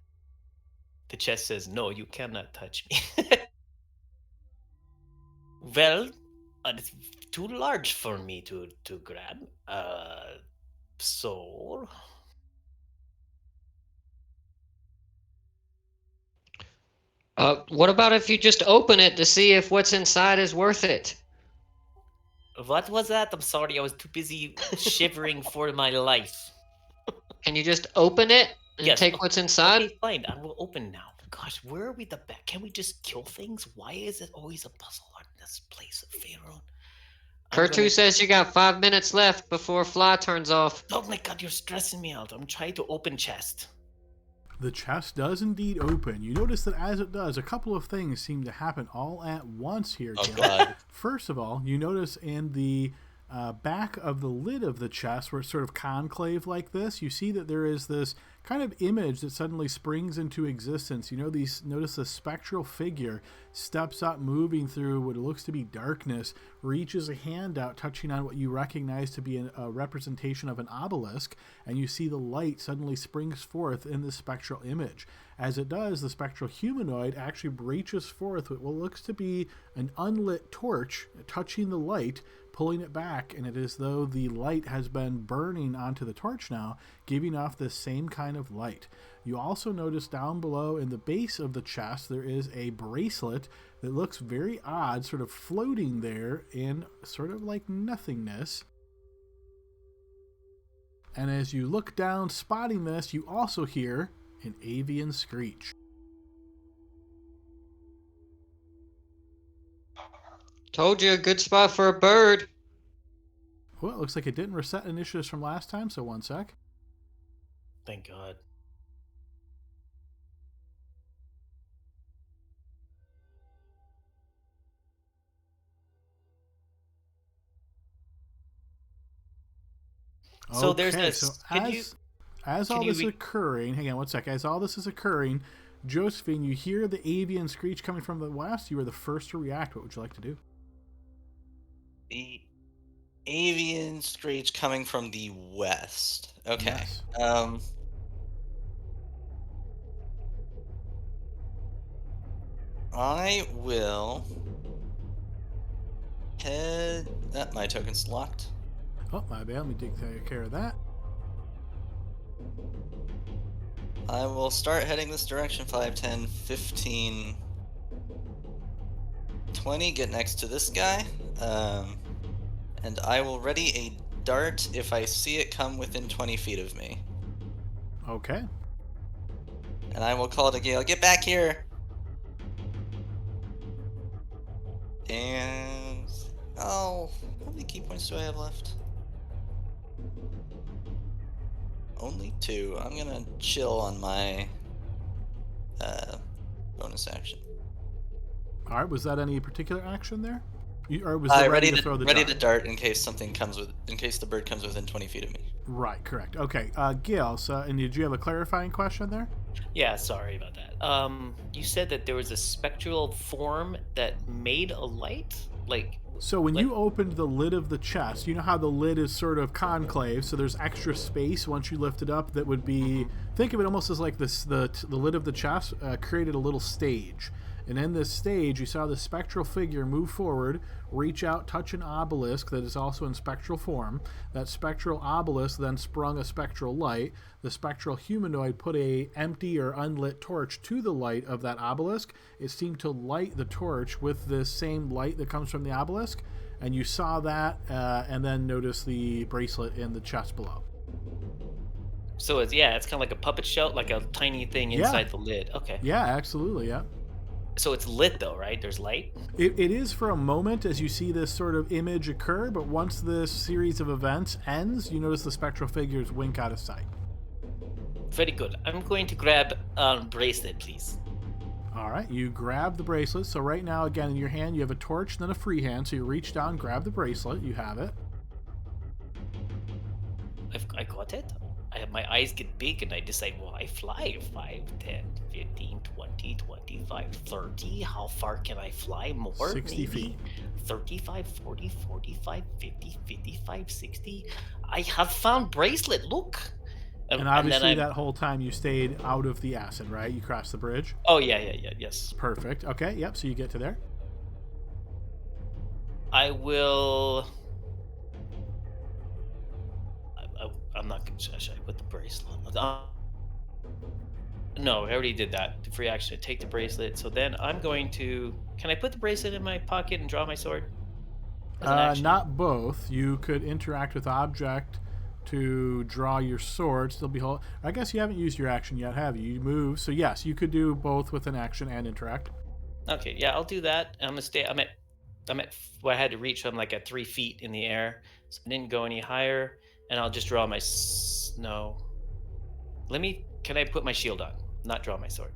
The chest says, "No, you cannot touch me." Well, it's too large for me to grab. So What about if you just open it to see if what's inside is worth it? what was that? I'm sorry, I was too busy shivering for my life. Can you just open it and Yes, take what's inside? Okay, fine. I will open now. Gosh, where are we the back? Can we just kill things? Why is it always a puzzle on this place of Faerun? Kertu says you got 5 minutes left before fly turns off. Oh my god, you're stressing me out. I'm trying to open chest. The chest does indeed open. You notice that as it does, a couple of things seem to happen all at once here, Oh, Jim. God. First of all, you notice in the back of the lid of the chest, where it's sort of concave like this, you see that there is this kind of image that suddenly springs into existence. Notice the spectral figure steps up, moving through what looks to be darkness, reaches a hand out, touching on what you recognize to be a representation of an obelisk, and you see the light suddenly springs forth in the spectral image. As it does, the spectral humanoid actually breaches forth with what looks to be an unlit torch, touching the light, pulling it back, and it is as though the light has been burning onto the torch now, giving off this same kind of light. You also notice down below in the base of the chest there is a bracelet that looks very odd, sort of floating there in sort of like nothingness. And as you look down, spotting this, you also hear an avian screech. Told you, a good spot for a bird. Well, it looks like it didn't reset initiatives from last time, so one sec. Thank God. So there's Okay, this. so Can you? as can all you this re- occurring, hang on one sec. As all this is occurring, Josephine, you hear the avian screech coming from the west. You are the first to react. What would you like to do? The avian screech coming from the west. Okay. Yes. I will head. My token's locked. Oh, my bad. Let me take care of that. I will start heading this direction. 5, 10, 15, 20. Get next to this guy. And I will ready a dart if I see it come within 20 feet of me. Okay. And I will call it a gale. Get back here! And... oh, how many key points do I have left? Only 2. I'm gonna chill on my bonus action. All right. Was that any particular action there? Or was it ready to throw the ready dart? to dart in case in case the bird comes within 20 feet of me. Right, correct. Okay, Gil, and did you have a clarifying question there? Yeah, sorry about that. You said that there was a spectral form that made a light? Like, So when you opened the lid of the chest, you know how the lid is sort of concave, so there's extra space once you lift it up that would be, think of it almost as like this, the lid of the chest created a little stage. And in this stage, you saw the spectral figure move forward, reach out, touch an obelisk that is also in spectral form. That spectral obelisk then sprung a spectral light. The spectral humanoid put a empty or unlit torch to the light of that obelisk. It seemed to light the torch with this same light that comes from the obelisk. And you saw that and then noticed the bracelet in the chest below. So it's kind of like a puppet show, like a tiny thing inside the lid. Okay. Yeah, absolutely, yeah. So it's lit though, right? There's light? It is for a moment as you see this sort of image occur, but once this series of events ends, you notice the spectral figures wink out of sight. Very good. I'm going to grab a bracelet, please. All right, you grab the bracelet. So right now, again, in your hand, you have a torch and then a free hand. So you reach down, grab the bracelet. You have it. I got it. My eyes get big and I decide, well, I fly 5, 10, 15, 20, 25, 30. How far can I fly more? 60 maybe? feet. 35, 40, 45, 50, 55, 60. I have found bracelet. Look. And obviously that whole time you stayed out of the acid, right? You crossed the bridge. Oh, yeah, yes. Perfect. Okay, yep, so you get to there. I will... I'm not going to... Should I put the bracelet on? No, I already did that. The free action to take the bracelet. So then I'm going to... Can I put the bracelet in my pocket and draw my sword? Not both. You could interact with object to draw your sword. Still be hold. I guess you haven't used your action yet, have you? You move. So yes, you could do both with an action and interact. Okay, yeah, I'll do that. I'm gonna stay. I'm at where I had to reach. So I'm like at 3 feet in the air. So I didn't go any higher. And I'll just draw my no. Can I put my shield on? Not draw my sword.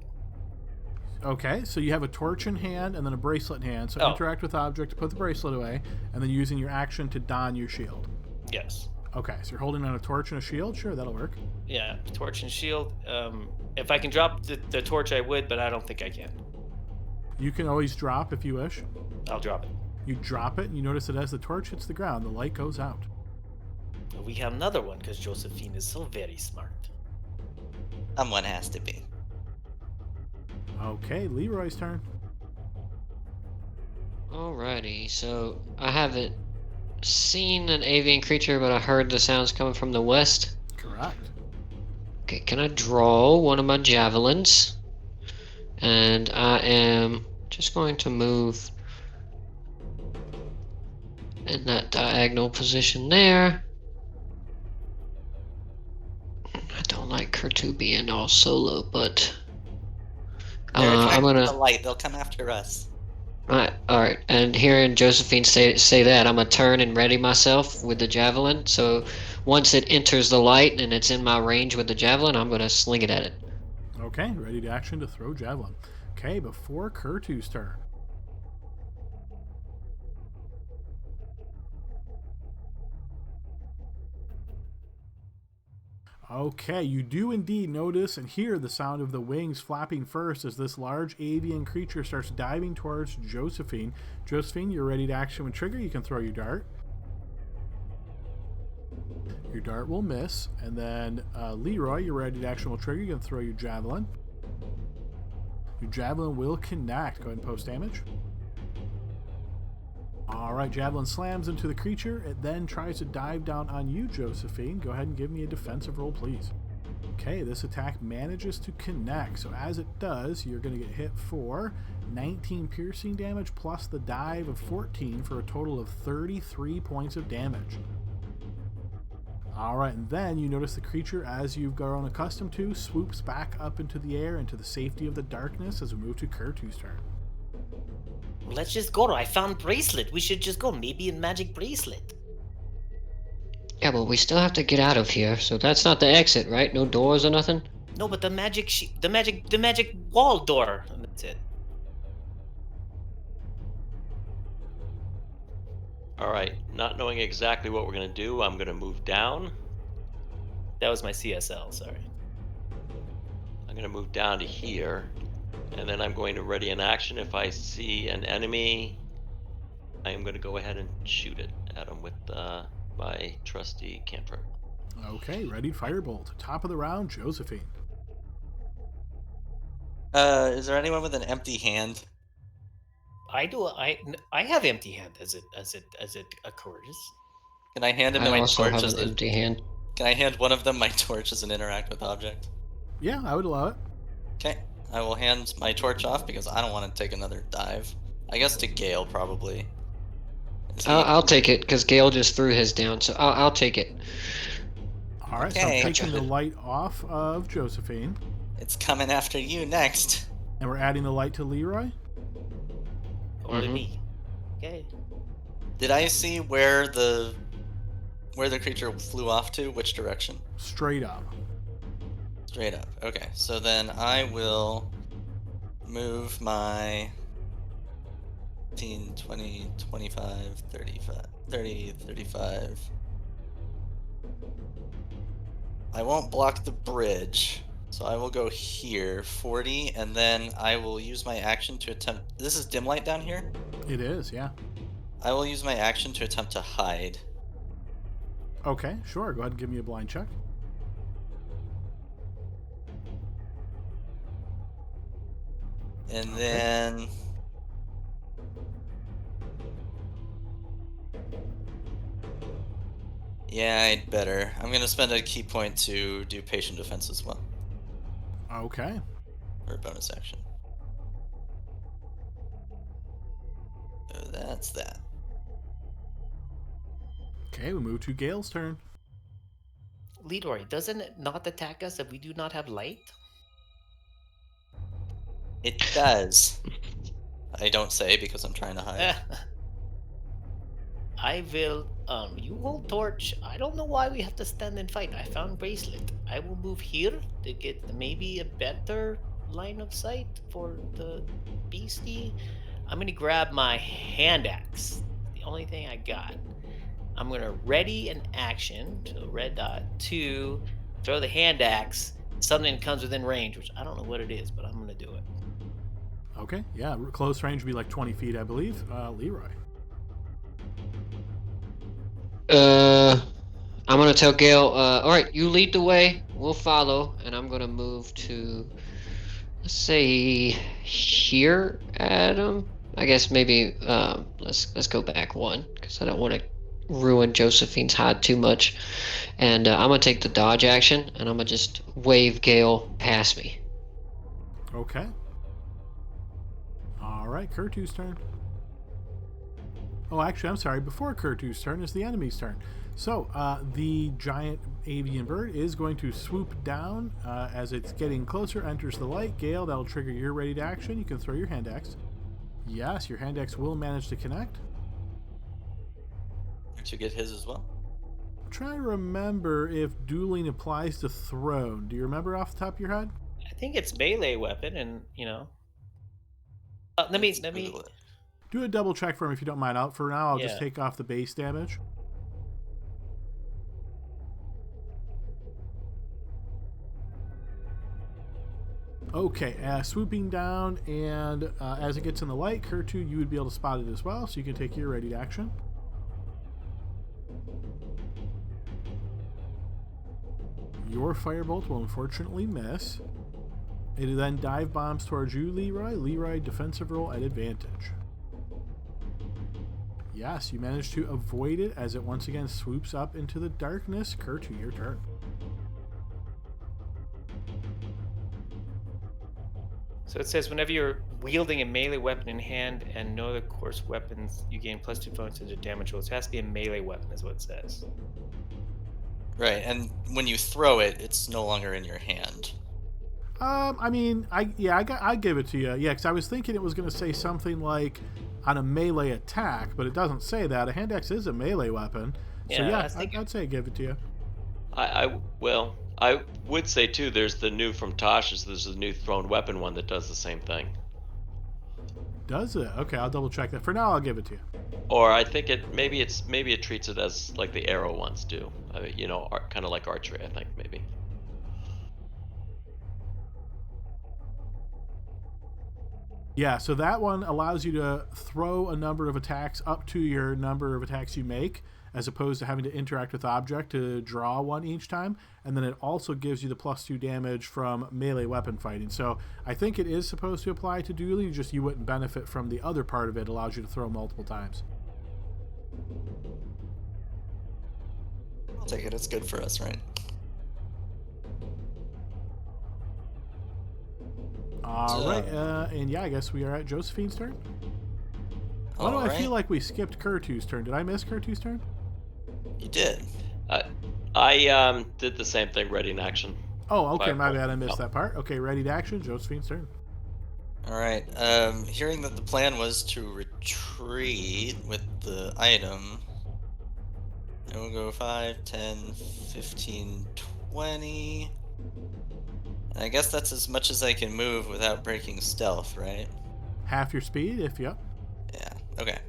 Okay, so you have a torch in hand and then a bracelet in hand. So interact with object to put the bracelet away, and then using your action to don your shield. Yes. Okay, so you're holding on a torch and a shield? Sure, that'll work. Yeah, torch and shield. If I can drop the torch, I would, but I don't think I can. You can always drop if you wish. I'll drop it. You drop it, and you notice that as the torch hits the ground, the light goes out. We have another one because Josephine is so very smart. Someone has to be. Okay, Leroy's turn. Alrighty, so I haven't seen an avian creature, but I heard the sounds coming from the west. Correct. Okay, can I draw one of my javelins? And I am just going to move in that diagonal position there. I don't like Kertu being all solo, but I'm gonna. The light. They'll come after us. All right. And hearing Josephine say that, I'm gonna turn and ready myself with the javelin. So once it enters the light and it's in my range with the javelin, I'm gonna sling it at it. Okay, ready to action to throw javelin. Okay, before Kertu's turn. Okay, you do indeed notice and hear the sound of the wings flapping first as this large avian creature starts diving towards Josephine. Josephine, you're ready to action when trigger. You can throw your dart. Your dart will miss. And then Leroy, you're ready to action will trigger. You can throw your javelin. Your javelin will connect. Go ahead and post damage. Alright, javelin slams into the creature. It then tries to dive down on you, Josephine. Go ahead and give me a defensive roll, please. Okay, this attack manages to connect. So as it does, you're going to get hit for 19 piercing damage plus the dive of 14 for a total of 33 points of damage. Alright, and then you notice the creature, as you've grown accustomed to, swoops back up into the air into the safety of the darkness as we move to Kertu's turn. Let's just go. I found bracelet. We should just go. Maybe a magic bracelet. Yeah, but we still have to get out of here. So that's not the exit, right? No doors or nothing? No, but the magic wall door. That's it. All right, not knowing exactly what we're gonna do, I'm gonna move down. That was my CSL. Sorry. I'm gonna move down to here, and then I'm going to ready an action. If I see an enemy, I am gonna go ahead and shoot it at him with my trusty cantrip. Okay, ready, firebolt. Top of the round, Josephine. Is there anyone with an empty hand? I do. I have empty hand as it occurs. Can I hand him I my also torch have as an a? empty hand. Can I hand one of them my torch as an interact with object? Yeah, I would allow it. Okay, I will hand my torch off because I don't want to take another dive. I guess to Gale probably. Is he... I'll take it because Gale just threw his down, so I'll take it. All right, so I'm Okay. taking the light off of Josephine, It's coming after you next. and we're adding the light to Leroy. Only Mhm. me. Okay. Did I see where the creature flew off to? Which direction? Straight up. Straight up. Okay, so then I will move my 15, 20, 25, 35, 30, 35. I won't block the bridge, so I will go here, 40, and then I will use my action to attempt... This is dim light down here? It is, yeah. I will use my action to attempt to hide. Okay, sure. Go ahead and give me a blind check. And then... Yeah, I'd better. I'm gonna spend a key point to do patient defense as well. Okay. Or a bonus action. So that's that. Okay, we move to Gale's turn. Leroy, doesn't it not attack us if we do not have light? It does. I don't say because I'm trying to hide. I will. You hold torch. I don't know why we have to stand and fight. I found bracelet. I will move here to get maybe a better line of sight for the beastie. I'm gonna grab my hand axe. The only thing I got. I'm gonna ready an action to red dot to throw the hand axe. Something comes within range, which I don't know what it is, but I'm gonna do it. Okay, yeah. Close range would be like 20 feet, I believe. Leroy. I'm gonna tell Gale. All right, you lead the way. We'll follow, and I'm gonna move to, let's say, here, Adam. I guess maybe let's go back one because I don't want to ruin Josephine's hide too much. And I'm gonna take the dodge action, and I'm gonna just wave Gale past me. Okay. All right, Kurtu's turn. Oh, actually, I'm sorry. Before Kurtu's turn is the enemy's turn. So, the giant avian bird is going to swoop down as it's getting closer, enters the light. Gale, that'll trigger your ready to action. You can throw your hand axe. Yes, your hand axe will manage to connect. Did you get his as well? I'm trying to remember if dueling applies to thrown. Do you remember off the top of your head? I think it's melee weapon, and let me Google it. Do a double check for him if you don't mind. For now, I'll just Yeah. take off the base damage. Okay, swooping down, and as it gets in the light, Kurtu, you would be able to spot it as well, so you can take your ready to action. Your firebolt will unfortunately miss. It then dive bombs towards you, Leroy. Leroy, defensive roll at advantage. Yes, you managed to avoid it as it once again swoops up into the darkness. Kurtu, your turn. So it says whenever you're wielding a melee weapon in hand and no other coarse weapons, you gain +2 bonus to the damage rolls. It has to be a melee weapon, is what it says. Right, and when you throw it, it's no longer in your hand. I mean, I give it to you. Yeah, because I was thinking it was going to say something like on a melee attack, but it doesn't say that. A hand axe is a melee weapon. So Yeah, yeah, I was thinking- I'd say give it to you. I would say too. There's the new from Tosh's. There's a new thrown weapon one that does the same thing. Does it? Okay, I'll double check that. For now, I'll give it to you. Or I think maybe it treats it as like the arrow ones do. I mean, kind of like archery. I think maybe. Yeah, so that one allows you to throw a number of attacks up to your number of attacks you make, as opposed to having to interact with the object to draw one each time. And then it also gives you the +2 damage from melee weapon fighting. So I think it is supposed to apply to dueling, just you wouldn't benefit from the other part of it. It allows you to throw multiple times. I'll take it. It's good for us, right? All right, and yeah, I guess we are at Josephine's turn. Why do I feel like we skipped Kurtu's turn? Did I miss Kurtu's turn? You did. I did the same thing, ready in action. Oh, okay, my bad, I missed that part. Okay, ready to action, Josephine's turn. All right. Hearing that the plan was to retreat with the item, I will go 5, 10, 15, 20. And I guess that's as much as I can move without breaking stealth, right? Half your speed, if yep. Yeah, okay.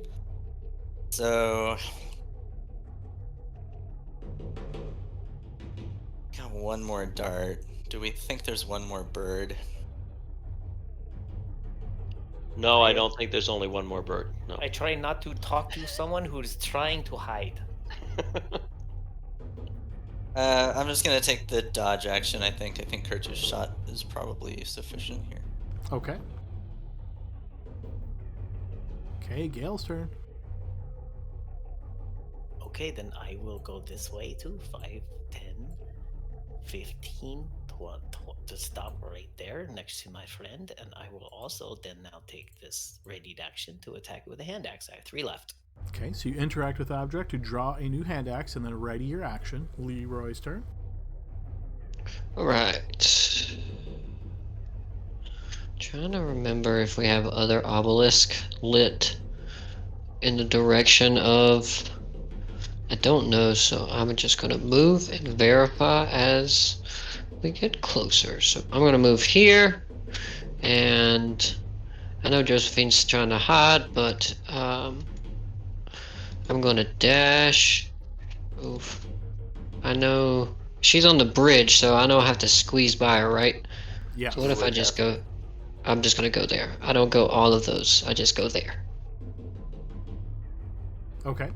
So... got one more dart. Do we think there's one more bird? No, I don't think there's only one more bird. No. I try not to talk to someone who's trying to hide. I'm just gonna take the dodge action. I think Kurtu's shot is probably sufficient here. Okay. Okay, Gale's turn. Okay, then I will go this way too. 5, 10, 15, 12, to stop right there next to my friend. And I will also then now take this readied action to attack with a hand axe. I have 3 left. Okay, so you interact with the object to draw a new hand axe and then ready your action. Leroy's turn. All right. Trying to remember if we have other obelisk lit in the direction of... I don't know, so I'm just going to move and verify as we get closer. So I'm going to move here, and I know Josephine's trying to hide, but I'm going to dash. Oof. I know she's on the bridge, so I know I have to squeeze by her, right? Yeah. So what if I just go... I'm just going to go there. I don't go all of those. I just go there. Okay.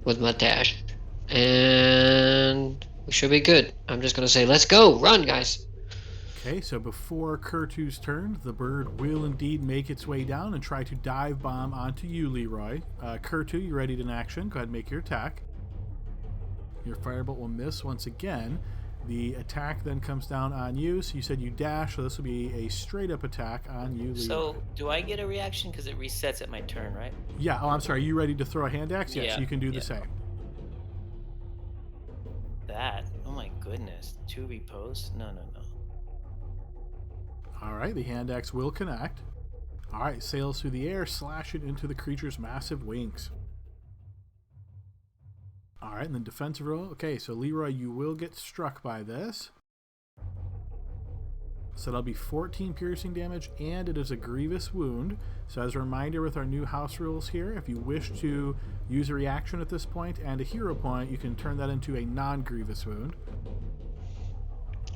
With my dash. And we should be good. I'm just going to say, let's go. Run, guys. Okay, so before Kurtu's turn, the bird will indeed make its way down and try to dive bomb onto you, Leroy. Kurtu, you ready in action? Go ahead and make your attack. Your firebolt will miss once again. The attack then comes down on you. So you said you dash, so this will be a straight-up attack on you, Leroy. So, do I get a reaction? Because it resets at my turn, right? Yeah, oh, I'm sorry. You ready to throw a hand axe? Yes, Yeah, you can do the yeah. same. That? Oh my goodness. 2 repose? No. All right, the hand axe will connect. All right, sails through the air, slashing into the creature's massive wings. All right, and then defensive roll. Okay, so Leroy, you will get struck by this. So that'll be 14 piercing damage, and it is a grievous wound. So as a reminder with our new house rules here, if you wish to use a reaction at this point and a hero point, you can turn that into a non-grievous wound.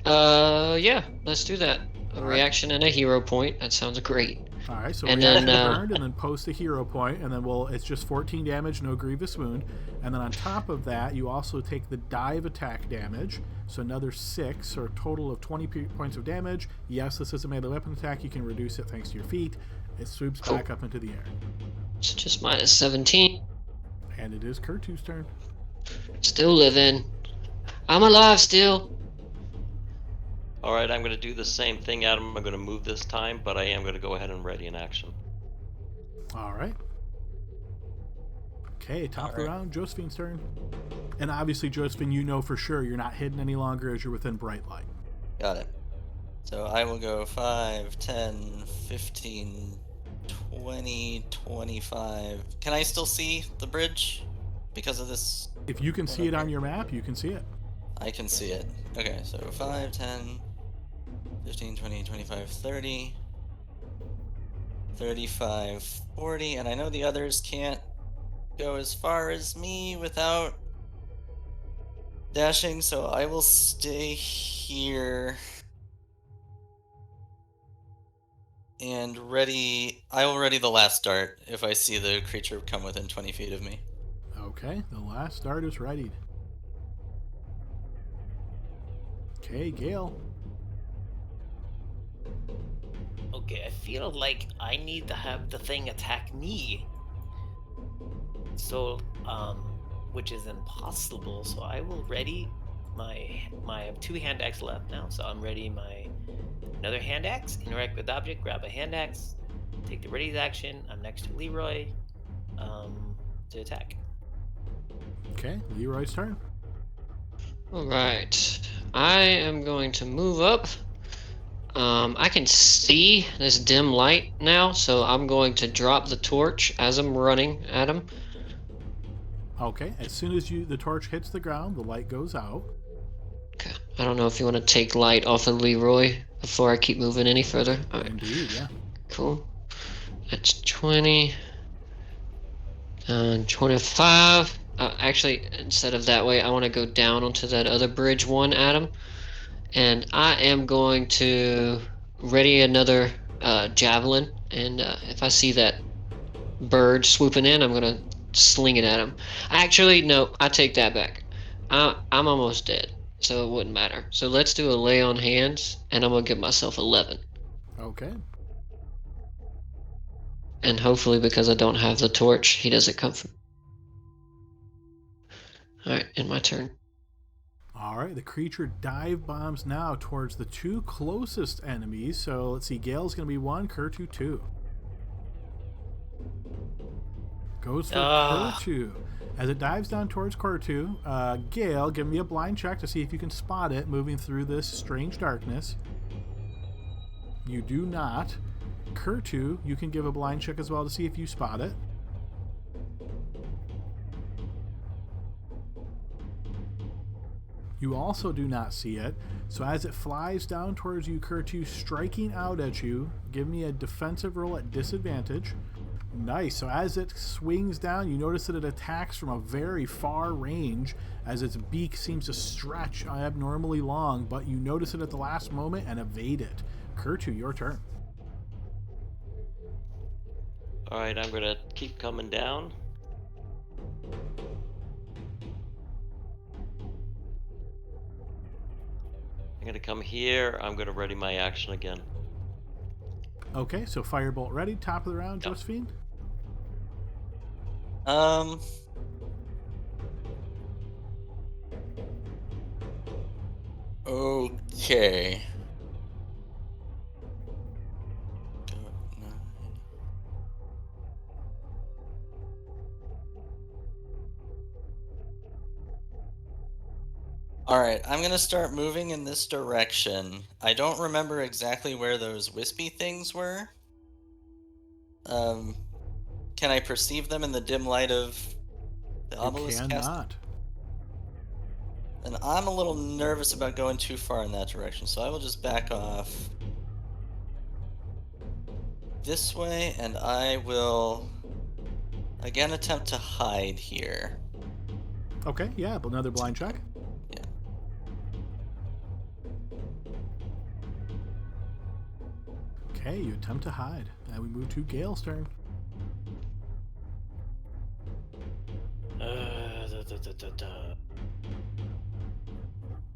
Yeah, let's do that. A reaction and a hero point. That sounds great. All right, so And reaction then, burned, and then post a hero point, and then it's just 14 damage, no grievous wound. And then on top of that, you also take the dive attack damage, so another 6, or a total of 20 points of damage. Yes, this is a melee weapon attack. You can reduce it thanks to your feet. It swoops back up into the air. It's just minus 17. And it is Kurtu's turn. Still living. I'm alive still. All right, I'm going to do the same thing, Adam. I'm going to move this time, but I am going to go ahead and ready in action. All right. Okay, top of the round, Josephine's turn. And obviously, Josephine, you know for sure you're not hidden any longer as you're within bright light. Got it. So I will go 5, 10, 15, 20, 25. Can I still see the bridge because of this? If you can see it on your map, you can see it. I can see it. Okay, so 5, 10, 15, 20, 25, 30. 35, 40, and I know the others can't go as far as me without dashing, so I will stay here and ready. I will ready the last dart if I see the creature come within 20 feet of me. Okay, the last dart is readied. Okay, Gale. Okay, I feel like I need to have the thing attack me. So, which is impossible. So I will ready I have 2 hand axe left now. So I'm ready my another hand axe, interact with object, grab a hand axe, take the ready action. I'm next to Leroy, to attack. Okay, Leroy's turn. All right. I am going to move up. I can see this dim light now, so I'm going to drop the torch as I'm running at him. Okay, as soon as the torch hits the ground, the light goes out. Okay. I don't know if you want to take light off of Leroy before I keep moving any further. All right. Indeed, yeah. Cool. That's 20. 25. Actually, instead of that way, I want to go down onto that other bridge one, Adam. And I am going to ready another javelin. And if I see that bird swooping in, I'm going to sling it at him. Actually, no, I take that back. I'm almost dead, so it wouldn't matter. So let's do a lay on hands, and I'm going to give myself 11. Okay. And hopefully, because I don't have the torch, he doesn't come from. Alright, in my turn. All right, the creature dive bombs now towards the 2 closest enemies. So let's see, Gale's going to be 1, Kurtu 2. Goes for Kurtu. As it dives down towards Kurtu, Gale, give me a blind check to see if you can spot it moving through this strange darkness. You do not. Kurtu, you can give a blind check as well to see if you spot it. You also do not see it. So as it flies down towards you, Kurtu, striking out at you, give me a defensive roll at disadvantage. Nice. So as it swings down, you notice that it attacks from a very far range as its beak seems to stretch abnormally long, but you notice it at the last moment and evade it. Kurtu, your turn. Alright, I'm gonna keep coming down. I'm gonna come here. I'm gonna ready my action again. Okay, so Firebolt ready. Top of the round, Yep. Josephine. Okay. Alright, I'm gonna start moving in this direction. I don't remember exactly where those wispy things were. Can I perceive them in the dim light of the You obelisk cast? cannot. And I'm a little nervous about going too far in that direction, so I will just back off this way, and I will again attempt to hide here. Okay, yeah, but another blind check. Yeah. Okay, you attempt to hide. Now we move to Gale's turn.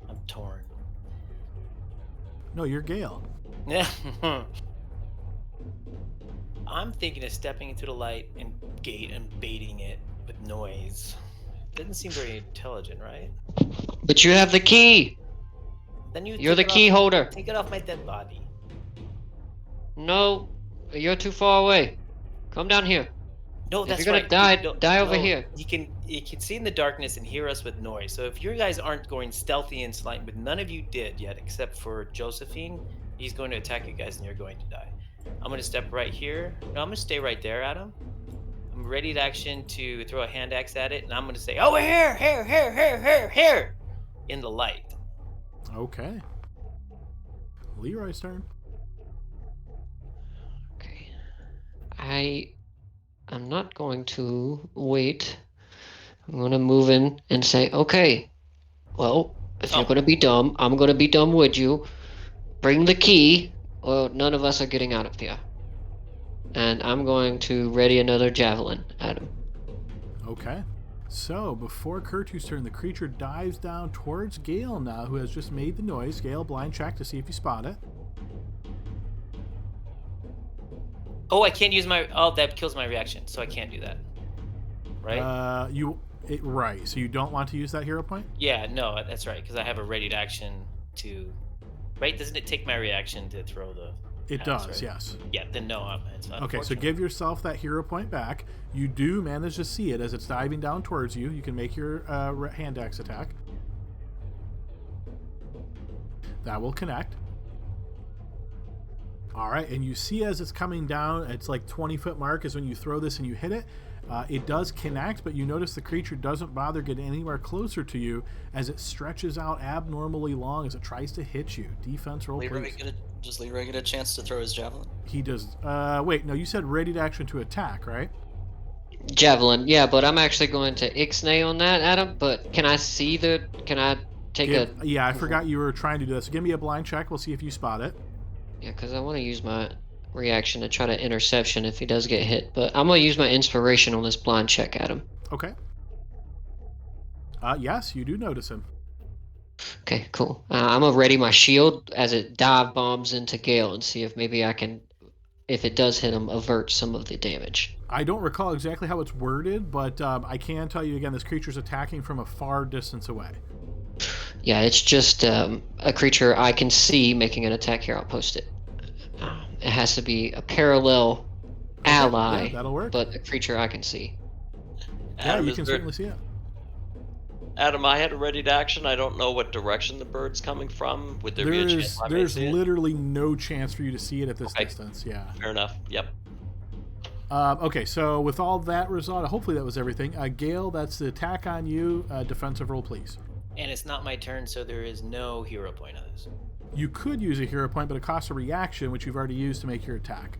I'm torn. No, you're Gale. Yeah. I'm thinking of stepping into the light and baiting it with noise. Doesn't seem very intelligent, right? But you have the key! Then You're the key holder. Take it off my dead body. No, you're too far away. Come down here. No, If that's you're gonna right. die over here. You can see in the darkness and hear us with noise. So if you guys aren't going stealthy and slight, but none of you did yet, except for Josephine, he's going to attack you guys and you're going to die. I'm gonna step right here. No, I'm gonna stay right there, Adam. I'm ready to action to throw a hand axe at it, and I'm gonna say, "Over here, here," in the light. Okay. Leroy's turn. Okay. I'm not going to wait. I'm going to move in and say, okay, well, if you're Oh. going to be dumb, I'm going to be dumb with you. Bring the key, or none of us are getting out of here. And I'm going to ready another javelin at him. Okay. So, before Kurtu's turn, the creature dives down towards Gale now, who has just made the noise. Gale, blind check to see if you spot it. Oh, I can't use my... Oh, that kills my reaction, so I can't do that. Right? Right. So you don't want to use that hero point? Yeah, no, that's right, because I have a readied action to... Right? Doesn't it take my reaction to throw the... It axe, does, right? yes. Yeah, then no, it's Okay, so unfortunate. give yourself that hero point back. You do manage to see it as it's diving down towards you. You can make your hand axe attack. That will connect. All right, and you see as it's coming down, it's like 20-foot mark is when you throw this and you hit it. It does connect, but you notice the creature doesn't bother getting anywhere closer to you as it stretches out abnormally long as it tries to hit you. Defense roll, please. Does Leroy get a chance to throw his javelin? He does. Wait, no, you said ready to action to attack, right? Javelin, yeah, but I'm actually going to ixnay on that, Adam. But can I see the... Can I take a... Yeah, I forgot you were trying to do that. So give me a blind check. We'll see if you spot it. Yeah, because I want to use my reaction to try to interception if he does get hit. But I'm going to use my inspiration on this blind check at him. Okay. Yes, you do notice him. Okay, cool. I'm going to ready my shield as it dive bombs into Gale and see if maybe I can, if it does hit him, avert some of the damage. I don't recall exactly how it's worded, but I can tell you again, this creature's attacking from a far distance away. Yeah, it's just a creature I can see making an attack here. I'll post it. It has to be a parallel ally, yeah, that'll work. But a creature I can see. Yeah, you can certainly see it. Adam, I had a ready to action. I don't know what direction the bird's coming from. Would there be a chance I may There's see it? literally no chance for you to see it at this distance. Yeah. Fair enough. Yep. Okay, so with all that resolved, hopefully that was everything. Gale, that's the attack on you. Defensive roll, please. And it's not my turn, so there is no hero point on this. You could use a hero point, but it costs a reaction, which you've already used to make your attack.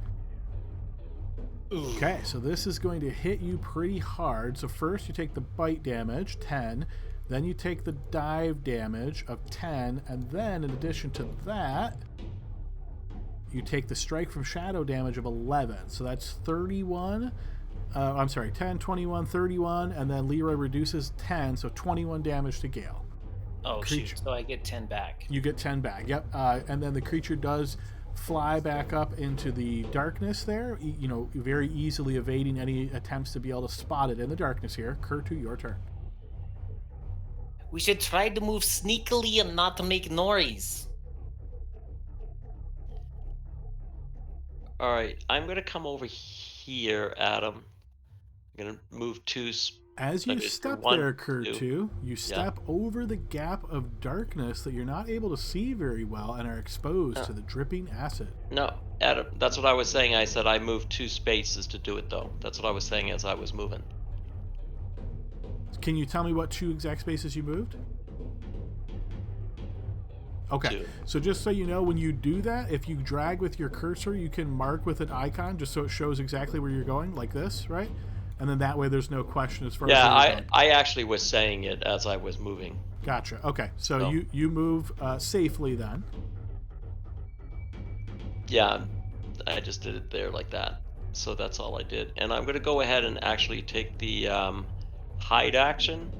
Ooh. Okay, so this is going to hit you pretty hard. So first you take the bite damage, 10. Then you take the dive damage of 10. And then, in addition to that, you take the strike from shadow damage of 11. So that's 31. I'm sorry, 10, 21, 31. And then Leroy reduces 10, so 21 damage to Gale. Oh, shoot. So I get 10 back. You get 10 back, yep. And then the creature does fly back up into the darkness there, very easily evading any attempts to be able to spot it in the darkness here. Kurtu, your turn. We should try to move sneakily and not to make noise. All right, I'm going to come over here, Adam. I'm going to move two. As you step there, Kurtu, you step over the gap of darkness that you're not able to see very well and are exposed to the dripping acid. No, Adam, that's what I was saying. I said I moved 2 spaces to do it, though. That's what I was saying as I was moving. Can you tell me what 2 exact spaces you moved? Okay, 2. So just so you know, when you do that, if you drag with your cursor, you can mark with an icon just so it shows exactly where you're going, like this, right? And then that way there's no question as far as where you're going. I actually was saying it as I was moving. Gotcha. Okay, so you move safely then. Yeah, I just did it there like that. So that's all I did. And I'm going to go ahead and actually take the hide action.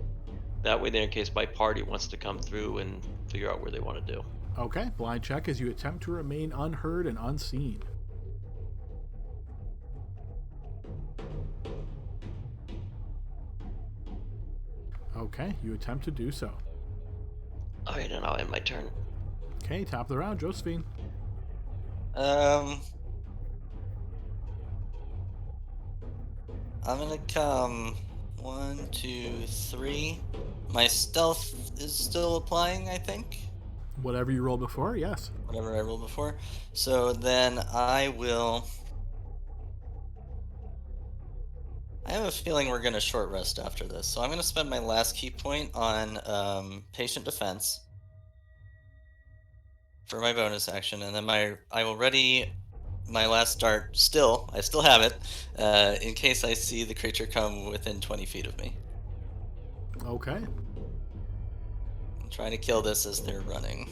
That way there, in case my party wants to come through and figure out where they want to do. Okay, blind check as you attempt to remain unheard and unseen. Okay, you attempt to do so. Alright, and I'll end my turn. Okay, top of the round, Josephine. I'm gonna come 1, 2, 3. My stealth is still applying, I think. Whatever you rolled before, yes. Whatever I rolled before. So then I have a feeling we're gonna short rest after this. So I'm gonna spend my last key point on patient defense for my bonus action, and then I will ready my last dart. I still have it, in case I see the creature come within 20 feet of me. Okay. I'm trying to kill this as they're running.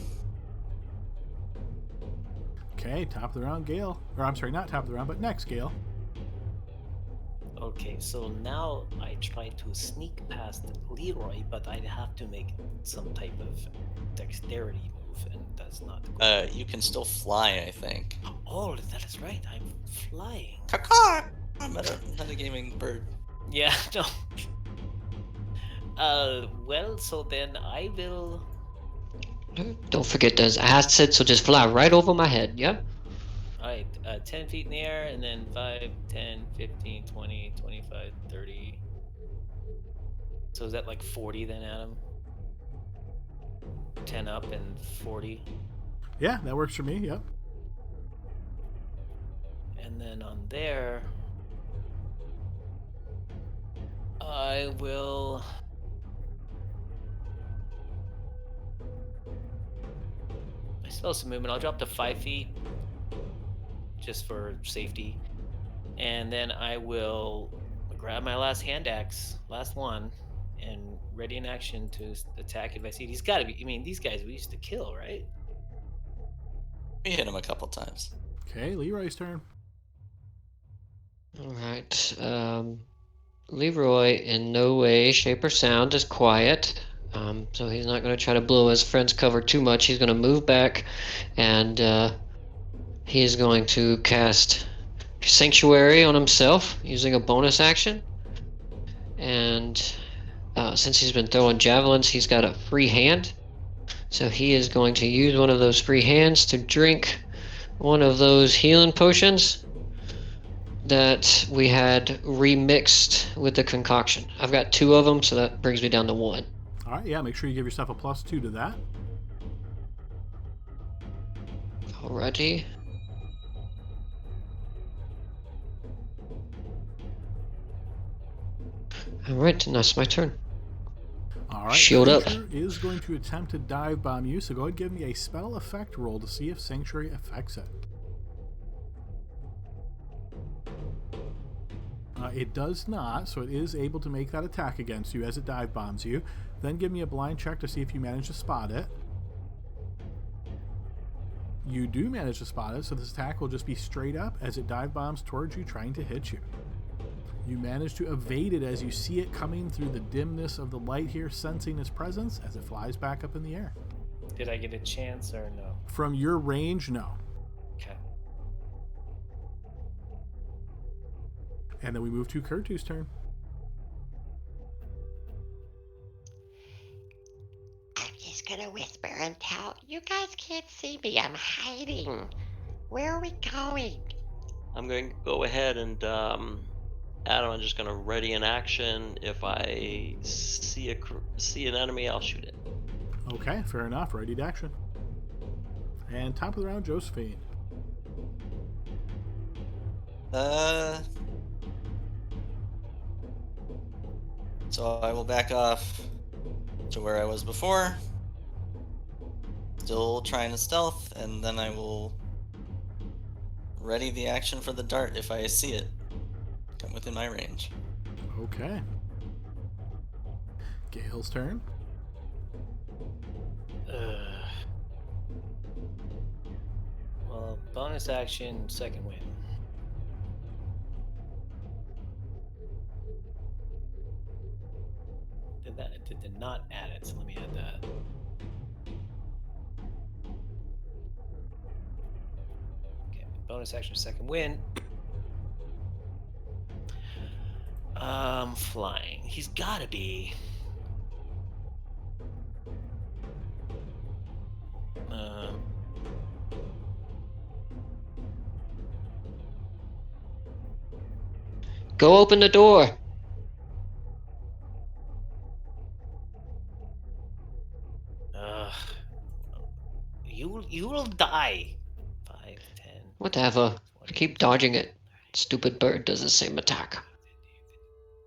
Okay, top of the round, Gale. Or I'm sorry, not top of the round, but next, Gale. Okay, so now I try to sneak past Leroy, but I have to make some type of dexterity move, and that's not good. You can still fly, I think. Oh, that is right. I'm flying. Caw! Metagaming bird. Yeah, no. Well, so then I will. Don't forget those acids will just fly right over my head. Yep. Alright, 10 feet in the air, and then 5, 10, 15, 20, 25, 30. So is that like 40 then, Adam? 10 up and 40. Yeah, that works for me. Yep. And then on there, I will. I spell some movement. I'll drop to 5 feet just for safety. And then I will grab my last hand axe, last one, and ready in action to attack if I see it. He's got to be. I mean, these guys we used to kill, right? We hit him a couple times. Okay, Leroy's turn. All right. Leroy, in no way, shape, or sound, is quiet. So he's not going to try to blow his friend's cover too much. He's going to move back, and he's going to cast Sanctuary on himself using a bonus action. And since he's been throwing javelins, he's got a free hand. So he is going to use one of those free hands to drink one of those healing potions that we had remixed with the concoction. I've got 2 of them, so that brings me down to 1. All right, yeah, make sure you give yourself a +2 to that. Alrighty. Alright, and that's my turn. All right, Shield up. creature is going to attempt to dive bomb you, so go ahead and give me a spell effect roll to see if Sanctuary affects it. It does not, so it is able to make that attack against you as it dive bombs you. Then give me a blind check to see if you manage to spot it. You do manage to spot it, so this attack will just be straight up as it dive bombs towards you, trying to hit you. You manage to evade it as you see it coming through the dimness of the light here, sensing its presence as it flies back up in the air. Did I get a chance or no? From your range, no. Okay. And then we move to Kurtu's turn. I'm just gonna whisper and tell you guys can't see me. I'm hiding. Where are we going? I'm going to go ahead and Adam, I'm just going to ready in action. If I see an enemy, I'll shoot it. Okay, fair enough. Ready to action. And top of the round, Josephine. So I will back off to where I was before. Still trying to stealth, and then I will ready the action for the dart if I see it come within my range. Okay. Gale's turn. Well, bonus action, second win. Did not add it, so let me add that. Okay, bonus action, second win. Flying. He's gotta be. Go open the door. You will die. 5, 10. Whatever. I keep dodging it. Stupid bird does the same attack.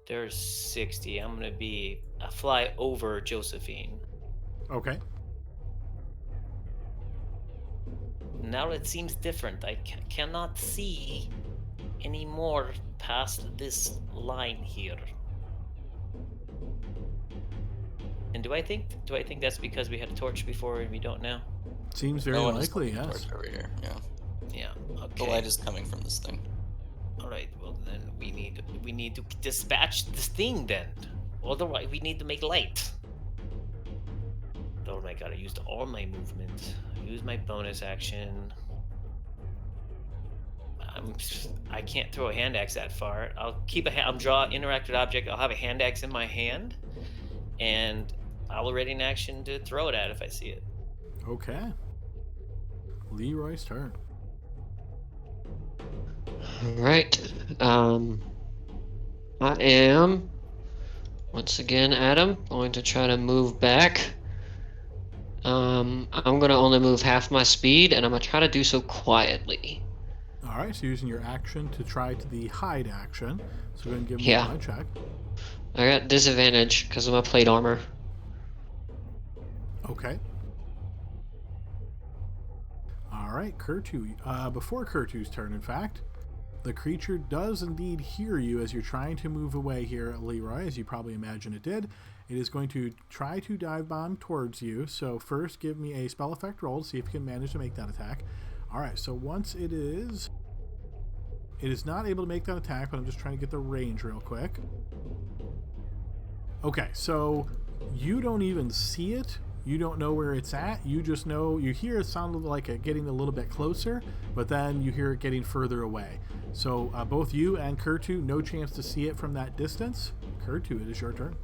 There's 60. I'm gonna be a fly over Josephine. Okay. now it seems different. I cannot see any more past this line here. And do I think that's because we had a torch before and we don't now? Seems very No one is likely, looking yes. towards over here. Yeah. Yeah. Okay. The light is coming from this thing. All right. Well, then we need to dispatch this thing then. Otherwise, we need to make light. Oh my god! I used all my movement. I used my bonus action. I can't throw a hand axe that far. I'll keep I'll draw an interactive object. I'll have a hand axe in my hand, and I'll ready an action to throw it at if I see it. Okay. Leroy's turn. Alright. I am, once again, Adam, going to try to move back. I'm going to only move half my speed, and I'm going to try to do so quietly. Alright, so using your action to try to the hide action. So go ahead and give me Yeah. a check. I got disadvantage because of my plate armor. Okay. Alright, Kurtu. Before Kurtu's turn, in fact, the creature does indeed hear you as you're trying to move away here, Leroy, as you probably imagine it did. It is going to try to dive bomb towards you. So first, give me a spell effect roll to see if you can manage to make that attack. Alright, so once it is not able to make that attack, but I'm just trying to get the range real quick. Okay, so you don't even see it. You don't know where it's at. You just know, you hear it sound like it getting a little bit closer, but then you hear it getting further away. So both you and Kurtu, no chance to see it from that distance. Kurtu, it is your turn.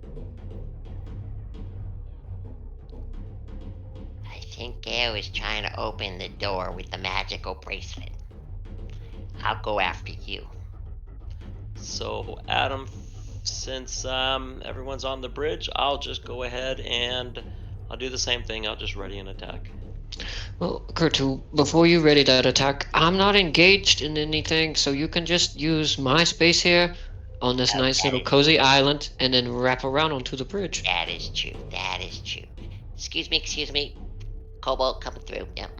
I think Gale is trying to open the door with the magical bracelet. I'll go after you. So, Adam, since everyone's on the bridge, I'll just go ahead and I'll do the same thing. I'll just ready an attack. Well, Kurtu, before you ready that attack, I'm not engaged in anything, so you can just use my space here on this nice little cozy island and then wrap around onto the bridge. That is true. That is true. Excuse me. Cobalt coming through. Yep.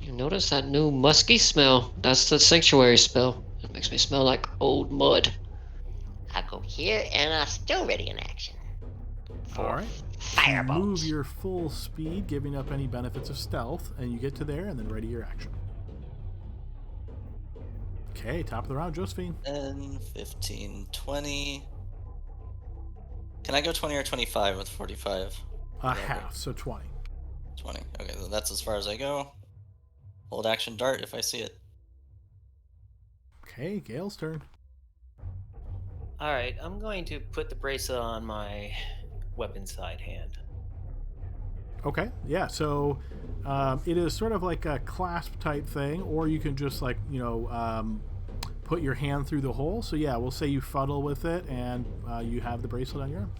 You notice that new musky smell? That's the sanctuary spell. It makes me smell like old mud. I'll go here and I'll still ready an action. Alright. Fireballs. Move your full speed, giving up any benefits of stealth, and you get to there and then ready your action. Okay, top of the round, Josephine. 10, 15, 20. Can I go 20 or 25 with 45? Half, so 20. 20. Okay, so that's as far as I go. Hold action dart if I see it. Okay, Gale's turn. All right, I'm going to put the bracelet on my weapon side hand. Okay, yeah, so it is sort of like a clasp type thing, or you can just put your hand through the hole. So yeah, we'll say you fuddle with it and you have the bracelet on your arm.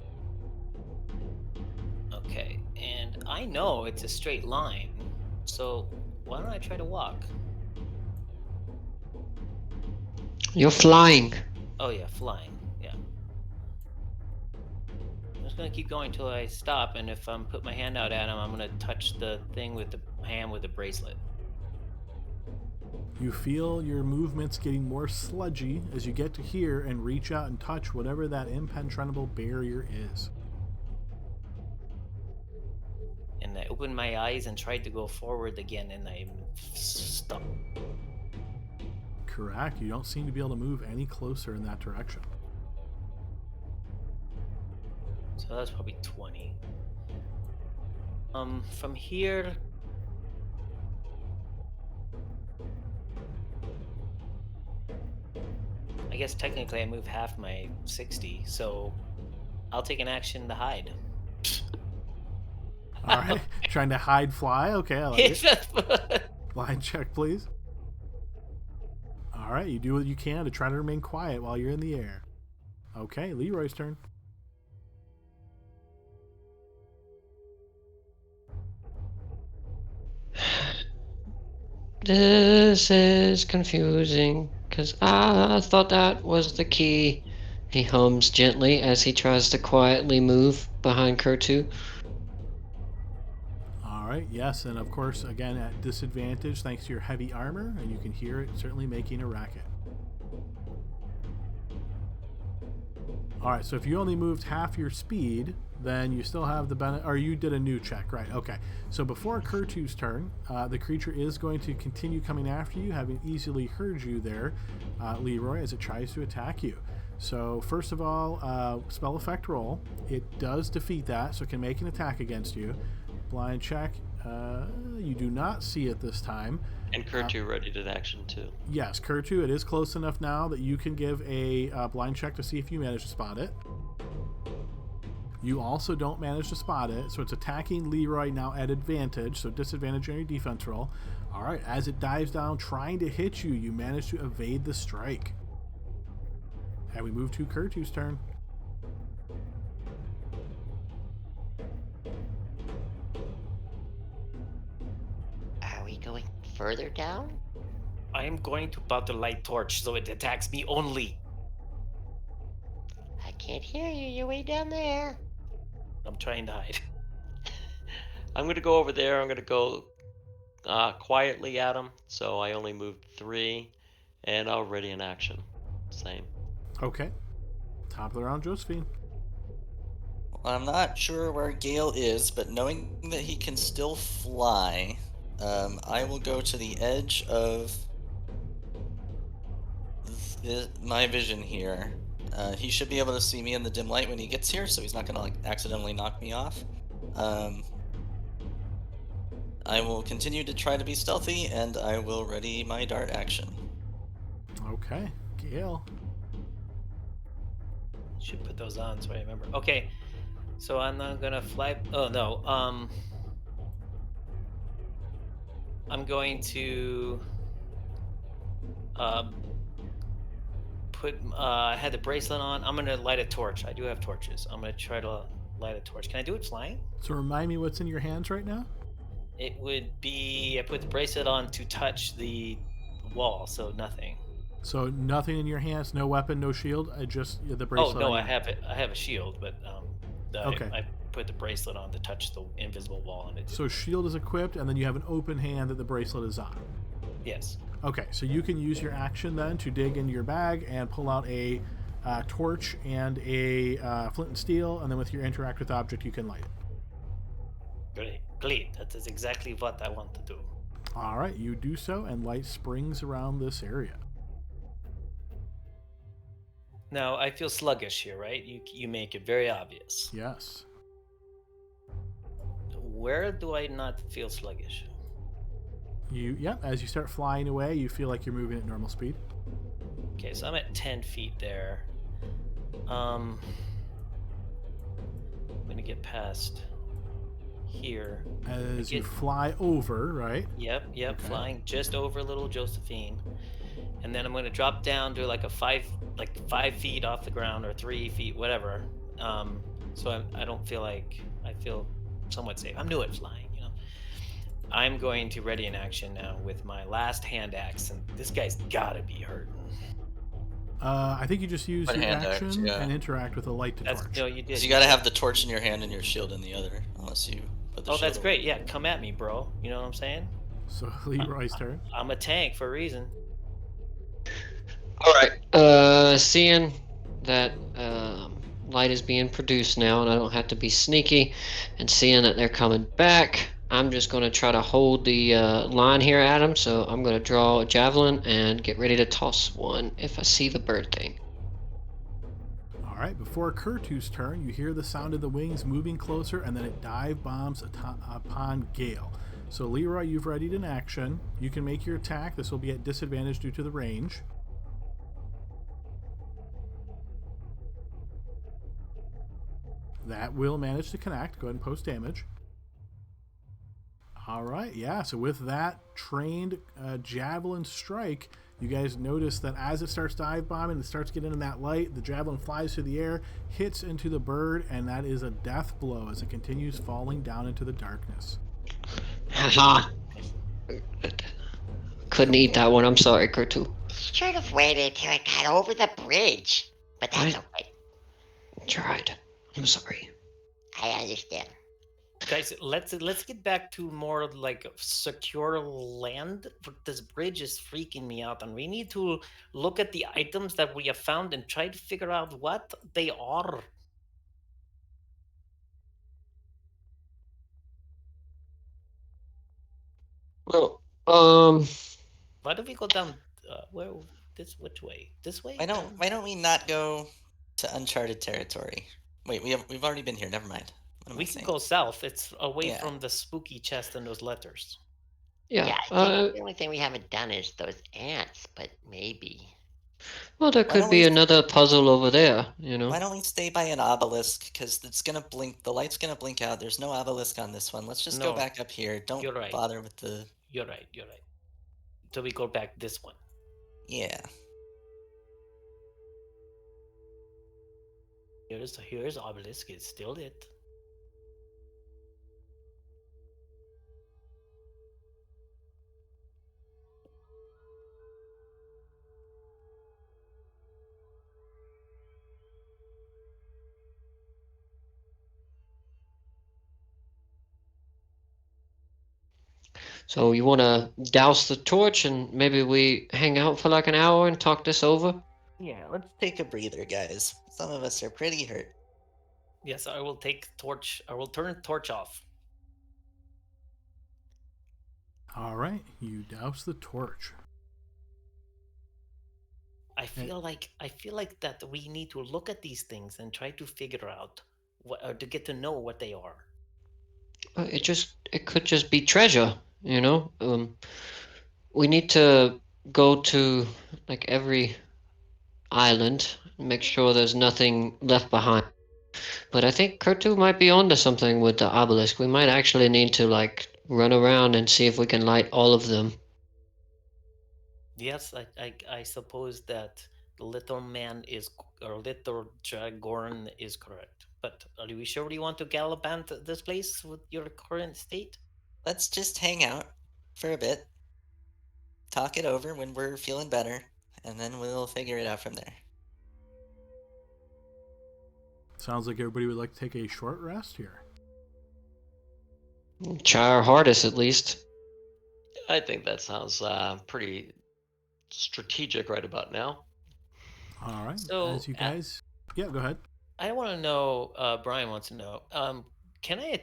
Okay, and I know it's a straight line, so why don't I try to walk? You're flying. Oh yeah, flying. Yeah. I'm just gonna keep going till I stop, and if I'm put my hand out at him, I'm gonna touch the thing with the hand with the bracelet. You feel your movements getting more sludgy as you get to here and reach out and touch whatever that impenetrable barrier is. And I opened my eyes and tried to go forward again, and I'm stuck. Correct. You don't seem to be able to move any closer in that direction. So that's probably 20. From here, I guess technically I move half my 60, so I'll take an action to hide. All right. Trying to hide fly. Okay, I like it. Line check, please. All right, you do what you can to try to remain quiet while you're in the air. Okay, Leroy's turn. This is confusing, because I thought that was the key. He hums gently as he tries to quietly move behind Kurtu. All right, right, yes, and of course, again, at disadvantage thanks to your heavy armor, and you can hear it certainly making a racket. Alright, so if you only moved half your speed, then you still have the benefit, or you did a new check, right? Okay, so before Kurtu's turn, the creature is going to continue coming after you, having easily heard you there, Leroy, as it tries to attack you. So first of all, spell effect roll. It does defeat that, so it can make an attack against you. Blind check, you do not see it this time. And Kurtu ready to action too. Yes, Kurtu, it is close enough now that you can give a blind check to see if you manage to spot it. You also don't manage to spot it, so it's attacking Leroy now at advantage, so disadvantage on your defense roll. Alright, as it dives down trying to hit you, you manage to evade the strike. And we move to Kurtu's turn. Are we going further down? I am going to put the light torch so it attacks me only. I can't hear you. You're way down there. I'm trying to hide. I'm going to go over there. I'm going to go quietly at him. So I only moved 3, and I'll ready in action. Same. Okay. Top of the round, Josephine. Well, I'm not sure where Gale is, but knowing that he can still fly, I will go to the edge of my vision here. He should be able to see me in the dim light when he gets here, so he's not going to accidentally knock me off. I will continue to try to be stealthy, and I will ready my dart action. Okay. Gale. Should put those on so I remember. Okay, so I'm not gonna fly. Oh no. I'm going to put. I had the bracelet on. I'm gonna light a torch. I do have torches. I'm gonna try to light a torch. Can I do it flying? So remind me what's in your hands right now? It would be. I put the bracelet on to touch the wall, so nothing. So nothing in your hands, no weapon, no shield, just the bracelet. Oh no, on I your- have it. I have a shield, but Okay. I put the bracelet on to touch the invisible wall, and it. So shield is equipped, and then you have an open hand that the bracelet is on. Yes. Okay, so you can use your action then to dig into your bag and pull out a torch and a flint and steel, and then with your interact with object, you can light it. Great. That is exactly what I want to do. All right, you do so, and light springs around this area. Now I feel sluggish here, right? You make it very obvious. Yes. Where do I not feel sluggish? As you start flying away, you feel like you're moving at normal speed. Okay, so I'm at 10 feet there. I'm gonna get past here. As you fly over, right? Yep, Okay. flying just over little Josephine. And then I'm gonna drop down to like 5 feet off the ground or 3 feet, whatever. So I don't feel like I feel somewhat safe. I'm new at flying, you know. I'm going to ready in action now with my last hand axe, and this guy's gotta be hurting. I think you just use One your hand axe, action yeah. and interact with a light to torch. No, you did. Because you gotta have the torch in your hand and your shield in the other, unless you put the Oh, shield that's away. great. Yeah, come at me, bro. You know what I'm saying? So Leroy's turn. I'm a tank for a reason. All right. Seeing that light is being produced now, and I don't have to be sneaky, and seeing that they're coming back, I'm just going to try to hold the line here at them. So I'm going to draw a javelin and get ready to toss one if I see the bird thing. All right, before Kurtu's turn, you hear the sound of the wings moving closer, and then it dive bombs upon Gale. So Leroy, you've readied an action. You can make your attack. This will be at disadvantage due to the range. That will manage to connect. Go ahead and post damage. All right, yeah, so with that trained javelin strike, you guys notice that as it starts dive bombing, it starts getting in that light, the javelin flies through the air, hits into the bird, and that is a death blow as it continues falling down into the darkness. Haha. Couldn't eat that one. I'm sorry, Kurtu. Should have waited till I got over the bridge. But that's What? okay. Tried. I'm sorry. I understand. Guys, let's get back to more like secure land. This bridge is freaking me out, and we need to look at the items that we have found and try to figure out what they are. Well, Why don't we go down? Where? Which way? This way? Why don't we not go to uncharted territory? Wait, we've already been here. Never mind. What am I We can saying? go south. It's away Yeah. from the spooky chest and those letters. yeah. I think the only thing we haven't done is those ants, but maybe. Well, there Why could don't be we- another puzzle over there, you know? Why don't we stay by an obelisk? Because it's gonna blink. The light's gonna blink out. There's no obelisk on this one. Let's just go No, back up here. Don't you're right. bother with the. You're right. You're right. So we go back this one. Yeah. Here's obelisk. It's still it. So you want to douse the torch and maybe we hang out for like an hour and talk this over? Yeah. Let's take a breather, guys. Some of us are pretty hurt. Yes, I will take torch. I will turn torch off. All right, you douse the torch. I feel like that we need to look at these things and try to figure out what, or to get to know what they are. It could just be treasure, you know? We need to go to like every island, make sure there's nothing left behind. But I think Kurtu might be onto something with the obelisk. We might actually need to like run around and see if we can light all of them. Yes, I suppose that the little man is, or little Dragorn is correct. But are we sure we want to gallivant this place with your current state? Let's just hang out for a bit. Talk it over when we're feeling better, and then we'll figure it out from there. Sounds like everybody would like to take a short rest here. Try our hardest at least. I think that sounds pretty strategic right about now. All right. So, as you guys, yeah, go ahead. I want to know. Brian wants to know. Can I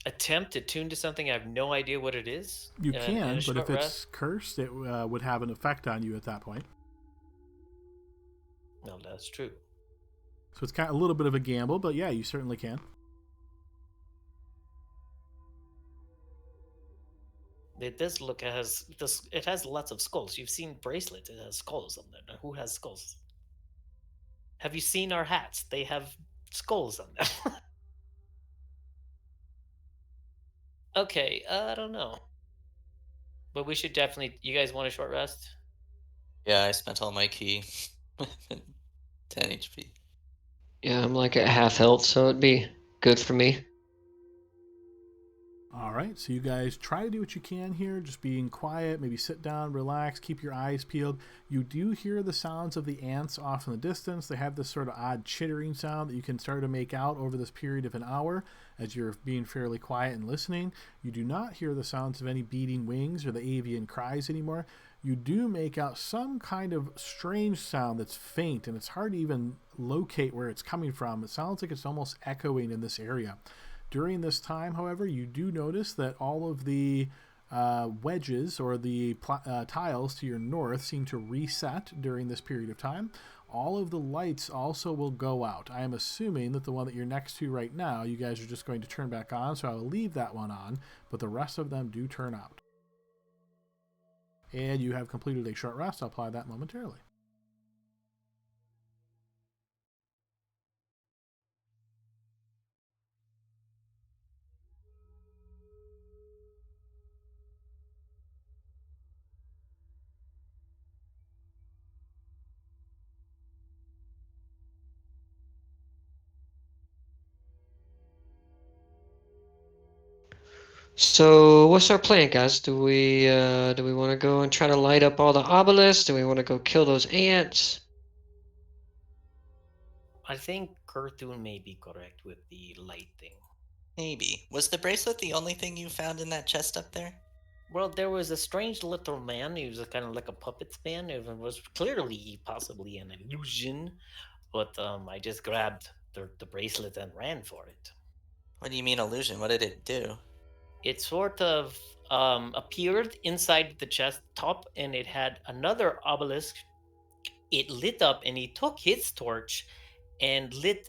attempt to tune to something I have no idea what it is? You in a can, but short if rest? it's cursed, it would have an effect on you at that point. No, that's true. So it's kind of a little bit of a gamble, but yeah, you certainly can. It does look it has lots of skulls. You've seen bracelets. It has skulls on them. Now, who has skulls? Have you seen our hats? They have skulls on them. Okay, I don't know. But we should definitely. You guys want a short rest? Yeah, I spent all my key. 10 HP. Yeah, I'm like at half health, so it'd be good for me. All right, so you guys try to do what you can here, just being quiet, maybe sit down, relax, keep your eyes peeled. You do hear the sounds of the ants off in the distance. They have this sort of odd chittering sound that you can start to make out over this period of an hour as you're being fairly quiet and listening. You do not hear the sounds of any beating wings or the avian cries anymore. You do make out some kind of strange sound that's faint, and it's hard to even locate where it's coming from. It sounds like it's almost echoing in this area. During this time, however, you do notice that all of the wedges or the tiles to your north seem to reset during this period of time. All of the lights also will go out. I am assuming that the one that you're next to right now, you guys are just going to turn back on, so I will leave that one on, but the rest of them do turn out. And you have completed a short rest. I'll apply that momentarily. So what's our plan, guys? Do we want to go and try to light up all the obelisks? Do we want to go kill those ants? I think Kurtun may be correct with the light thing. Maybe. Was the bracelet the only thing you found in that chest up there? Well, there was a strange little man. He was kind of like a puppet man. It was clearly possibly an illusion, but I just grabbed the bracelet and ran for it. What do you mean illusion? What did it do? It sort of appeared inside the chest top, and it had another obelisk. It lit up, and he took his torch and lit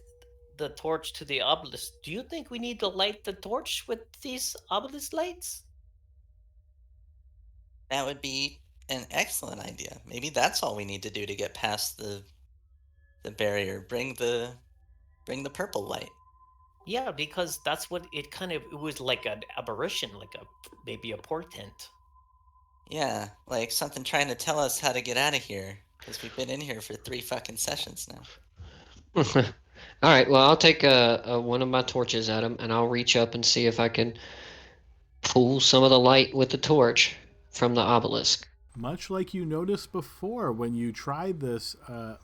the torch to the obelisk. Do you think we need to light the torch with these obelisk lights? That would be an excellent idea. Maybe that's all we need to do to get past the barrier. Bring the purple light. Yeah, because that's what it was like an aberration, like maybe a portent. Yeah, like something trying to tell us how to get out of here. Because we've been in here for 3 fucking sessions now. All right. Well, I'll take one of my torches at him, and I'll reach up and see if I can pull some of the light with the torch from the obelisk. Much like you noticed before when you tried this,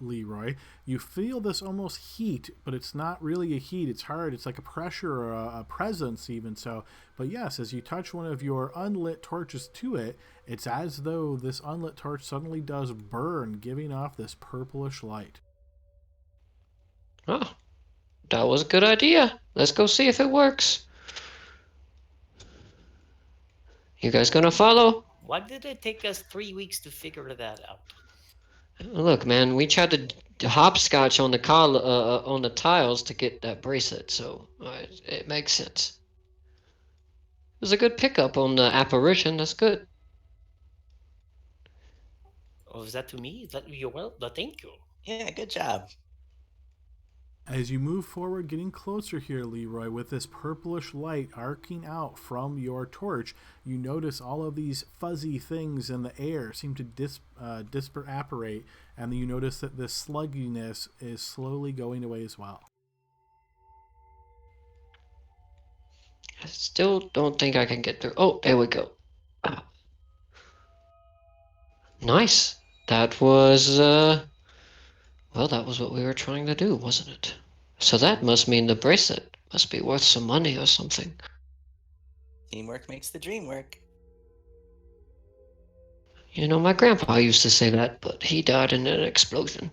Leroy, you feel this almost heat, but it's not really a heat. It's hard. It's like a pressure or a presence even so. But yes, as you touch one of your unlit torches to it, it's as though this unlit torch suddenly does burn, giving off this purplish light. Oh, that was a good idea. Let's go see if it works. You guys gonna follow? Why did it take us 3 weeks to figure that out? Look, man, we tried to hopscotch on the tiles to get that bracelet, so it makes sense. It was a good pickup on the apparition. That's good. Oh, is that to me? Is that you? Well, thank you. Yeah, good job. As you move forward, getting closer here, Leroy, with this purplish light arcing out from your torch, you notice all of these fuzzy things in the air seem to disapparate, and you notice that this slugginess is slowly going away as well. I still don't think I can get through. Oh, there we go. Ah. Nice. That was, well, that was what we were trying to do, wasn't it? So that must mean the bracelet must be worth some money or something. Teamwork makes the dream work. You know, my grandpa used to say that, but he died in an explosion.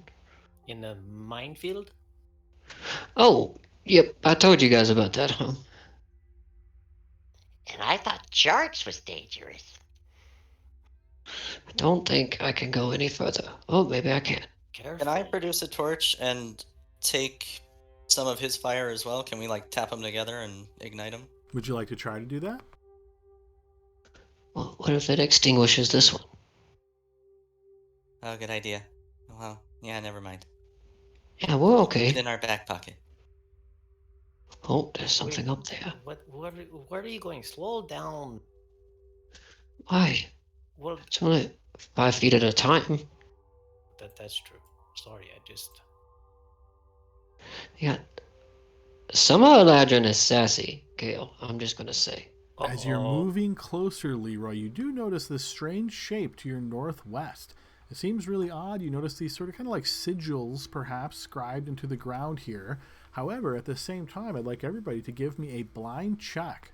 In a minefield? Oh, yep, I told you guys about that, huh? And I thought charts was dangerous. I don't think I can go any further. Oh, maybe I can. Careful. Can I produce a torch and take some of his fire as well? Can we like tap them together and ignite them? Would you like to try to do that? Well, what if it extinguishes this one? Oh, good idea. Well, yeah, never mind. Yeah, we're Keep it okay. in our back pocket. Oh, there's something up there. Where are you going? Slow down. Why? Well, It's only 5 feet at a time. that's true. Sorry, I just. Yeah. Some of Eladrin is sassy, Gale. I'm just gonna say. As you're Uh-oh. moving closer, Leroy, you do notice this strange shape to your northwest. It seems really odd. You notice these sort of kind of like sigils, perhaps, scribed into the ground here. However, at the same time, I'd like everybody to give me a blind check.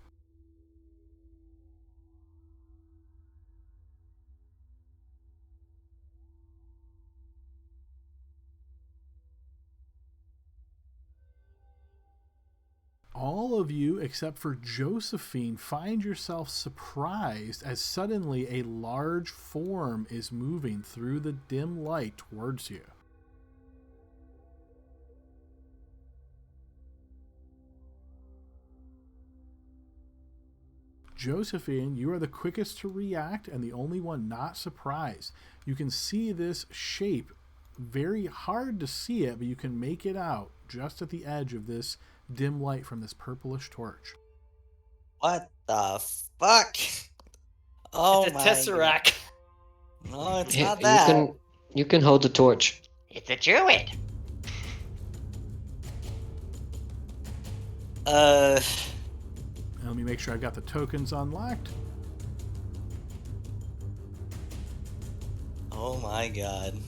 All of you, except for Josephine, find yourself surprised as suddenly a large form is moving through the dim light towards you. Josephine, you are the quickest to react and the only one not surprised. You can see this shape, very hard to see it, but you can make it out just at the edge of this dim light from this purplish torch. What the fuck? Oh It's a my tesseract. God. No, it's Here, not that. you can hold the torch. It's a druid. And let me make sure I got the tokens unlocked. Oh my God.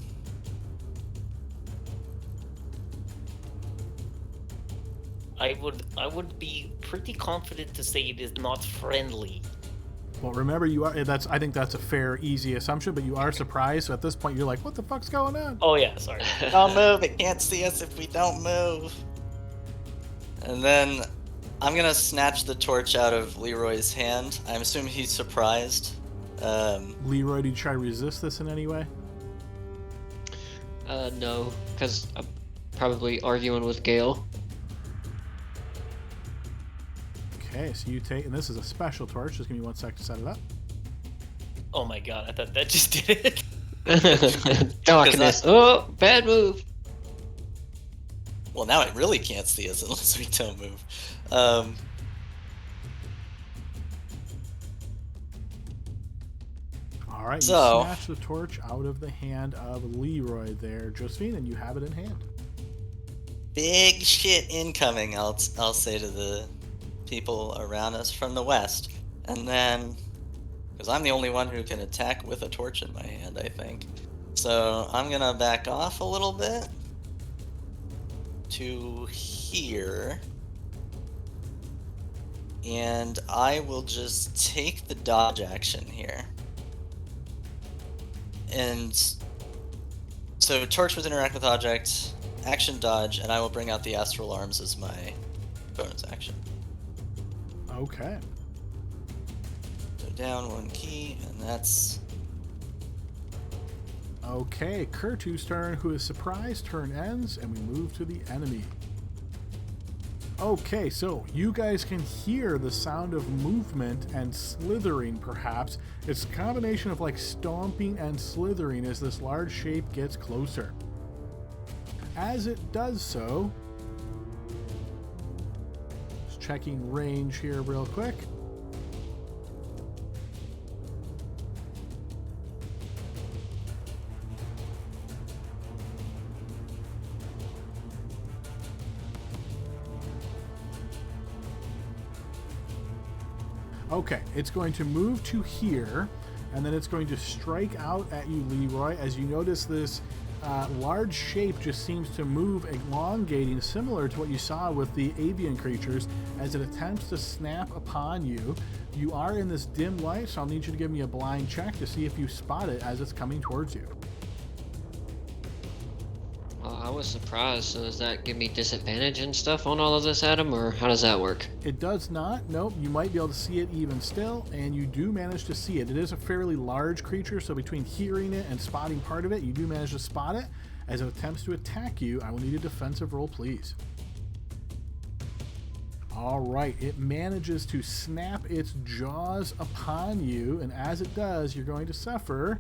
I would be pretty confident to say it is not friendly. Well, remember, you are. I think that's a fair, easy assumption, but you are surprised. So at this point, you're like, "What the fuck's going on?" Oh yeah, sorry. Don't move. It can't see us if we don't move. And then I'm gonna snatch the torch out of Leroy's hand. I'm assuming he's surprised. Leroy, did you try to resist this in any way? No, because I'm probably arguing with Gale. Okay, so you take, and this is a special torch. Just give me 1 sec to set it up. Oh my god, I thought that just did it. Darkness. Oh, bad move. Well, now it really can't see us unless we don't move. All right, So- you snatch the torch out of the hand of Leroy there, Josephine, and you have it in hand. Big shit incoming, I'll say to the people around us from the west. And then, because I'm the only one who can attack with a torch in my hand, I think. So I'm gonna back off a little bit to here. And I will just take the dodge action here. And so torch with interact with object, action dodge, and I will bring out the astral arms as my bonus action. Okay. So down 1 key, and that's Okay, Kurtu's turn, who is surprised. Turn ends, and we move to the enemy. Okay, so you guys can hear the sound of movement and slithering, perhaps. It's a combination of like stomping and slithering as this large shape gets closer. As it does so, just checking range here real quick. Okay, it's going to move to here, and then it's going to strike out at you, Leroy. As you notice, this large shape just seems to move, elongating, similar to what you saw with the avian creatures, as it attempts to snap upon you. You are in this dim light, so I'll need you to give me a blind check to see if you spot it as it's coming towards you. Well, I was surprised. So does that give me disadvantage and stuff on all of this, Adam, or how does that work? It does not. Nope. You might be able to see it even still, and you do manage to see it. It is a fairly large creature, so between hearing it and spotting part of it, you do manage to spot it. As it attempts to attack you, I will need a defensive roll, please. All right. It manages to snap its jaws upon you, and as it does, you're going to suffer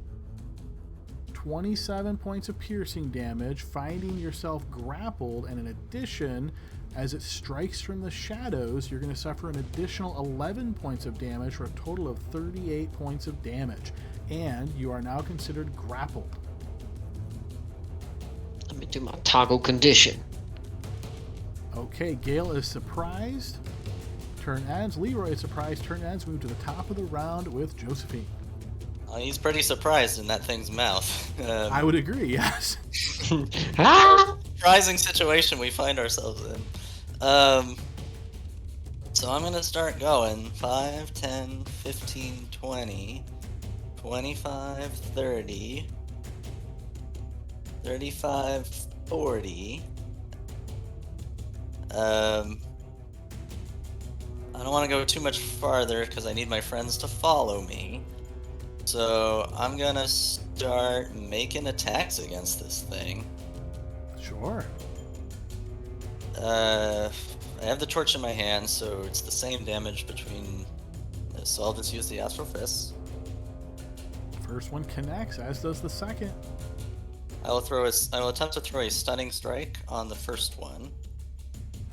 27 points of piercing damage, finding yourself grappled, and in addition, as it strikes from the shadows, you're going to suffer an additional 11 points of damage for a total of 38 points of damage, and you are now considered grappled. Let me do my toggle condition. Okay, Gale is surprised. Turn ends. Leroy is surprised. Turn ends. Move to the top of the round with Josephine. he's pretty surprised in that thing's mouth. I would agree, yes. Ah! Surprising situation we find ourselves in. So I'm gonna start going 5, 10, 15, 20, 25, 30, 35, 40. I don't want to go too much farther because I need my friends to follow me. So I'm gonna start making attacks against this thing. Sure. I have the torch in my hand, so it's the same damage between this. So I'll just use the Astral Fist. First one connects, as does the second. I will attempt to throw a stunning strike on the first one.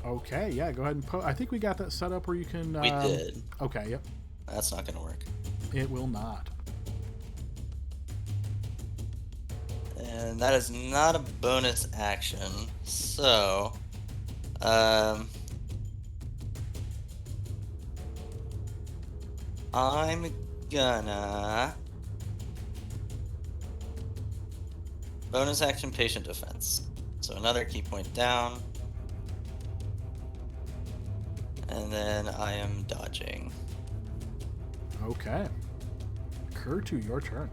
Okay, yeah, go ahead and I think we got that set up where you can... We did. Okay, yep. That's not gonna work. It will not. And that is not a bonus action. So, I'm gonna bonus action patient defense. So another key point down. And then I am dodging. Okay. Kurtu, your turn.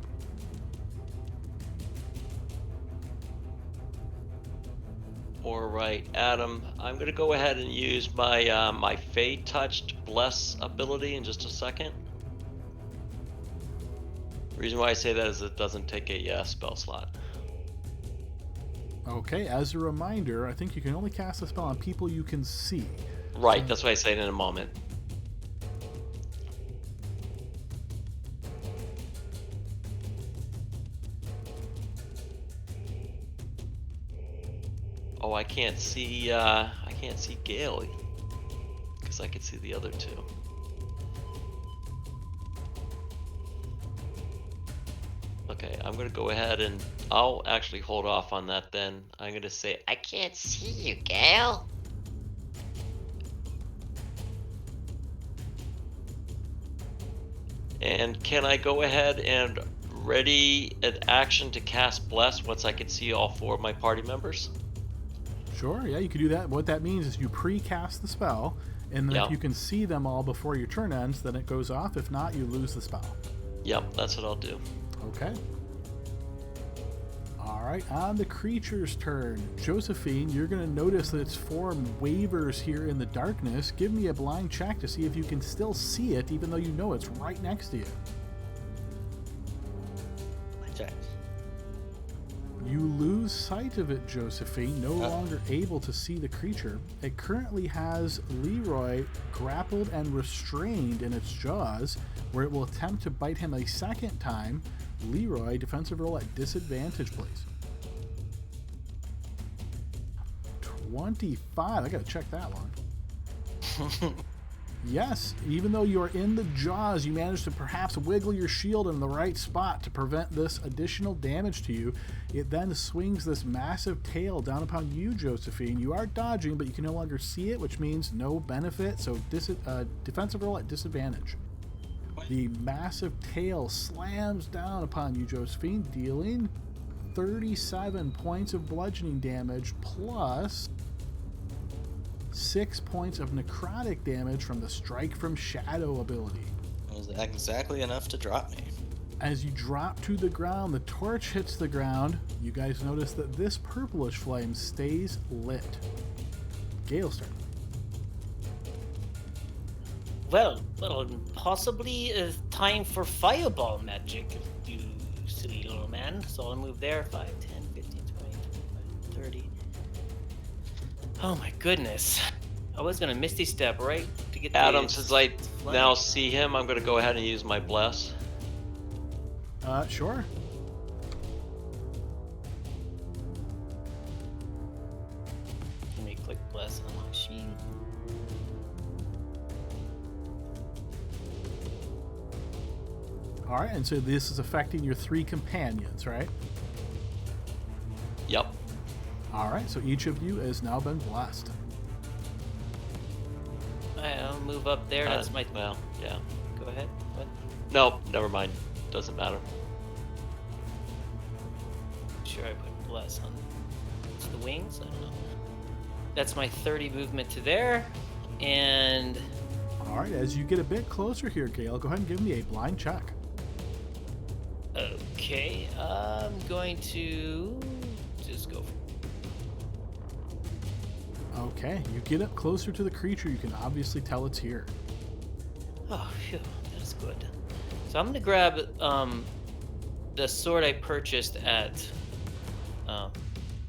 All right, Adam, I'm gonna go ahead and use my my Fey Touched Bless ability in just a second. The reason why I say that is it doesn't take a spell slot. Okay, as a reminder, I think you can only cast a spell on people you can see. Right, So- that's why I say it in a moment. Oh, I can't see Gale because I can see the other two. Okay, I'm gonna go ahead and I'll actually hold off on that then. I'm gonna say I can't see you, Gale. and can I go ahead and ready an action to cast Bless once I can see all 4 of my party members? Sure, yeah, you can do that. What that means is you pre-cast the spell, and then Yeah. if you can see them all before your turn ends, then it goes off. If not, you lose the spell. Yep, that's what I'll do. Okay. All right, on the creature's turn. Josephine, you're going to notice that its form wavers here in the darkness. Give me a blind check to see if you can still see it, even though you know it's right next to you. Check. You lose sight of it, Josephine, no longer able to see the creature. It currently has Leroy grappled and restrained in its jaws, where it will attempt to bite him a second time. Leroy, defensive roll at disadvantage, please. 25. I gotta check that one. Yes, even though you are in the jaws, you manage to perhaps wiggle your shield in the right spot to prevent this additional damage to you. It then swings this massive tail down upon you, Josephine. You are dodging, but you can no longer see it, which means no benefit, so defensive roll at disadvantage. The massive tail slams down upon you, Josephine, dealing 37 points of bludgeoning damage plus 6 points of necrotic damage from the Strike from Shadow ability. It was exactly enough to drop me. As you drop to the ground, the torch hits the ground. You guys notice that this purplish flame stays lit. Gale's turn. Well, possibly time for fireball magic, you silly little man. So I'll move there. 5, 10, 15, 20, 25, 30. Oh my goodness. I was going to Misty Step, right? To get Adam, the since I flame. now see him, I'm gonna go ahead and use my Bless. Sure. Let me click bless on my sheet. All right, and so this is affecting your 3 companions, right? Yep. All right, so each of you has now been blessed. I'll move up there. That's my. Well, yeah. Go ahead. What? No, never mind. Doesn't matter. Sure, I put bless on the wings. I don't know. That's my 30 movement to there, and All right, as you get a bit closer here, Gale, go ahead and give me a blind check. okay, I'm going to just go. Okay, you get up closer to the creature, you can obviously tell it's here. Oh, phew, that's good. So I'm gonna grab the sword I purchased at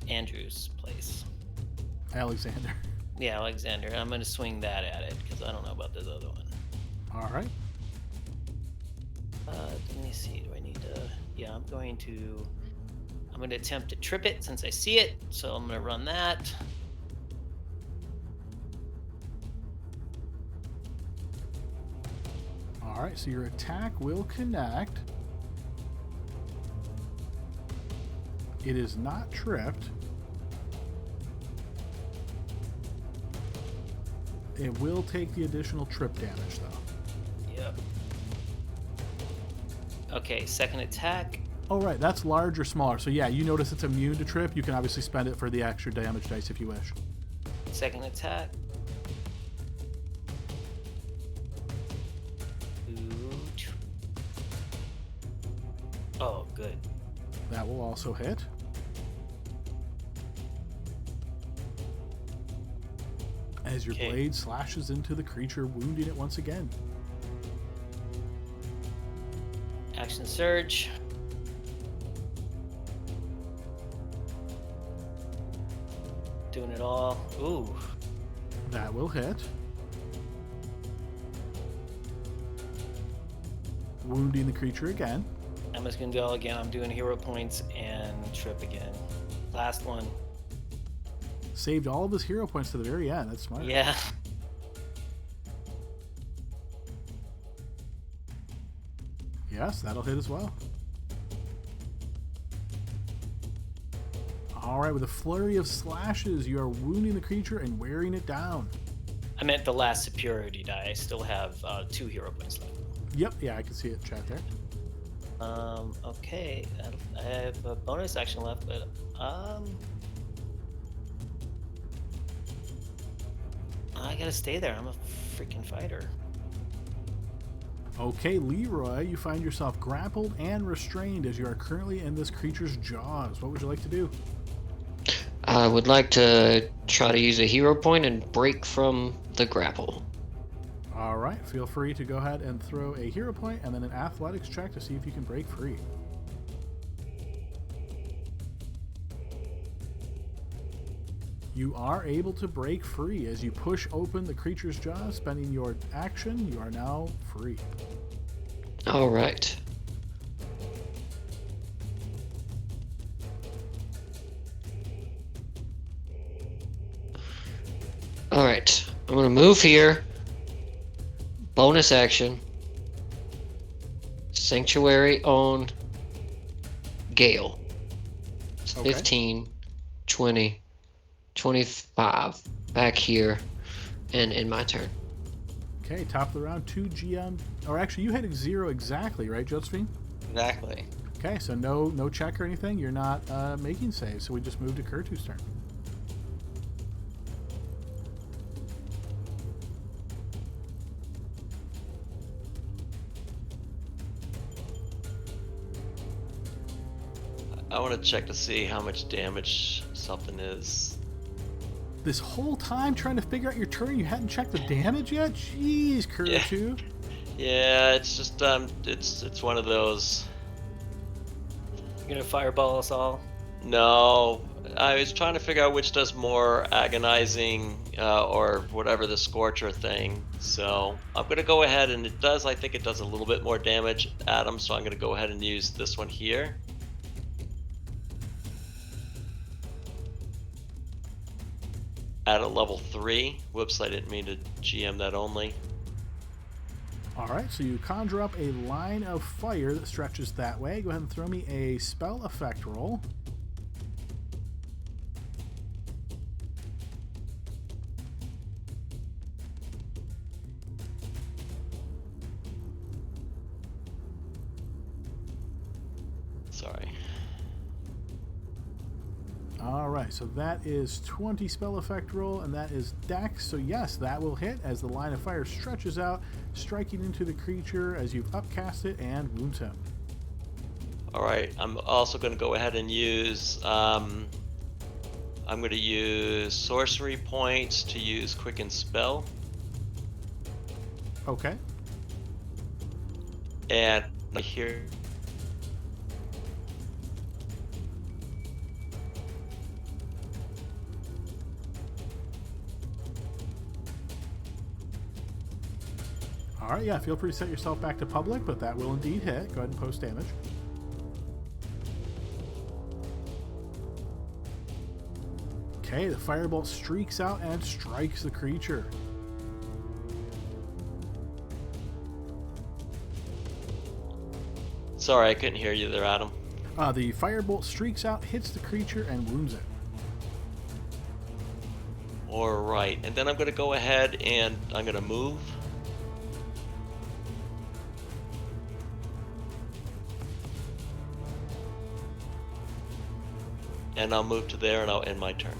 Andrew's place. Alexander. Yeah, Alexander. I'm gonna swing that at it because I don't know about this other one. All right. Let me see. Do I need to? Yeah, I'm going to attempt to trip it since I see it. So I'm gonna run that. All right, so your attack will connect. It is not tripped. It will take the additional trip damage, though. Yep. Okay, second attack. Oh, right, that's large or smaller. So, yeah, you notice it's immune to trip. You can obviously spend it for the extra damage dice if you wish. Second attack. Oh, good. That will also hit. As your Okay. blade slashes into the creature, wounding it once again. Action surge. Doing it all. Ooh. That will hit. Wounding the creature again. I'm just gonna go again. I'm doing hero points and trip again. Last one. Saved all of his hero points to the very end. That's smart. Yeah. Yes, that'll hit as well. All right, with a flurry of slashes, you are wounding the creature and wearing it down. I meant the last superiority die. I still have 2 hero points left. Yep, yeah, I can see it. Chat there. Okay. I have a bonus action left, but I gotta stay there. I'm a freaking fighter. Okay, Leroy, you find yourself grappled and restrained as you are currently in this creature's jaws. What would you like to do? I would like to try to use a hero point and break from the grapple. All right, feel free to go ahead and throw a hero point and then an athletics check to see if you can break free. You are able to break free as you push open the creature's jaws, spending your action. You are now free. All right. All right. I'm gonna move here. Bonus action. Sanctuary on Gale. It's Okay. 15, 20, 25. Back here, and in my turn. Okay, top of the round, 2 GM. Or actually, you hit 0 exactly, right, Josephine? Exactly. Okay, so no check or anything. You're not making saves, so we just moved to Kurtu's turn. I want to check to see how much damage something is. This whole time trying to figure out your turn, you hadn't checked the damage yet? Jeez, Kurtu. Yeah, it's just it's one of those. You're gonna fireball us all. No, I was trying to figure out which does more agonizing or whatever the Scorcher thing. So I'm gonna go ahead and it does. I think it does a little bit more damage, Adam. So I'm gonna go ahead and use this one here. At a level 3. Whoops, I didn't mean to GM that only. All right, so you conjure up a line of fire that stretches that way. Go ahead and throw me a spell effect roll. Sorry. All right, so that is 20 spell effect roll, and that is Dex. So yes, that will hit as the line of fire stretches out, striking into the creature as you've upcast it and wounds him. All right. I'm also going to go ahead and use. I'm going to use sorcery points to use quicken spell, Okay. and here. All right, yeah, feel free to set yourself back to public, but that will indeed hit. Go ahead and post damage. Okay, the firebolt streaks out and strikes the creature. Sorry, I couldn't hear you there, Adam. The firebolt streaks out, hits the creature, and wounds it. All right, and then I'm going to go ahead and I'm going to move. And I'll move to there and I'll end my turn.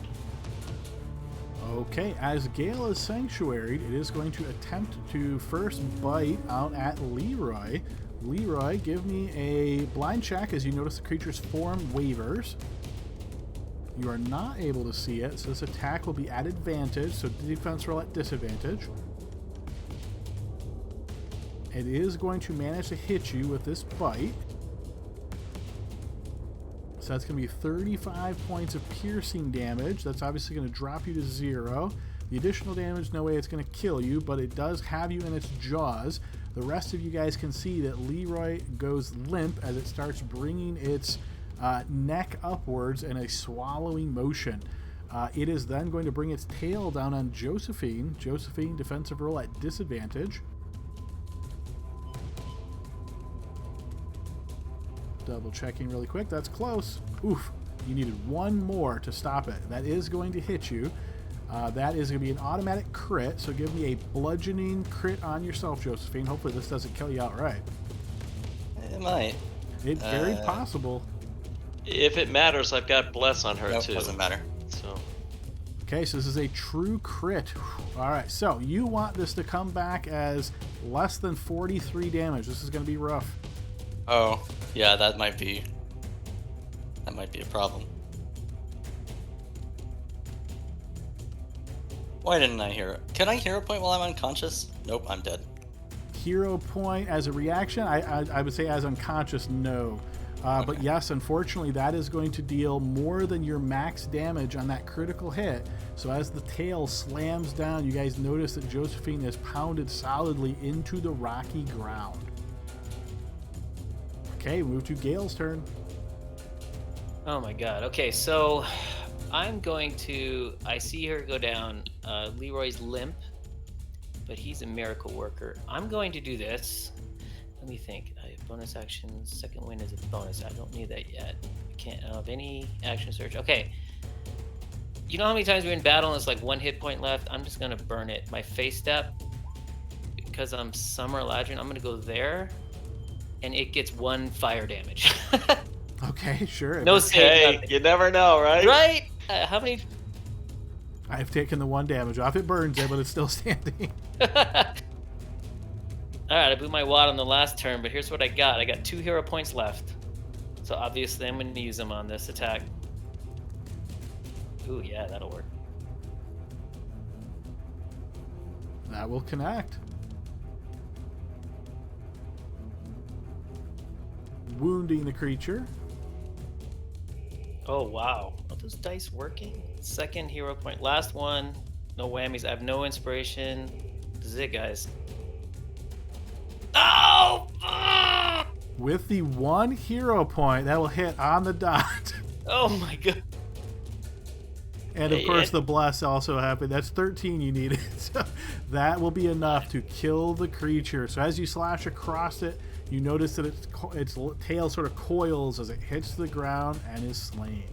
Okay, as Gale is sanctuaried, it is going to attempt to first bite out at Leroy. Leroy, give me a blind check as you notice the creature's form wavers. You are not able to see it, so this attack will be at advantage, so defense roll at disadvantage. It is going to manage to hit you with this bite. So that's going to be 35 points of piercing damage. That's obviously going to drop you to 0. The additional damage, no way it's going to kill you, but it does have you in its jaws. The rest of you guys can see that Leroy goes limp as it starts bringing its neck upwards in a swallowing motion. It is then going to bring its tail down on Josephine. Josephine, defensive roll at disadvantage. Double checking really quick. That's close. Oof. You needed one more to stop it. That is going to hit you. That is going to be an automatic crit, so give me a bludgeoning crit on yourself, Josephine. Hopefully this doesn't kill you outright. It might. It's very possible. If it matters, I've got bless on her Nope, too. doesn't matter. So Okay, so this is a true crit. All right, so you want this to come back as less than 43 damage. This is going to be rough. Oh, yeah, that might be a problem. Why didn't I hear it? Can I hero point while I'm unconscious? Nope, I'm dead. Hero point as a reaction, I would say as unconscious, no. But yes, unfortunately, that is going to deal more than your max damage on that critical hit. So as the tail slams down, you guys notice that Josephine is pounded solidly into the rocky ground. Okay, move to Gale's turn. Oh my god. Okay, so I'm going to. I see her go down. Leroy's limp, but he's a miracle worker. I'm going to do this. Let me think. I have bonus actions. Second wind is a bonus. I don't need that yet. I can't have any action search. Okay. You know how many times we're in battle and it's like 1 hit point left? I'm just going to burn it. My face step, because I'm Summer Eladrin, I'm going to go there, and it gets 1 fire damage. Okay, sure. No save. hey, Nothing. you never know, right? Right? How many? I've taken the 1 damage off. It burns it, but it's still standing. Alright, I blew my wad on the last turn, but here's what I got. I got 2 hero points left. So obviously I'm going to use them on this attack. Ooh, yeah, that'll work. That will connect. Wounding the creature. Oh, wow. Are those dice working? Second hero point. Last one. No whammies. I have no inspiration. This is it, guys. Oh! Ah! With the 1 hero point, that will hit on the dot. Oh my god. And of course, the bless also happened. That's 13 you needed. So that will be enough to kill the creature. So as you slash across it, you notice that its tail sort of coils as it hits the ground and is slain.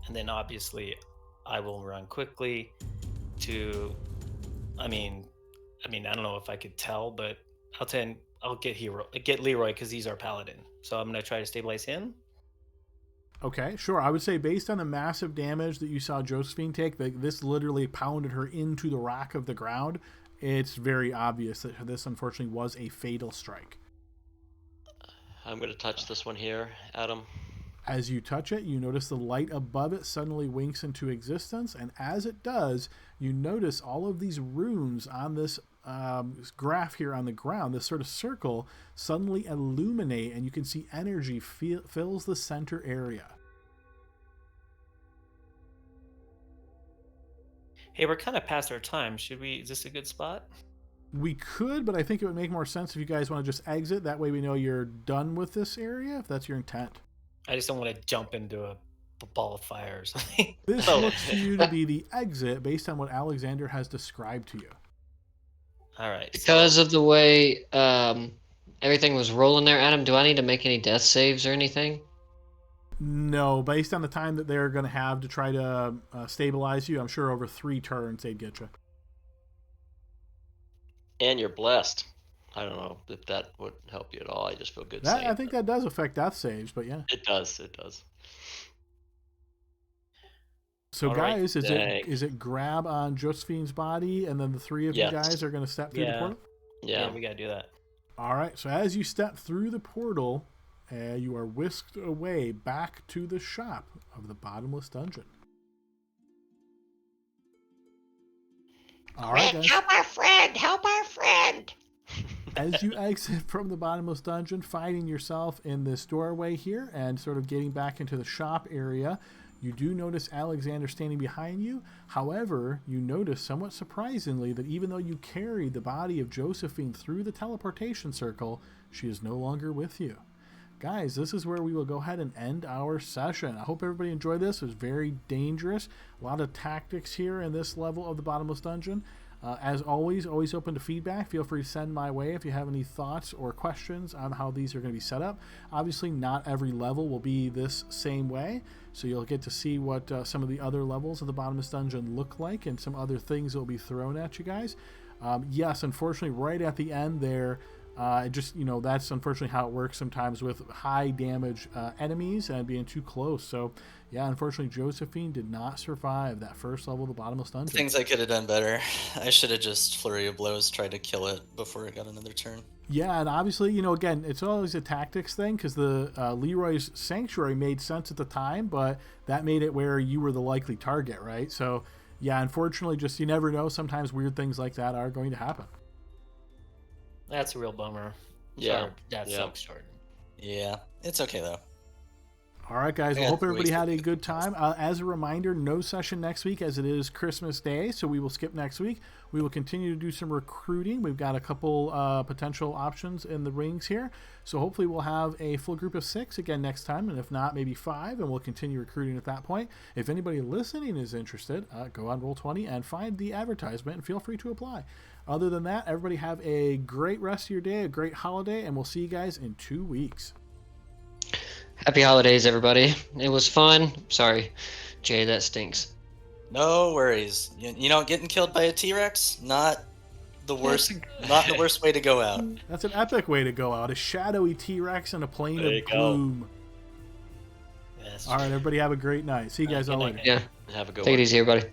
And then obviously, I will run quickly to. I mean, I don't know if I could tell, but I'll get Leroy because he's our paladin. So I'm gonna try to stabilize him. Okay, sure. I would say based on the massive damage that you saw Josephine take, this literally pounded her into the rock of the ground. It's very obvious that this unfortunately was a fatal strike. I'm going to touch this one here, Adam. As you touch it, you notice the light above it suddenly winks into existence, and as it does, you notice all of these runes on this graph here on the ground, this sort of circle, suddenly illuminate, and you can see energy fills the center area. Hey, we're kind of past our time. Is this a good spot? We could, but I think it would make more sense if you guys want to just exit. That way we know you're done with this area, if that's your intent. I just don't want to jump into a ball of fire or something. This looks to you to be the exit based on what Alexander has described to you. All right. Because of the way everything was rolling there, Adam, do I need to make any death saves or anything? No, based on the time that they're going to have to try to stabilize you, I'm sure over 3 turns they'd get you. And you're blessed. I don't know if that would help you at all. I just feel good saying I think that does affect death saves, but yeah. It does. It does. So All right, guys, is it grab on Josephine's body, and then the 3 of you guys are going to step through the portal? Yeah. We gotta do that. All right, so as you step through the portal, you are whisked away back to the shop of the Bottomless Dungeon. All right, Quick, guys. help our friend! Help our friend! As you exit from the Bottomless Dungeon, finding yourself in this doorway here and sort of getting back into the shop area, you do notice Alexander standing behind you. However, you notice somewhat surprisingly that even though you carried the body of Josephine through the teleportation circle, she is no longer with you. Guys, this is where we will go ahead and end our session. I hope everybody enjoyed this. It was very dangerous. A lot of tactics here in this level of the Bottomless Dungeon. As always open to feedback. Feel free to send my way if you have any thoughts or questions on how these are going to be set up. Obviously, not every level will be this same way, so you'll get to see what some of the other levels of the Bottomless Dungeon look like and some other things that will be thrown at you guys. Yes, unfortunately, right at the end there, that's unfortunately how it works sometimes with high damage enemies and being too close. So, yeah, unfortunately, Josephine did not survive that first level of the Bottomless Dungeon. Things I could have done better. I should have just Flurry of Blows, tried to kill it before it got another turn. Yeah, and obviously, again, it's always a tactics thing because the Leroy's Sanctuary made sense at the time, but that made it where you were the likely target, right? So, yeah, unfortunately, just you never know. Sometimes weird things like that are going to happen. That's a real bummer. Yeah. Sorry, that sucks, Jordan. Yeah, it's okay though. All right, guys. I Yeah, hope everybody had a wasted. good time. As a reminder, no session next week as it is Christmas Day, so we will skip next week. We will continue to do some recruiting. We've got a couple potential options in the rings here, so hopefully we'll have a full group of 6 again next time, and if not, maybe 5, and we'll continue recruiting at that point. If anybody listening is interested, go on Roll20 and find the advertisement, and feel free to apply. Other than that, everybody have a great rest of your day, a great holiday, and we'll see you guys in 2 weeks. Happy holidays, everybody. It was fun. Sorry, Jay, that stinks. No worries. You know, getting killed by a T-Rex, not the worst, not the worst way to go out. That's an epic way to go out. A shadowy T-Rex and a plane There you of go. gloom. Yes. All right, everybody have a great night. See you guys all later. Yeah. Have a good Take one. it easy, everybody.